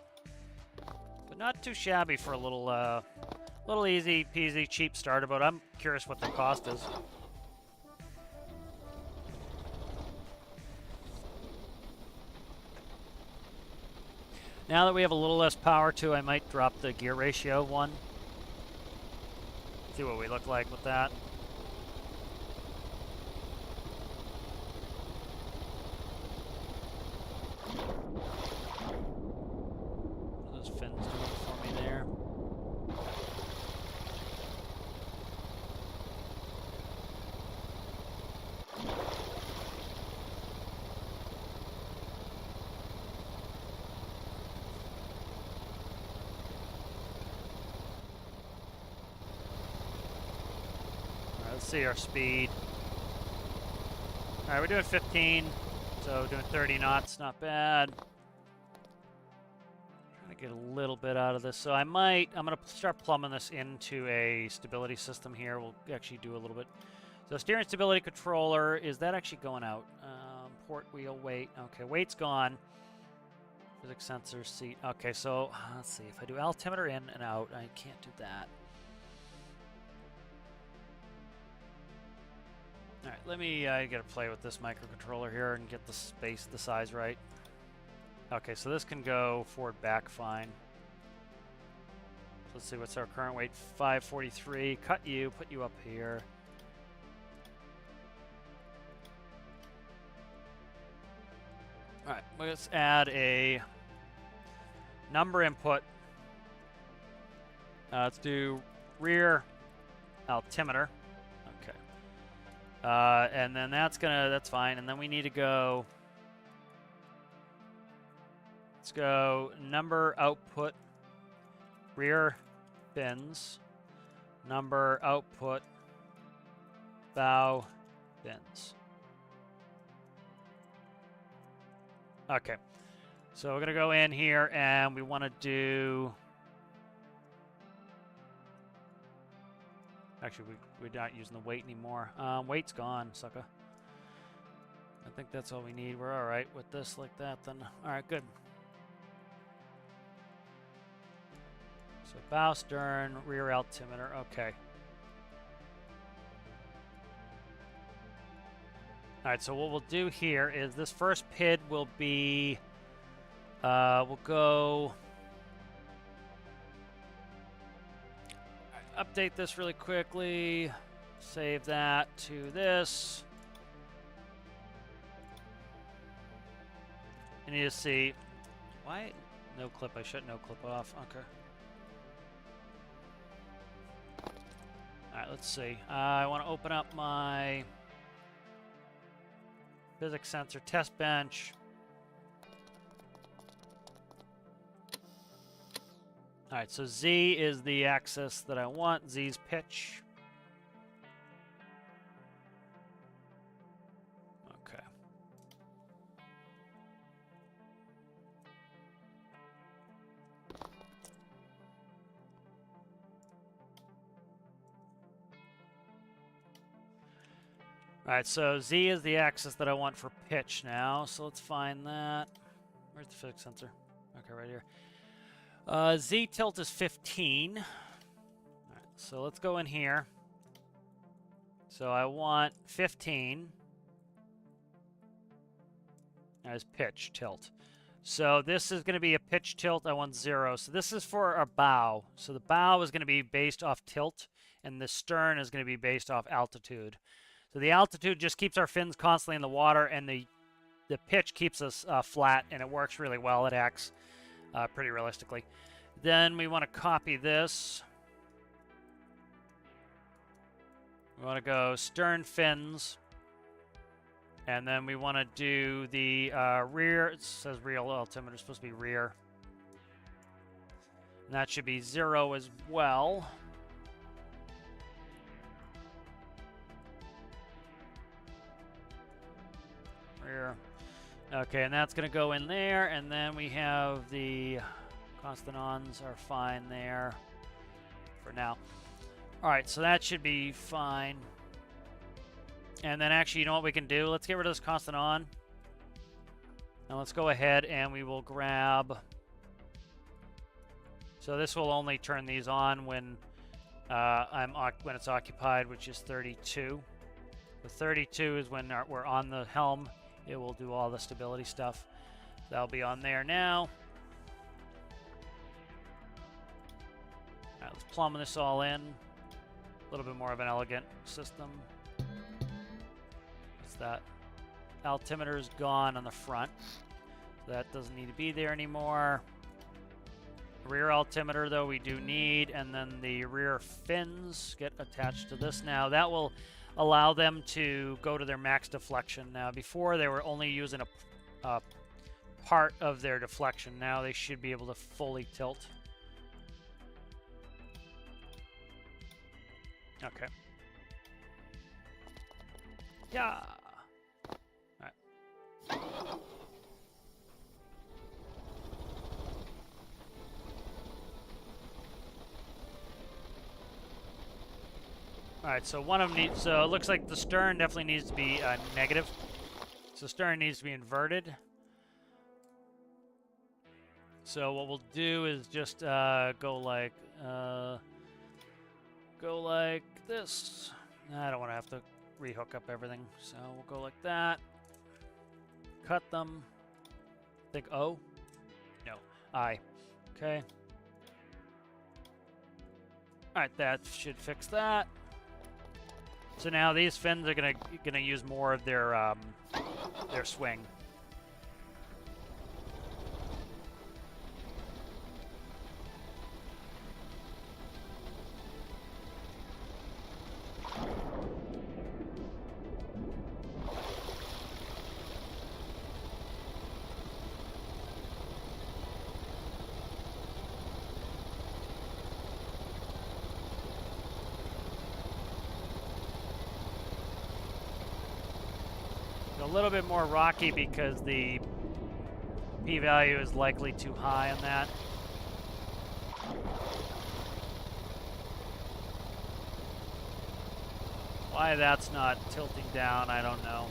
But not too shabby for a little easy peasy cheap starter boat. I'm curious what the cost is. Now that we have a little less power too, I might drop the gear ratio one. See what we look like with that. Those fins doing for me there. Let's see our speed. Alright, we're doing 15, so doing 30 knots, not bad. Trying to get a little bit out of this. So I'm going to start plumbing this into a stability system here. We'll actually do a little bit. So steering stability controller, is that actually going out? Port wheel, weight. Okay, weight's gone. Physics sensor, seat. Okay, so let's see. If I do altimeter in and out, I can't do that. Alright, let me get to play with this microcontroller here and get the size right. Okay, so this can go forward back fine. Let's see, what's our current weight? 543. Cut you, put you up here. Alright, let's add a number input. Let's do rear altimeter. And then that's fine. And then we need to go, let's go number output, rear fins, number output, bow fins. Okay. So we're going to go in here and we want to do, actually, we're not using the weight anymore. Weight's gone, sucker. I think that's all we need. We're all right with this like that then. All right, good. So bow, stern, rear altimeter. Okay. All right, so what we'll do here is this first PID will be, we'll go... Update this really quickly. Save that to this. I need to see why no clip. I shut no clip off. Okay. All right. Let's see. I want to open up my physics sensor test bench. All right, so Z is the axis that I want. Z's pitch. Okay. All right, so Z is the axis that I want for pitch now. So let's find that. Where's the physics sensor? Okay, right here. Z tilt is 15. All right, so let's go in here. So I want 15 as pitch tilt. So this is going to be a pitch tilt. I want 0. So this is for our bow. So the bow is going to be based off tilt, and the stern is going to be based off altitude. So the altitude just keeps our fins constantly in the water, and the pitch keeps us flat, and it works really well. It acts pretty realistically. Then we want to copy this. We want to go stern fins. And then we want to do the rear. It says rear altimeter. It's supposed to be rear. And that should be 0 as well. Rear. Okay, and that's going to go in there. And then we have the constants are fine there for now. All right, so that should be fine. And then actually, you know what we can do? Let's get rid of this constant on. Now let's go ahead and we will grab... So this will only turn these on when when it's occupied, which is 32. The 32 is when we're on the helm. It will do all the stability stuff. That'll be on there now. All right, let's plumb this all in. A little bit more of an elegant system. That altimeter is gone on the front. So that doesn't need to be there anymore. Rear altimeter, though, we do need, and then the rear fins get attached to this now. That will allow them to go to their max deflection. Now, before they were only using a part of their deflection. Now they should be able to fully tilt. Okay. Yeah. Alright, so one of them needs, so it looks like the stern definitely needs to be negative. So stern needs to be inverted. So what we'll do is just go like this. I don't want to have to rehook up everything, so we'll go like that. Cut them. Think O? No, I. Okay. Alright, that should fix that. So now these fins are gonna use more of their swing. A little bit more rocky because the p-value is likely too high on that. Why that's not tilting down, I don't know.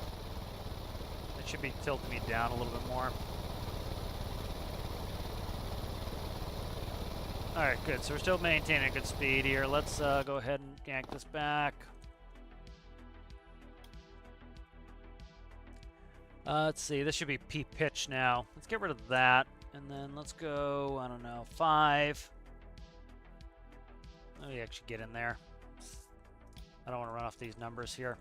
It should be tilting me down a little bit more. Alright, good. So we're still maintaining a good speed here. Let's go ahead and gank this back. Let's see, this should be P-pitch now. Let's get rid of that, and then let's go, I don't know, 5. Let me actually get in there. I don't want to run off these numbers here.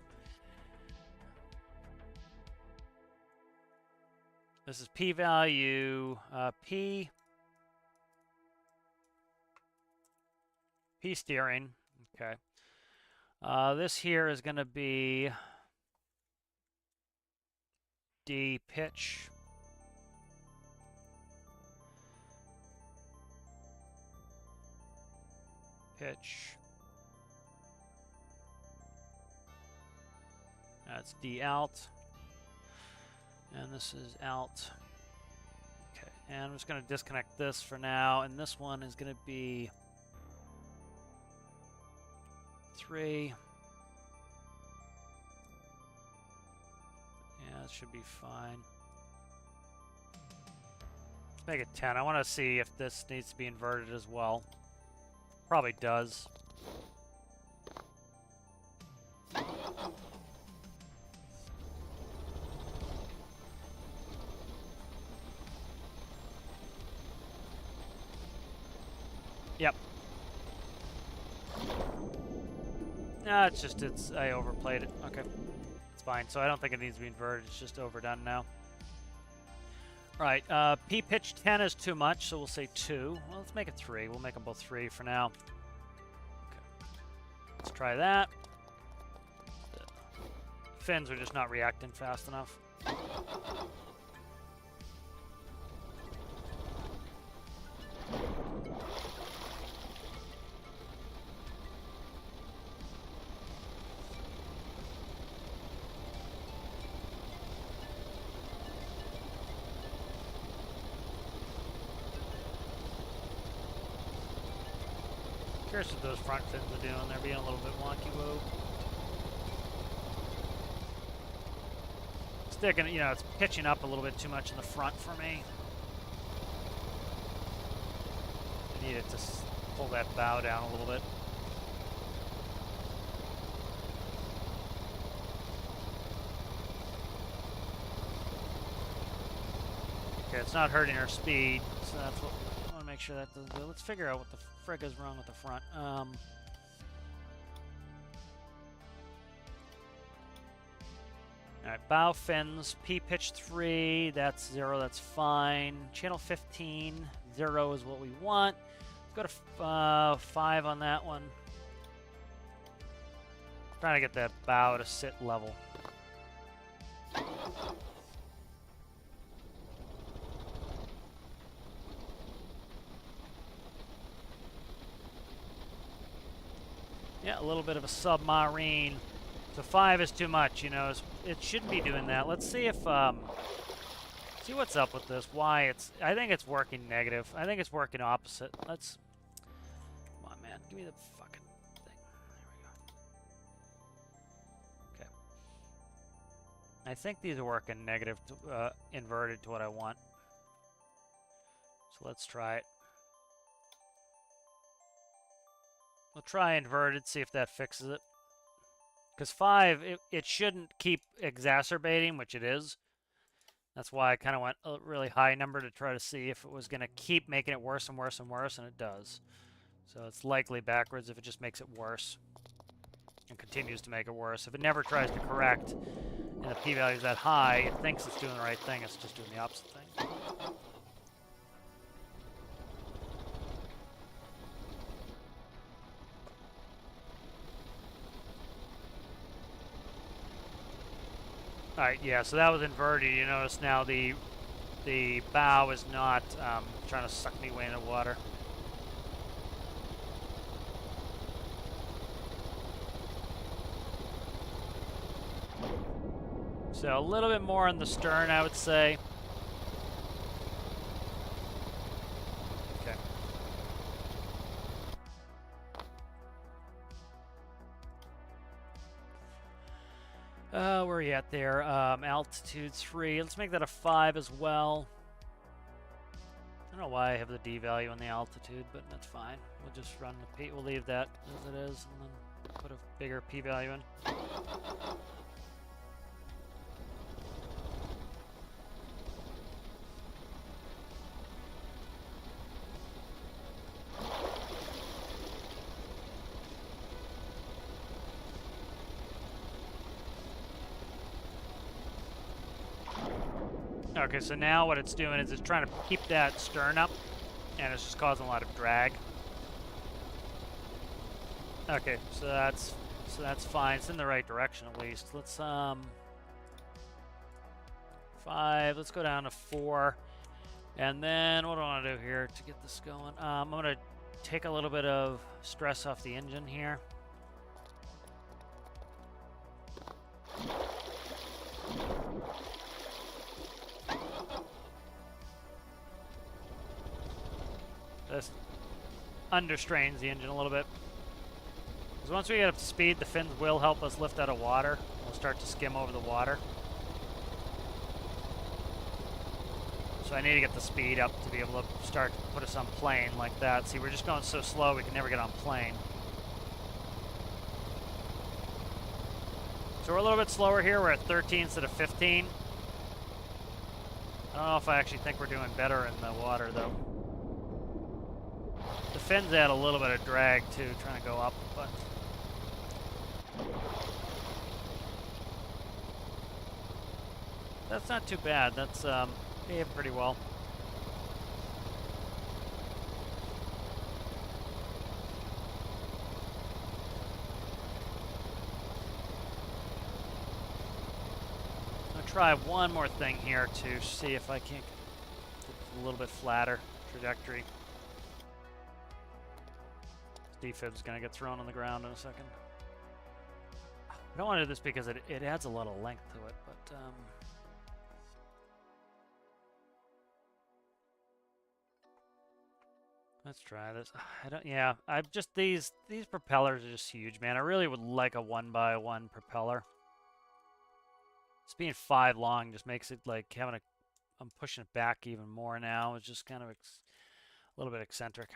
This is P-value, P steering, okay. This here is going to be D pitch. Pitch. That's D alt. And this is alt. Okay, and I'm just going to disconnect this for now, and this one is going to be 3. Yeah, that should be fine. Let's make it 10. I want to see if this needs to be inverted as well. Probably does. Yep. No, I overplayed it. Okay. It's fine. So I don't think it needs to be inverted. It's just overdone now. Right, P pitch 10 is too much, so we'll say 2. Well, let's make it 3. We'll make them both 3 for now. Okay. Let's try that. The fins are just not reacting fast enough. Curious what those front fins are doing. They're being a little bit wonky. Whoa. Sticking, you know, it's pitching up a little bit too much in the front for me. I need it to pull that bow down a little bit. Okay, it's not hurting our speed, so that's what I want to make sure that doesn't do. Let's figure out what the frig is wrong with the front. Alright, bow fins, P pitch 3, that's 0, that's fine. Channel 15, 0 is what we want. Let's go to 5 on that one. Trying to get that bow to sit level. Yeah, a little bit of a submarine. So 5 is too much, you know. It shouldn't be doing that. Let's see if, see what's up with this. Why it's, I think it's working negative. I think it's working opposite. Let's, come on, man. Give me the fucking thing. There we go. Okay. I think these are working negative, to, inverted to what I want. So let's try it. We'll try inverted, see if that fixes it. Because 5, it shouldn't keep exacerbating, which it is. That's why I kind of went a really high number to try to see if it was going to keep making it worse and worse and worse, and it does. So it's likely backwards if it just makes it worse and continues to make it worse. If it never tries to correct and the p-value is that high, it thinks it's doing the right thing, it's just doing the opposite thing. Alright, yeah, so that was inverted. You notice now the bow is not trying to suck me way into water. So a little bit more on the stern, I would say. Okay. Where are you at there? Altitude 3. Let's make that a 5 as well. I don't know why I have the D value on the altitude, but that's fine. We'll just run the P. We'll leave that as it is, and then put a bigger P value in. Okay, so now what it's doing is it's trying to keep that stern up, and it's just causing a lot of drag. Okay, so that's fine. It's in the right direction at least. Let's 5. Let's go down to 4, and then what do I want to do here to get this going? I'm gonna take a little bit of stress off the engine here. This understrains the engine a little bit. Because once we get up to speed, the fins will help us lift out of water. We'll start to skim over the water. So I need to get the speed up to be able to start to put us on plane like that. See, we're just going so slow we can never get on plane. So we're a little bit slower here. We're at 13 instead of 15. I don't know if I actually think we're doing better in the water, though. The fins add a little bit of drag too, trying to go up, but that's not too bad. That's behave pretty well. I'll try one more thing here to see if I can't get a little bit flatter trajectory. Defib's gonna get thrown on the ground in a second. I don't want to do this because it adds a lot of length to it, but let's try this. I've just these propellers are just huge, man. I really would like a 1x1 propeller. Just being 5 long just makes it like I'm pushing it back even more now. It's just kind of a little bit eccentric.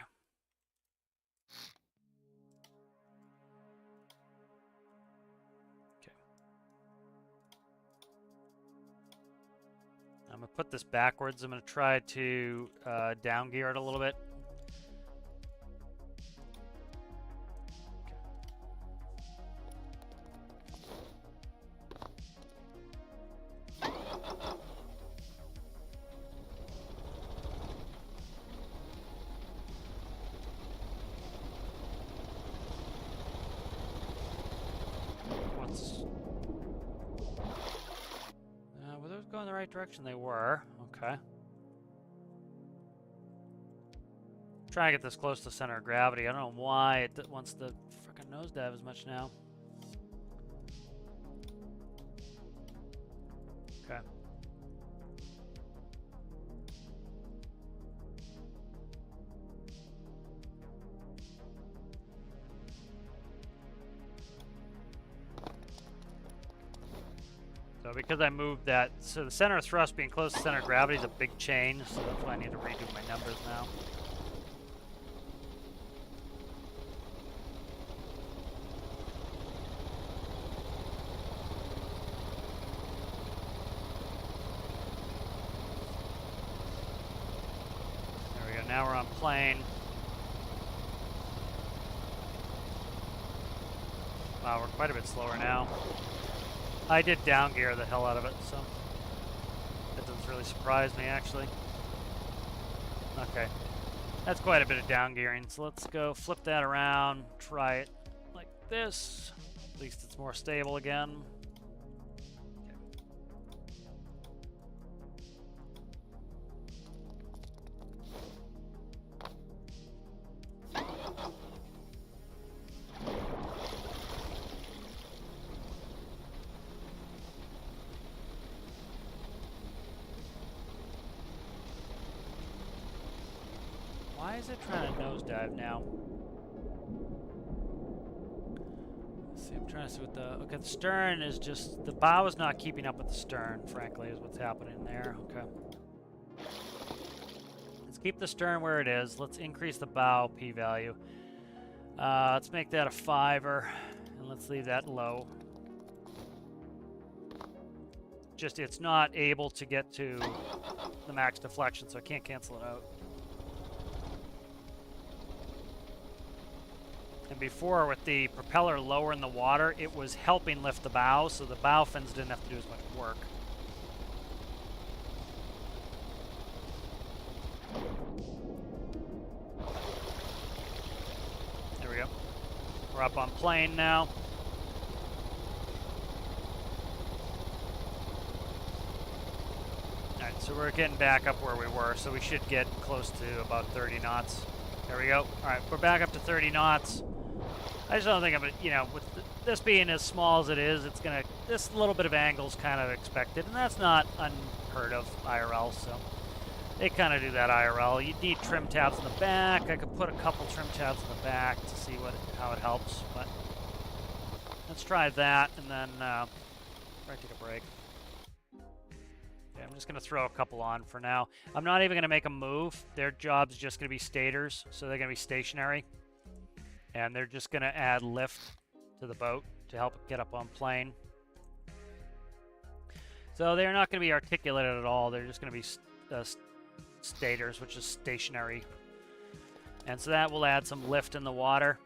I'm going to put this backwards. I'm going to try to down gear it a little bit. Were those going the right direction? They were. Okay. Trying to get this close to the center of gravity. I don't know why it wants to frickin' nosedive as much now. Okay. So because I moved that, so the center of thrust being close to the center of gravity is a big change, so that's why I need to redo my numbers now. There we go, now we're on plane. Wow, we're quite a bit slower now. I did down gear the hell out of it, so that doesn't really surprise me, actually. Okay, that's quite a bit of down gearing, so let's go flip that around, try it like this. At least it's more stable again. Why is it trying to nosedive now? Let's see, I'm trying to see what okay, the stern is just, the bow is not keeping up with the stern, frankly, is what's happening there. Okay. Let's keep the stern where it is. Let's increase the bow p-value. Let's make that a 5er, and let's leave that low. Just, it's not able to get to the max deflection, so I can't cancel it out. And before, with the propeller lower in the water, it was helping lift the bow, so the bow fins didn't have to do as much work. There we go. We're up on plane now. Alright, so we're getting back up where we were, so we should get close to about 30 knots. There we go. Alright, we're back up to 30 knots. I just don't think I'm gonna, you know, with this being as small as it is, it's gonna, this little bit of angle's kind of expected, and that's not unheard of IRL, so they kind of do that IRL. You need trim tabs in the back. I could put a couple trim tabs in the back to see how it helps, but let's try that, and then right, take a break. Yeah, I'm just gonna throw a couple on for now. I'm not even gonna make them move. Their job's just gonna be stators, so they're gonna be stationary. And they're just going to add lift to the boat to help it get up on plane. So they're not going to be articulated at all. They're just going to be stators, which is stationary. And so that will add some lift in the water.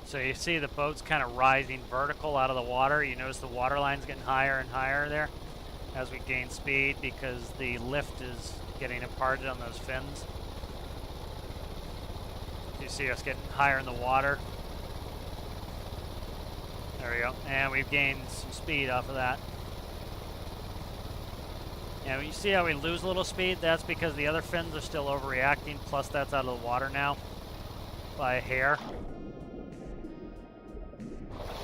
So you see the boat's kind of rising vertical out of the water. You notice the water line's getting higher and higher there as we gain speed because the lift is getting imparted on those fins. You see us getting higher in the water. There we go. And we've gained some speed off of that. And you see how we lose a little speed? That's because the other fins are still overreacting, plus that's out of the water now by a hair.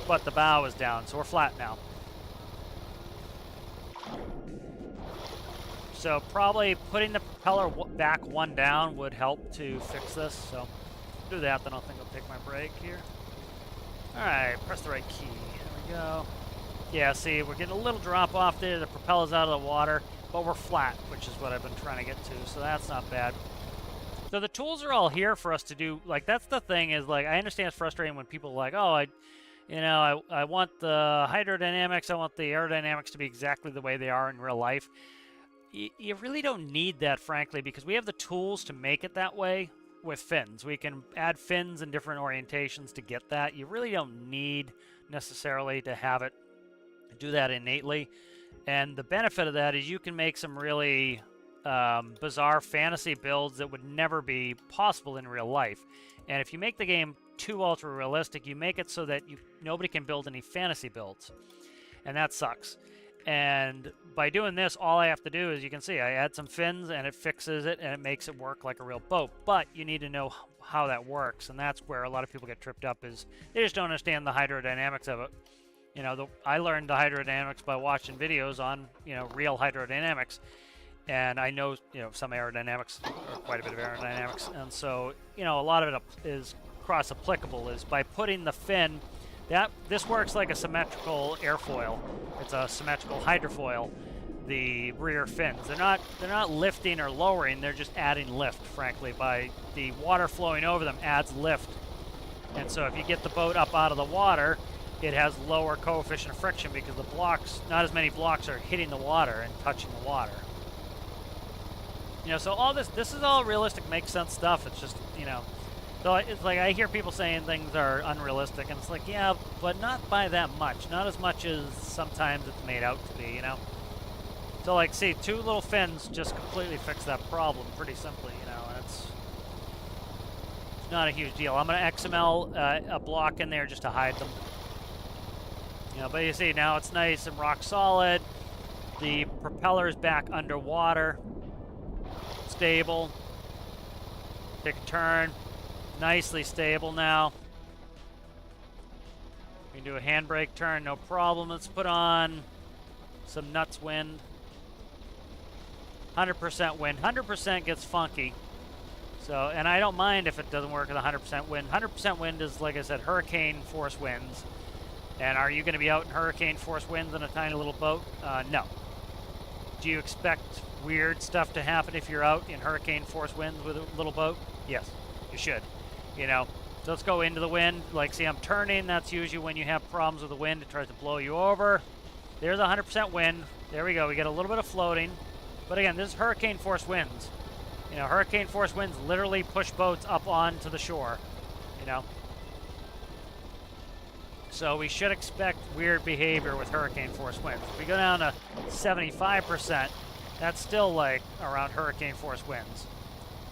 But the bow is down, so we're flat now. So probably putting the propeller back one down would help to fix this. So do that, then I think I'll take my break here. All right, press the right key. There we go. Yeah, see, we're getting a little drop off there. The propeller's out of the water, but we're flat, which is what I've been trying to get to. So that's not bad. So the tools are all here for us to do. Like, that's the thing is, like, I understand it's frustrating when people are like, oh, I want the hydrodynamics, I want the aerodynamics to be exactly the way they are in real life. You really don't need that, frankly, because we have the tools to make it that way with fins. We can add fins in different orientations to get that. You really don't need necessarily to have it do that innately. And the benefit of that is you can make some really bizarre fantasy builds that would never be possible in real life. And if you make the game too ultra realistic, you make it so that nobody can build any fantasy builds, and that sucks. And by doing this, all I have to do is, you can see I add some fins and it fixes it and it makes it work like a real boat. But you need to know how that works, and that's where a lot of people get tripped up, is they just don't understand the hydrodynamics of it. You know, I learned the hydrodynamics by watching videos on, real hydrodynamics. And I know, some aerodynamics, or quite a bit of aerodynamics. And so, a lot of it is cross-applicable, is by putting the fin, this works like a symmetrical airfoil. It's a symmetrical hydrofoil, the rear fins. They're not lifting or lowering, they're just adding lift, frankly. By the water flowing over them adds lift. And so if you get the boat up out of the water, it has lower coefficient of friction because the blocks, not as many blocks are hitting the water and touching the water. So all this is all realistic, makes sense stuff. It's just, so it's like I hear people saying things are unrealistic, and it's like, yeah, but not by that much. Not as much as sometimes it's made out to be, So like, see, 2 little fins just completely fix that problem pretty simply, It's not a huge deal. I'm going to XML a block in there just to hide them. But you see, now it's nice and rock solid. The propeller's back underwater. Stable. Take a turn. Nicely stable now. We can do a handbrake turn, no problem. Let's put on some nuts wind. 100% wind. 100% gets funky. So, and I don't mind if it doesn't work with 100% wind. 100% wind is, like I said, hurricane force winds. And are you going to be out in hurricane force winds in a tiny little boat? No. Do you expect weird stuff to happen if you're out in hurricane force winds with a little boat? Yes, you should. So let's go into the wind. Like, see, I'm turning. That's usually when you have problems with the wind. It tries to blow you over. There's 100% wind. There we go. We get a little bit of floating. But again, this is hurricane force winds. Hurricane force winds literally push boats up onto the shore. So we should expect weird behavior with hurricane force winds. If we go down to 75%, that's still like around hurricane force winds.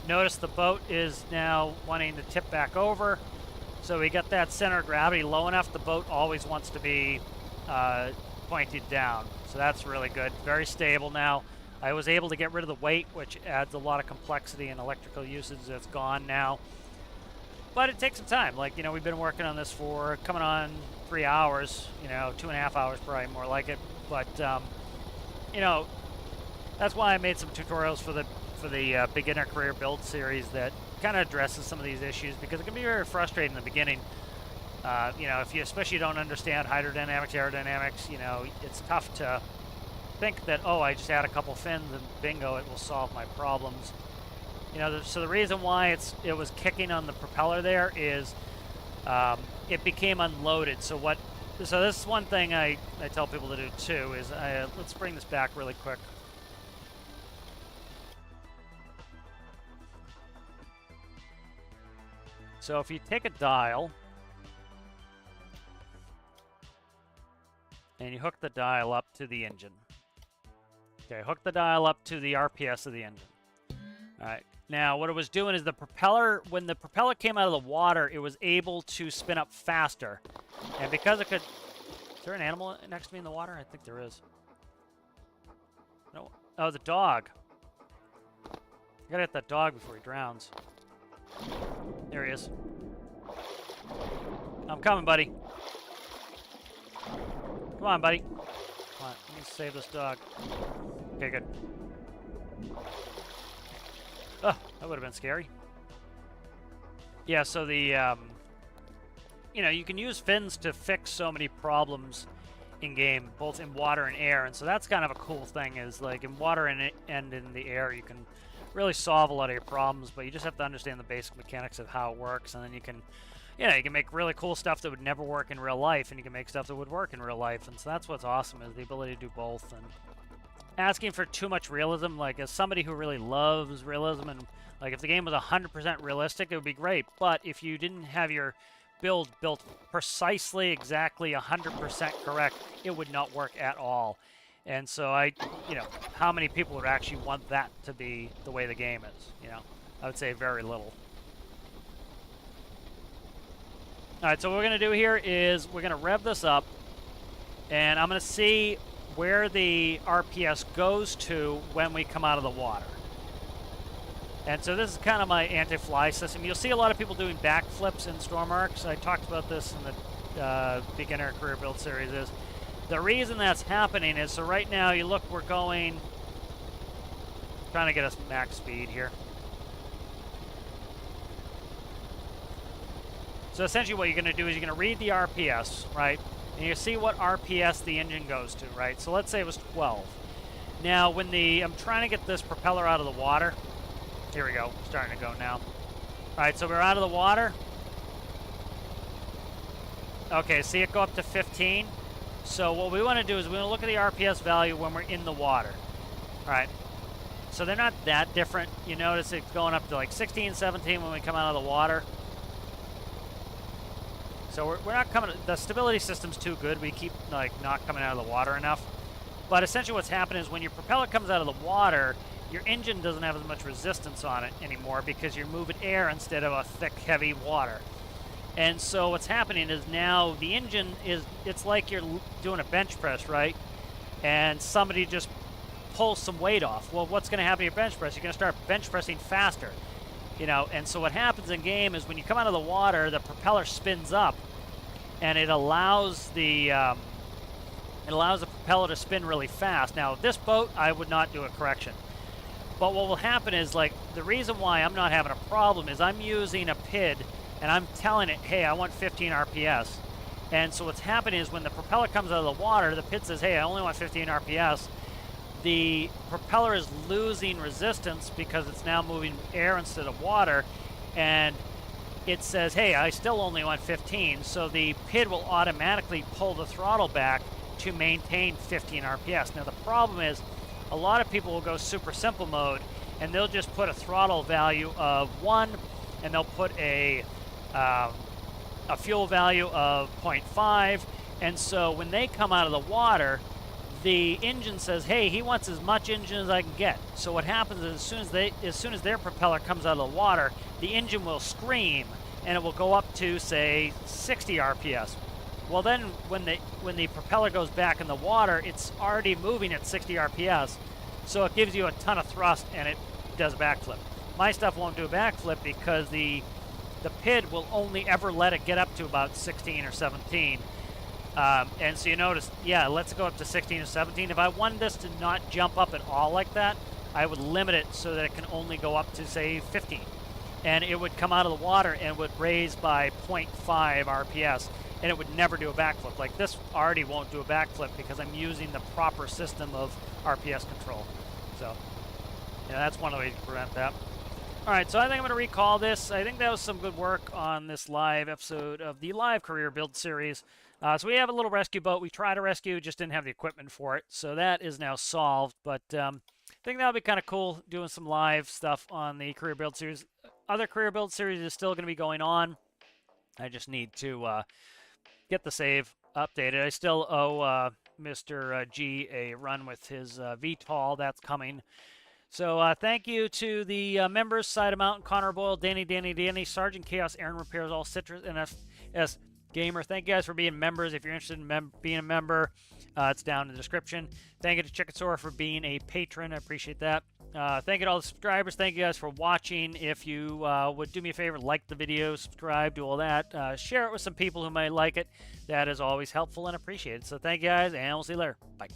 Notice the boat is now wanting to tip back over. So we got that center of gravity low enough. The boat always wants to be pointed down. So that's really good. Very stable now. I was able to get rid of the weight, which adds a lot of complexity and electrical usage that's gone now. But it takes some time. Like, we've been working on this for coming on 3 hours, 2.5 hours probably more like it. But, that's why I made some tutorials for the beginner career build series that kind of addresses some of these issues, because it can be very frustrating in the beginning. If you especially don't understand hydrodynamics, aerodynamics, it's tough to think that, oh, I just add a couple fins and bingo, it will solve my problems. So the reason why it was kicking on the propeller there is it became unloaded. So this is one thing I tell people to do too, is let's bring this back really quick. So if you take a dial and you hook the dial up to the engine. Okay, hook the dial up to the RPS of the engine. All right. Now, what it was doing is the propeller, when the propeller came out of the water, it was able to spin up faster. And because it could... Is there an animal next to me in the water? I think there is. No. Oh, the dog. I gotta get that dog before he drowns. There he is. I'm coming, buddy. Come on, buddy. Come on, let me save this dog. Okay, good. Oh, that would have been scary. Yeah, so the, you know, you can use fins to fix so many problems in-game, both in water and air, and so that's kind of a cool thing, is like in water and in the air, you can really solve a lot of your problems, but you just have to understand the basic mechanics of how it works, and then you can, you know, you can make really cool stuff that would never work in real life, and you can make stuff that would work in real life, and so that's what's awesome, is the ability to do both. And asking for too much realism, like as somebody who really loves realism, and like if the game was 100% realistic, it would be great, but if you didn't have your build built precisely, exactly 100% correct, it would not work at all. And so you know, how many people would actually want that to be the way the game is, you know? I would say very little. All right, so what we're gonna do here is we're gonna rev this up, and I'm gonna see where the RPS goes to when we come out of the water. And so this is kind of my anti-fly system. You'll see a lot of people doing backflips in stormworks. I talked about this in the beginner career build series. Is the reason that's happening is, so right now you look, we're going, trying to get us max speed here. So essentially what you're going to do is you're going to read the RPS, right? And you see what RPS the engine goes to, right? So let's say it was 12. Now when I'm trying to get this propeller out of the water. Here we go, starting to go now. All right, so we're out of the water. Okay, see it go up to 15. So what we want to do is we want to look at the RPS value when we're in the water. All right, so they're not that different. You notice it's going up to like 16, 17 when we come out of the water. So we're not coming, the stability system's too good. We keep like not coming out of the water enough. But essentially what's happening is when your propeller comes out of the water, your engine doesn't have as much resistance on it anymore because you're moving air instead of a thick, heavy water. And so what's happening is now the engine is, it's like you're doing a bench press, right? And somebody just pulls some weight off. Well, what's going to happen to your bench press? You're going to start bench pressing faster, you know? And so what happens in game is when you come out of the water, the propeller spins up, and it allows the propeller to spin really fast. Now, this boat, I would not do a correction. But what will happen is, like, the reason why I'm not having a problem is I'm using a PID, and I'm telling it, hey, I want 15 RPS. And so what's happening is when the propeller comes out of the water, the PID says, hey, I only want 15 RPS. The propeller is losing resistance because it's now moving air instead of water, and it says, hey, I still only want 15. So the PID will automatically pull the throttle back to maintain 15 RPS. Now the problem is, a lot of people will go super simple mode, and they'll just put a throttle value of 1, and they'll put a fuel value of 0.5, and so when they come out of the water, the engine says, hey, he wants as much engine as I can get. So what happens is as soon as their propeller comes out of the water, the engine will scream, and it will go up to, say, 60 RPS. Well, then when the propeller goes back in the water, it's already moving at 60 RPS, so it gives you a ton of thrust, and it does a backflip. My stuff won't do a backflip because the PID will only ever let it get up to about 16 or 17. And so you notice, yeah, let's go up to 16 or 17. If I wanted this to not jump up at all like that, I would limit it so that it can only go up to, say, 15. And it would come out of the water and would raise by 0.5 RPS. And it would never do a backflip. Like this already won't do a backflip because I'm using the proper system of RPS control. So, yeah, that's one way to prevent that. All right, so I think I'm going to recall this. I think that was some good work on this live episode of the live career build series. So we have a little rescue boat. We tried to rescue, just didn't have the equipment for it. So that is now solved. But I think that'll be kind of cool doing some live stuff on the career build series. Other career build series is still going to be going on. I just need to get the save updated. I still owe Mr. G a run with his VTOL. That's coming. So thank you to the members: Side of Mountain, Connor Boyle, Danny, Sergeant Chaos, Aaron Repairs, All Citrus, NFS Gamer. Thank you guys for being members. If you're interested in being a member, it's down in the description. Thank you to Chickensora for being a patron. I appreciate that. Thank you to all the subscribers. Thank you guys for watching. If you would do me a favor, like the video, subscribe, do all that. Share it with some people who might like it. That is always helpful and appreciated. So thank you guys, and we'll see you later. Bye.